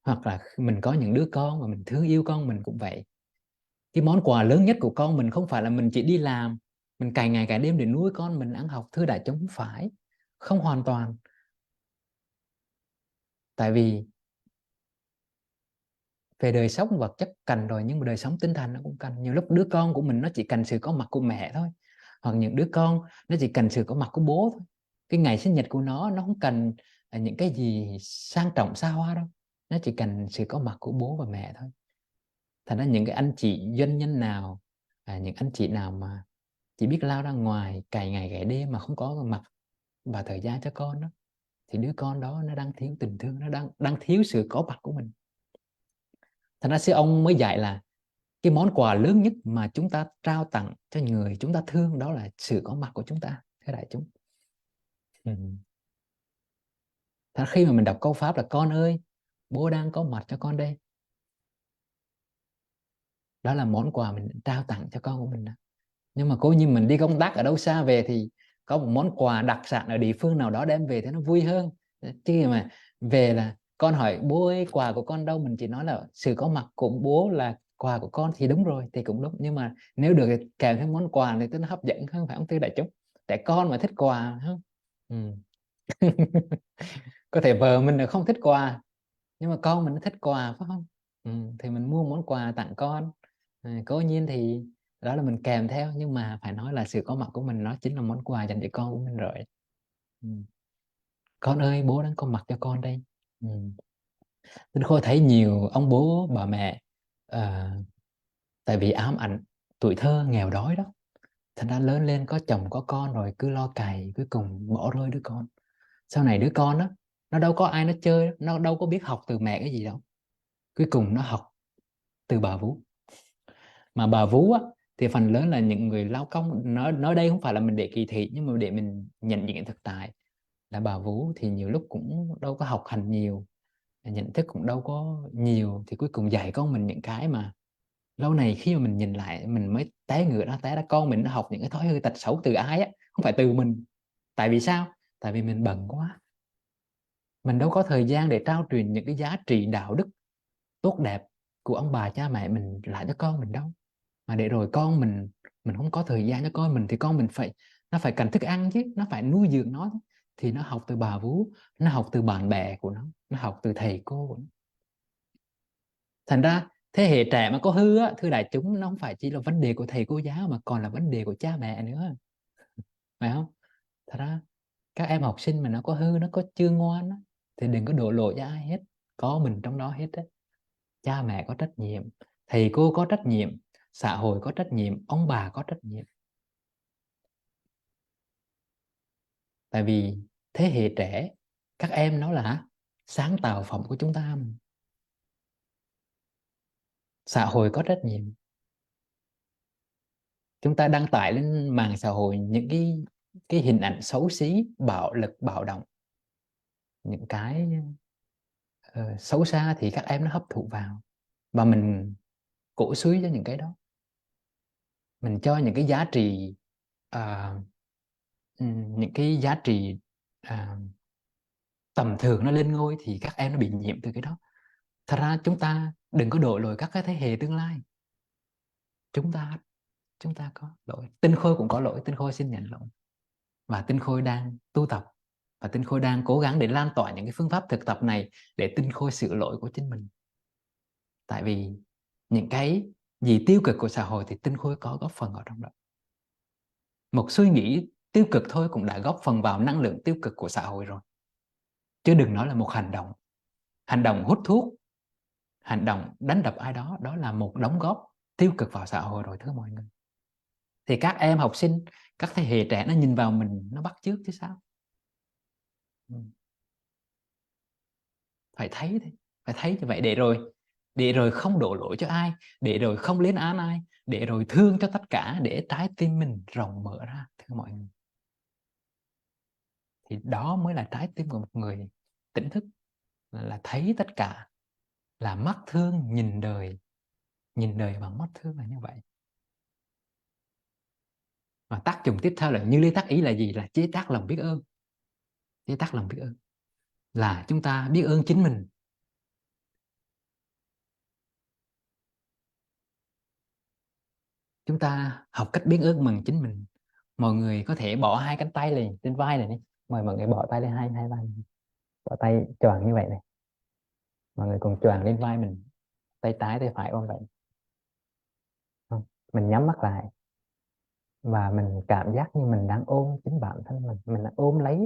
Hoặc là mình có những đứa con mà mình thương yêu con mình cũng vậy. Cái món quà lớn nhất của con mình không phải là mình chỉ đi làm, mình cày ngày cày đêm để nuôi con mình ăn học. Thưa đại chúng, không phải, không hoàn toàn. Tại vì về đời sống vật chất cần rồi, nhưng mà đời sống tinh thần nó cũng cần. Nhiều lúc đứa con của mình nó chỉ cần sự có mặt của mẹ thôi, hoặc những đứa con nó chỉ cần sự có mặt của bố thôi. Cái ngày sinh nhật của nó không cần những cái gì sang trọng xa hoa đâu, nó chỉ cần sự có mặt của bố và mẹ thôi. Thành ra những cái anh chị doanh nhân nào, những anh chị nào mà chỉ biết lao ra ngoài cày ngày cày đêm mà không có mặt và thời gian cho con đó, thì đứa con đó nó đang thiếu tình thương, nó đang thiếu sự có mặt của mình. Thành ra sư ông mới dạy là cái món quà lớn nhất mà chúng ta trao tặng cho người chúng ta thương, đó là sự có mặt của chúng ta, thưa đại chúng. Thành ra khi mà mình đọc câu pháp là con ơi, bố đang có mặt cho con đây, đó là món quà mình trao tặng cho con của mình đó. Nhưng mà cố như mình đi công tác ở đâu xa về thì có một món quà đặc sản ở địa phương nào đó đem về thì nó vui hơn. Chứ mà về là con hỏi bố ơi, quà của con đâu, mình chỉ nói là sự có mặt của bố là quà của con, thì đúng rồi, thì cũng đúng. Nhưng mà nếu được kèm thêm món quà thì nó hấp dẫn hơn, phải không thưa đại chúng? Tại con mà thích quà không? Ừ. Có thể vợ mình là không thích quà, nhưng mà con mình nó thích quà, phải không? Thì mình mua món quà tặng con. Cố nhiên thì đó là mình kèm theo, nhưng mà phải nói là sự có mặt của mình nó chính là món quà dành cho con của mình rồi. Con ơi, bố đang có mặt cho con đây. Nên Khôi thấy nhiều ông bố bà mẹ, à, tại vì ám ảnh tuổi thơ nghèo đói đó, thành ra lớn lên có chồng có con rồi cứ lo cày, cuối cùng bỏ rơi đứa con. Sau này đứa con đó, nó đâu có ai nó chơi, nó đâu có biết học từ mẹ cái gì đâu, cuối cùng nó học từ bà vú. Mà bà vú á, thì phần lớn là những người lao công. Nói đây không phải là mình để kỳ thị, nhưng mà để mình nhận diện thực tại là bà vú thì nhiều lúc cũng đâu có học hành nhiều, nhận thức cũng đâu có nhiều, thì cuối cùng dạy con mình những cái mà lâu này khi mà mình nhìn lại mình mới té ngựa đó, té ra con mình nó học những cái thói hư tật xấu từ ai á, không phải từ mình. Tại vì sao? Tại vì mình bận quá, mình đâu có thời gian để trao truyền những cái giá trị đạo đức tốt đẹp của ông bà cha mẹ mình lại cho con mình đâu. Mà để rồi con mình không có thời gian cho con mình, thì con mình nó phải cần thức ăn chứ, nó phải nuôi dưỡng nó. Thì nó học từ bà vú, nó học từ bạn bè của nó học từ thầy cô của nó. Thành ra thế hệ trẻ mà có hư á, thưa đại chúng, nó không phải chỉ là vấn đề của thầy cô giáo mà còn là vấn đề của cha mẹ nữa, phải không? Thật ra các em học sinh mà nó có hư, nó có chưa ngoan á, thì đừng có đổ lỗi cho ai hết, có mình trong đó hết á. cha mẹ có trách nhiệm, thầy cô có trách nhiệm, xã hội có trách nhiệm, ông bà có trách nhiệm. Tại vì thế hệ trẻ, các em nó là sáng tạo phẩm của chúng ta. Xã hội có trách nhiệm. Chúng ta đăng tải lên mạng xã hội những cái hình ảnh xấu xí, bạo lực, bạo động, những cái xấu xa thì các em nó hấp thụ vào, và mình cổ suý cho những cái đó. Mình cho những cái giá trị à, những cái giá trị à, tầm thường nó lên ngôi, thì các em nó bị nhiễm từ cái đó. Thật ra chúng ta đừng có đổ lỗi các cái thế hệ tương lai. Chúng ta có lỗi. Tinh Khôi cũng có lỗi. Tinh Khôi xin nhận lỗi, và Tinh Khôi đang tu tập, và Tinh Khôi đang cố gắng để lan tỏa những cái phương pháp thực tập này để Tinh Khôi sửa lỗi của chính mình. Tại vì những cái gì tiêu cực của xã hội thì Tinh Khôi có góp phần ở trong đó. Một suy nghĩ tiêu cực thôi cũng đã góp phần vào năng lượng tiêu cực của xã hội rồi, chứ đừng nói là một hành động hút thuốc, hành động đánh đập ai đó, đó là một đóng góp tiêu cực vào xã hội rồi, thưa mọi người. Thì các em học sinh, các thế hệ trẻ nó nhìn vào mình, nó bắt chước chứ sao. Phải thấy thôi, phải thấy như vậy, để rồi không đổ lỗi cho ai, để rồi không lên án ai, để rồi thương cho tất cả, để trái tim mình rộng mở ra, thưa mọi người. Thì đó mới là trái tim của một người tỉnh thức, là thấy tất cả, là mắt thương nhìn đời bằng mắt thương, là như vậy. Và tác dụng tiếp theo là như lý tác ý là gì? Là chế tác lòng biết ơn. Chế tác lòng biết ơn là chúng ta biết ơn chính mình. Chúng ta học cách biết ơn bằng chính mình. Mọi người có thể bỏ hai cánh tay lên trên vai này, mời mọi người bỏ tay lên hai hai vai, bỏ tay choàng như vậy này, mọi người cùng choàng lên vai mình, tay trái tay phải ôm vậy. Mình nhắm mắt lại, và mình cảm giác như mình đang ôm chính bản thân mình đang ôm lấy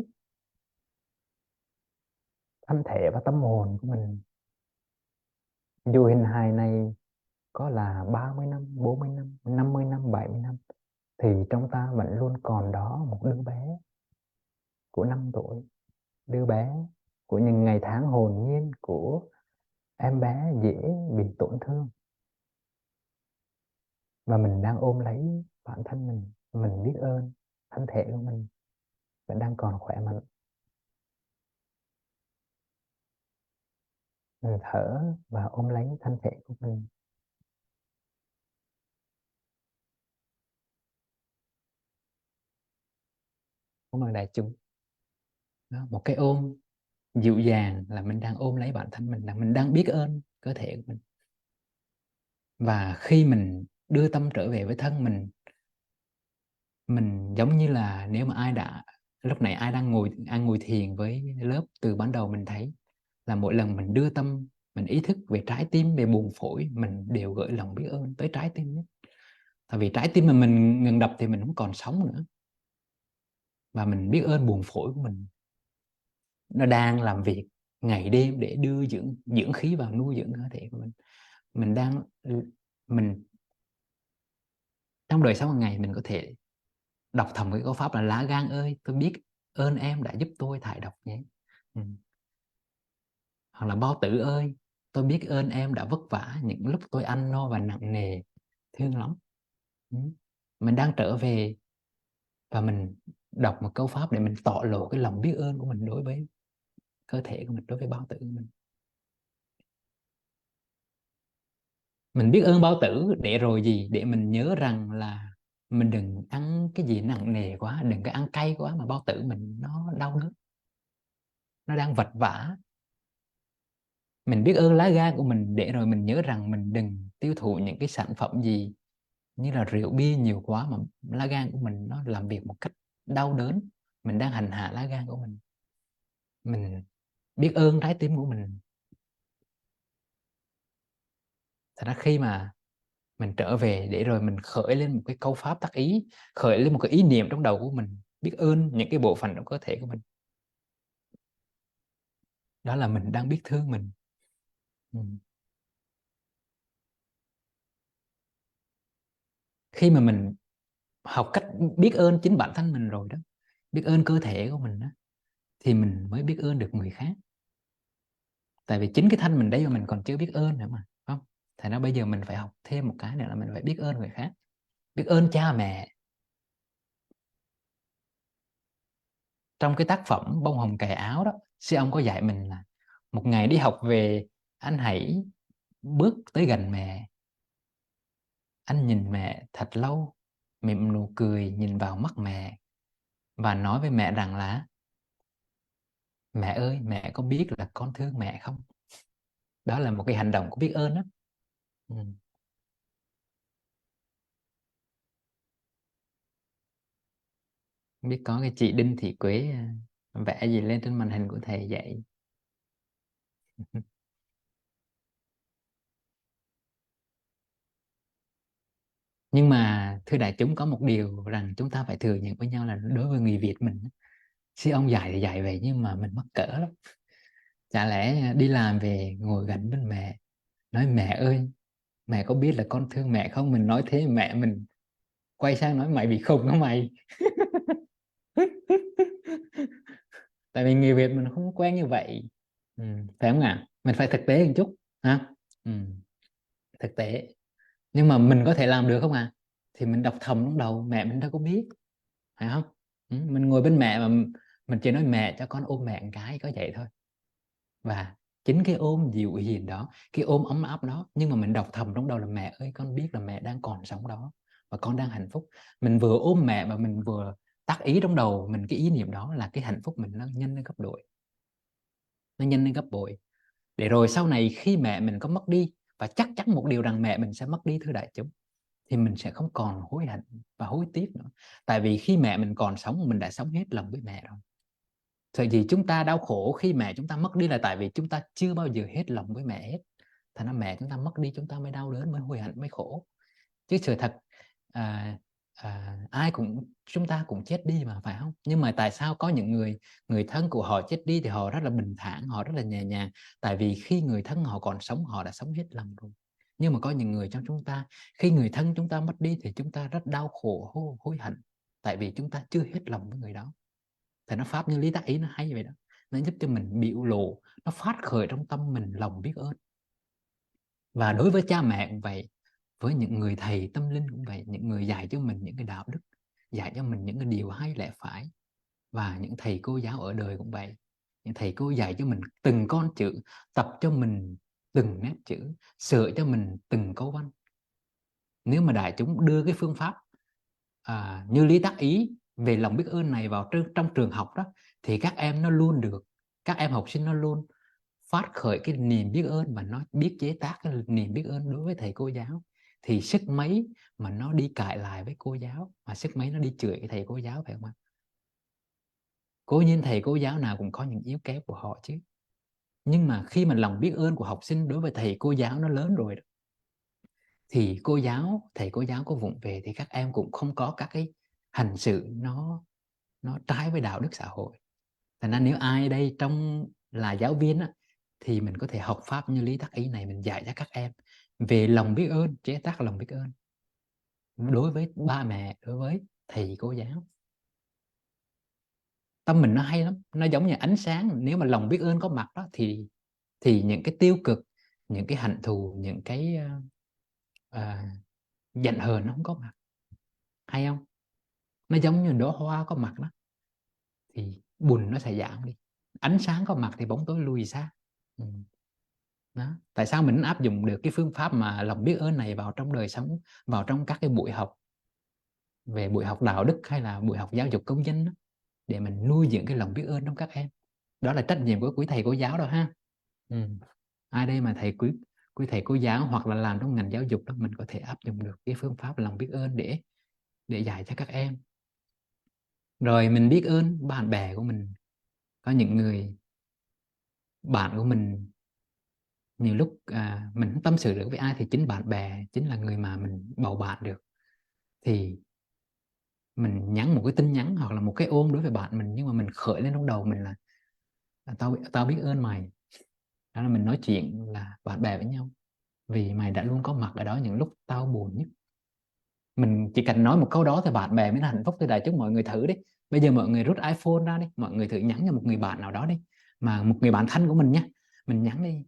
thân thể và tâm hồn của mình. Dù hình hài này có là 30 năm, 40 năm, 50 năm, 70 năm, thì trong ta vẫn luôn còn đó một đứa bé của 5 tuổi, đứa bé của những ngày tháng hồn nhiên, của em bé dễ bị tổn thương, và mình đang ôm lấy bản thân mình biết ơn thân thể của mình vẫn đang còn khỏe mạnh. Mình thở và ôm lấy thân thể của mình. Cảm ơn đại chúng. Đó, một cái ôm dịu dàng là mình đang ôm lấy bản thân mình, là mình đang biết ơn cơ thể của mình. Và khi mình đưa tâm trở về với thân mình giống như là nếu mà lúc nãy ai đang ngồi thiền với lớp từ ban đầu, mình thấy là mỗi lần mình đưa tâm, mình ý thức về trái tim, về buồng phổi, mình đều gửi lòng biết ơn tới trái tim nhất. Tại vì trái tim mà mình ngừng đập thì mình không còn sống nữa, và mình biết ơn buồng phổi của mình, nó đang làm việc ngày đêm để đưa dưỡng khí vào, nuôi dưỡng cơ thể của mình. Mình trong đời sống hàng ngày mình có thể đọc thầm cái câu pháp là lá gan ơi, tôi biết ơn em đã giúp tôi thải độc nhé. Hoặc là bao tử ơi, tôi biết ơn em đã vất vả những lúc tôi ăn no và nặng nề, thương lắm. Mình đang trở về, và mình đọc một câu pháp để mình tỏ lộ cái lòng biết ơn của mình đối với cơ thể của mình, đối với bao tử của mình. Mình biết ơn bao tử để rồi gì? Để mình nhớ rằng là mình đừng ăn cái gì nặng nề quá, đừng có ăn cay quá mà bao tử mình nó đau đớn, nó đang vật vã. Mình biết ơn lá gan của mình để rồi mình nhớ rằng mình đừng tiêu thụ những cái sản phẩm gì như là rượu bia nhiều quá mà lá gan của mình nó làm việc một cách đau đớn. Mình đang hành hạ lá gan của mình. Mình biết ơn trái tim của mình. Thật ra khi mà mình trở về để rồi mình khởi lên một cái câu pháp tác ý, khởi lên một cái ý niệm trong đầu của mình, biết ơn những cái bộ phận trong cơ thể của mình, đó là mình đang biết thương mình. Khi mà mình học cách biết ơn chính bản thân mình rồi đó, biết ơn cơ thể của mình đó, thì mình mới biết ơn được người khác. Tại vì chính cái thân mình đấy mà mình còn chưa biết ơn nữa mà, không? Thành ra bây giờ mình phải học thêm một cái nữa là mình phải biết ơn người khác, biết ơn cha mẹ. Trong cái tác phẩm Bông hồng cài áo đó, sư ông có dạy mình là một ngày đi học về, anh hãy bước tới gần mẹ, anh nhìn mẹ thật lâu, mỉm nụ cười nhìn vào mắt mẹ và nói với mẹ rằng là mẹ ơi, mẹ có biết là con thương mẹ không? Đó là một cái hành động của biết ơn đó. Ừ. Không biết có cái chị Đinh Thị Quế vẽ gì lên trên màn hình của thầy dạy. Nhưng mà thưa đại chúng, có một điều rằng chúng ta phải thừa nhận với nhau là đối với người Việt mình, sư ông dạy thì dạy vậy nhưng mà mình mắc cỡ lắm. Chả lẽ đi làm về ngồi gần bên mẹ, nói mẹ ơi, mẹ có biết là con thương mẹ không? Mình nói thế mẹ mình quay sang nói mày bị khùng hả mày? Tại vì người Việt mình không quen như vậy. Ừ, phải không ạ? Mình phải thực tế một chút ha. Ừ, thực tế. Nhưng mà mình có thể làm được không ạ? Thì mình đọc thầm trong đầu, mẹ mình đâu có biết, phải không? Ừ, mình ngồi bên mẹ mà mình chỉ nói mẹ cho con ôm mẹ một cái, có vậy thôi. Và chính cái ôm dịu hiền đó, cái ôm ấm áp đó, nhưng mà mình đọc thầm trong đầu là mẹ ơi, con biết là mẹ đang còn sống đó và con đang hạnh phúc. Mình vừa ôm mẹ mà mình vừa tác ý trong đầu mình cái ý niệm đó, là cái hạnh phúc mình nó nhân lên gấp bội, nó nhân lên gấp bội. Để rồi sau này khi mẹ mình có mất đi, và chắc chắn một điều rằng mẹ mình sẽ mất đi thưa đại chúng, thì mình sẽ không còn hối hận và hối tiếc nữa. Tại vì khi mẹ mình còn sống, mình đã sống hết lòng với mẹ rồi. Thời gì chúng ta đau khổ khi mẹ chúng ta mất đi là tại vì chúng ta chưa bao giờ hết lòng với mẹ hết. Thành ra mẹ chúng ta mất đi chúng ta mới đau đớn, mới hối hận, mới khổ. Chứ sự thật à, ai cũng, chúng ta cũng chết đi mà, phải không? Nhưng mà tại sao có những người thân của họ chết đi thì họ rất là bình thản, họ rất là nhẹ nhàng? Tại vì khi người thân họ còn sống, họ đã sống hết lòng rồi. Nhưng mà có những người trong chúng ta, khi người thân chúng ta mất đi thì chúng ta rất đau khổ, hối hận, tại vì chúng ta chưa hết lòng với người đó. Thì nó pháp như lý tác ý nó hay vậy đó, nó giúp cho mình biểu lộ, nó phát khởi trong tâm mình lòng biết ơn. Và đối với cha mẹ cũng vậy, với những người thầy tâm linh cũng vậy, những người dạy cho mình những cái đạo đức, dạy cho mình những cái điều hay lẽ phải. Và những thầy cô giáo ở đời cũng vậy, những thầy cô dạy cho mình từng con chữ, tập cho mình từng nét chữ, sửa cho mình từng câu văn. Nếu mà đại chúng đưa cái phương pháp như lý tác ý về lòng biết ơn này vào trong trường học đó, thì các em nó luôn được, các em học sinh nó luôn phát khởi cái niềm biết ơn, và nó biết chế tác cái niềm biết ơn đối với thầy cô giáo. Thì sức mấy mà nó đi cãi lại với cô giáo, mà sức mấy nó đi chửi cái thầy cô giáo, phải không ạ? Cố nhiên thầy cô giáo nào cũng có những yếu kém của họ chứ, nhưng mà khi mà lòng biết ơn của học sinh đối với thầy cô giáo nó lớn rồi đó, thì thầy cô giáo có vụng về thì các em cũng không có các cái hành xử nó trái với đạo đức xã hội. Thành ra nếu ai đây trong là giáo viên á, thì mình có thể học pháp như lý tác ý này, mình dạy cho các em về lòng biết ơn, chế tác lòng biết ơn đối với ba mẹ, đối với thầy cô giáo. Tâm mình nó hay lắm, nó giống như ánh sáng, nếu mà lòng biết ơn có mặt đó thì những cái tiêu cực, những cái hận thù, những cái giận hờn nó không có mặt. Hay không? Nó giống như đóa hoa có mặt đó, thì buồn nó sẽ giảm đi, ánh sáng có mặt thì bóng tối lùi xa. Ừ. Đó. Tại sao mình áp dụng được cái phương pháp mà lòng biết ơn này vào trong đời sống, vào trong các cái buổi học, về buổi học đạo đức hay là buổi học giáo dục công dân đó, để mình nuôi dưỡng cái lòng biết ơn trong các em. Đó là trách nhiệm của quý thầy cô giáo đâu ha. Ừ. Ai đây mà quý thầy cô giáo hoặc là làm trong ngành giáo dục đó, mình có thể áp dụng được cái phương pháp lòng biết ơn để dạy cho các em. Rồi mình biết ơn bạn bè của mình. Có những người bạn của mình, nhiều lúc mình không tâm sự được với ai thì chính bạn bè chính là người mà mình bầu bạn được. Thì mình nhắn một cái tin nhắn hoặc là một cái ôm đối với bạn mình, nhưng mà mình khởi lên trong đầu mình là tao biết ơn mày. Đó là mình nói chuyện là bạn bè với nhau, vì mày đã luôn có mặt ở đó những lúc tao buồn nhất. Mình chỉ cần nói một câu đó thì bạn bè mới là hạnh phúc thôi. Đại chúng mọi người thử đi, bây giờ mọi người rút iPhone ra đi, mọi người thử nhắn cho một người bạn nào đó đi, mà một người bạn thân của mình nhé, mình nhắn đi,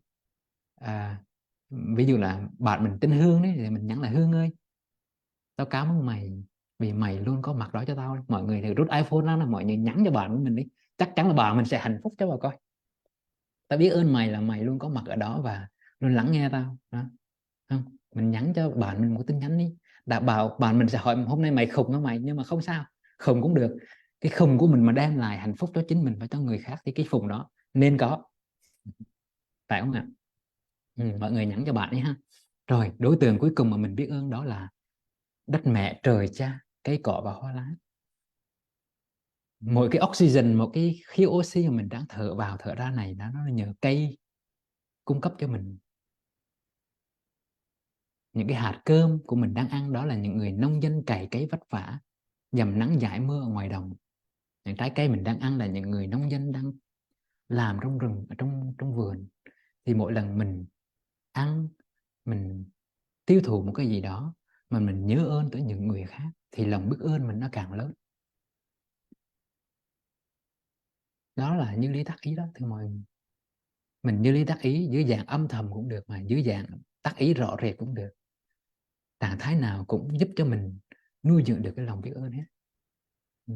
à, ví dụ là bạn mình tên Hương đấy, thì mình nhắn là Hương ơi, tao cảm ơn mày vì mày luôn có mặt đó cho tao. Mọi người thử rút iPhone ra là mọi người nhắn cho bạn của mình đi, chắc chắn là bạn mình sẽ hạnh phúc cho bà coi. Tao biết ơn mày là mày luôn có mặt ở đó và luôn lắng nghe tao đó. Không, mình nhắn cho bạn mình một tin nhắn đi, đã bảo bạn mình sẽ hỏi hôm nay mày khùng hả mày, nhưng mà không sao, khùng cũng được. Cái khùng của mình mà đem lại hạnh phúc cho chính mình và cho người khác thì cái khùng đó nên có, phải không ạ? Mọi người nhắn cho bạn đi ha. Rồi đối tượng cuối cùng mà mình biết ơn đó là đất mẹ, trời cha, cây cỏ và hoa lá. Mỗi cái oxygen, một cái khí oxy mà mình đang thở vào thở ra này, nó là nhờ cây cung cấp cho mình. Những cái hạt cơm của mình đang ăn đó là những người nông dân cày cấy vất vả, dầm nắng dãi mưa ở ngoài đồng. Những trái cây mình đang ăn là những người nông dân đang làm trong rừng, ở trong trong vườn. Thì mỗi lần mình ăn, mình tiêu thụ một cái gì đó mà mình nhớ ơn tới những người khác thì lòng biết ơn mình nó càng lớn. Đó là như lý tác ý đó thưa mọi người. Mình như lý tác ý dưới dạng âm thầm cũng được, mà dưới dạng tác ý rõ rệt cũng được. Trạng thái nào cũng giúp cho mình nuôi dưỡng được cái lòng biết ơn hết. Ừ.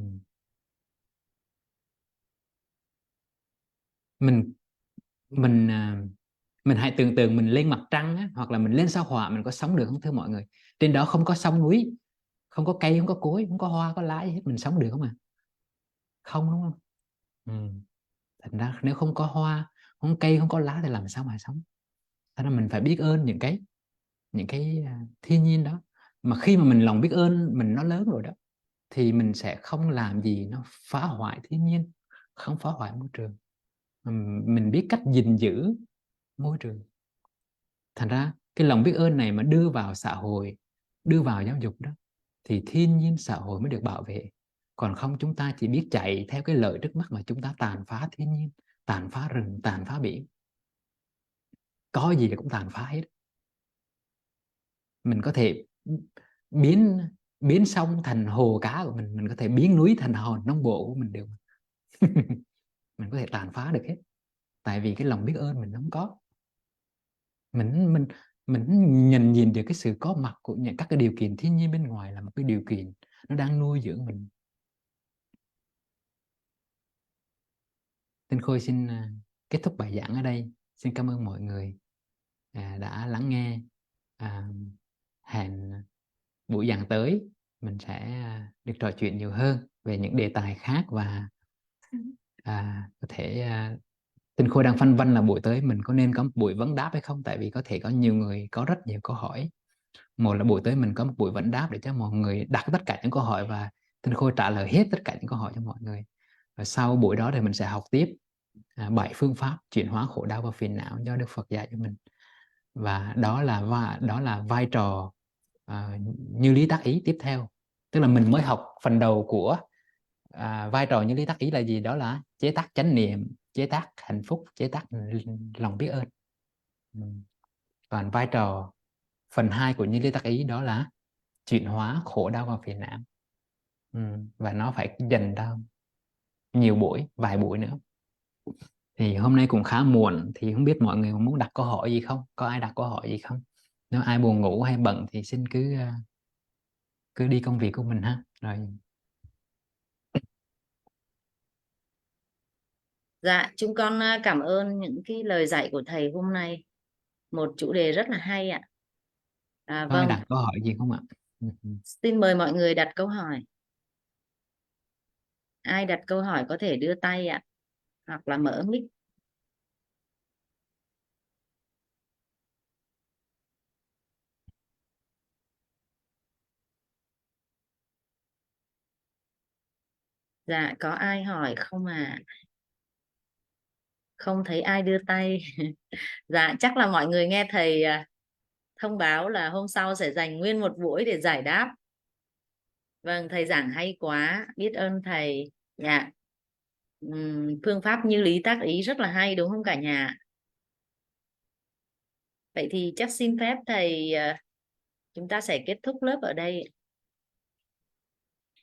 mình mình mình hãy tưởng tượng mình lên mặt trăng á, hoặc là mình lên sao hỏa, mình có sống được không thưa mọi người? Trên đó không có sông núi, không có cây, không có cối, không có hoa có lá gì hết, mình sống được không à? Không, đúng không? Ừ. Thành ra nếu không có hoa, không có cây, không có lá thì làm sao mà sống? Thành ra mình phải biết ơn những cái thiên nhiên đó. Mà khi mà mình lòng biết ơn mình nó lớn rồi đó, thì mình sẽ không làm gì nó phá hoại thiên nhiên, không phá hoại môi trường. Mình biết cách gìn giữ môi trường. Thành ra cái lòng biết ơn này mà đưa vào xã hội, đưa vào giáo dục đó, thì thiên nhiên xã hội mới được bảo vệ. Còn không chúng ta chỉ biết chạy theo cái lợi trước mắt mà chúng ta tàn phá thiên nhiên, tàn phá rừng, tàn phá biển, có gì là cũng tàn phá hết. Mình có thể biến biến sông thành hồ cá của mình có thể biến núi thành hòn non bộ của mình được. Mình có thể tàn phá được hết, tại vì cái lòng biết ơn mình không có. Mình mình nhận nhìn được cái sự có mặt của những các cái điều kiện thiên nhiên bên ngoài là một cái điều kiện nó đang nuôi dưỡng mình. Tinh Khôi xin kết thúc bài giảng ở đây. Xin cảm ơn mọi người đã lắng nghe. À, hẹn buổi giảng tới mình sẽ được trò chuyện nhiều hơn về những đề tài khác, và có thể Tinh Khôi đang phân vân là buổi tới mình có nên có một buổi vấn đáp hay không, tại vì có thể có nhiều người có rất nhiều câu hỏi. Một là buổi tới mình có một buổi vấn đáp để cho mọi người đặt tất cả những câu hỏi và Tinh Khôi trả lời hết tất cả những câu hỏi cho mọi người. Và sau buổi đó thì mình sẽ học tiếp 7 phương pháp chuyển hóa khổ đau và phiền não do Đức Phật dạy cho mình. Và đó là vai trò như lý tác ý tiếp theo. Tức là mình mới học phần đầu của vai trò như lý tác ý là gì, đó là chế tác chánh niệm, chế tác hạnh phúc, chế tác lòng biết ơn. Còn vai trò phần 2 của như lý tác ý đó là chuyển hóa khổ đau và phiền não. Và nó phải dành ra nhiều buổi, vài buổi nữa. Thì hôm nay cũng khá muộn, thì không biết mọi người muốn đặt câu hỏi gì không, có ai đặt câu hỏi gì không? Nếu ai buồn ngủ hay bận thì xin cứ đi công việc của mình ha. Rồi. Dạ, chúng con cảm ơn những cái lời dạy của thầy hôm nay. Một chủ đề rất là hay ạ. Có ai Vâng, đặt câu hỏi gì không ạ? Ừ, ừ. xin mời mọi người đặt câu hỏi. Ai đặt câu hỏi có thể đưa tay ạ, hoặc là mở mic. Dạ, có ai hỏi không à? Không thấy ai đưa tay. Dạ, chắc là mọi người nghe thầy thông báo là hôm sau sẽ dành nguyên một buổi để giải đáp. Vâng, thầy giảng hay quá, biết ơn thầy. Dạ. Phương pháp như lý tác ý rất là hay đúng không cả nhà? Vậy thì chắc xin phép thầy, chúng ta sẽ kết thúc lớp ở đây.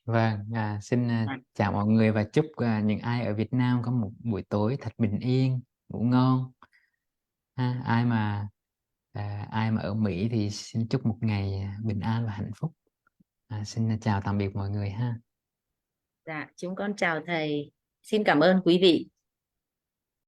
Vâng, xin chào mọi người và chúc những ai ở Việt Nam có một buổi tối thật bình yên, ngủ ngon. Ha, ai mà ở Mỹ thì xin chúc một ngày bình an và hạnh phúc. Xin chào tạm biệt mọi người ha. Dạ, chúng con chào thầy. Xin cảm ơn quý vị.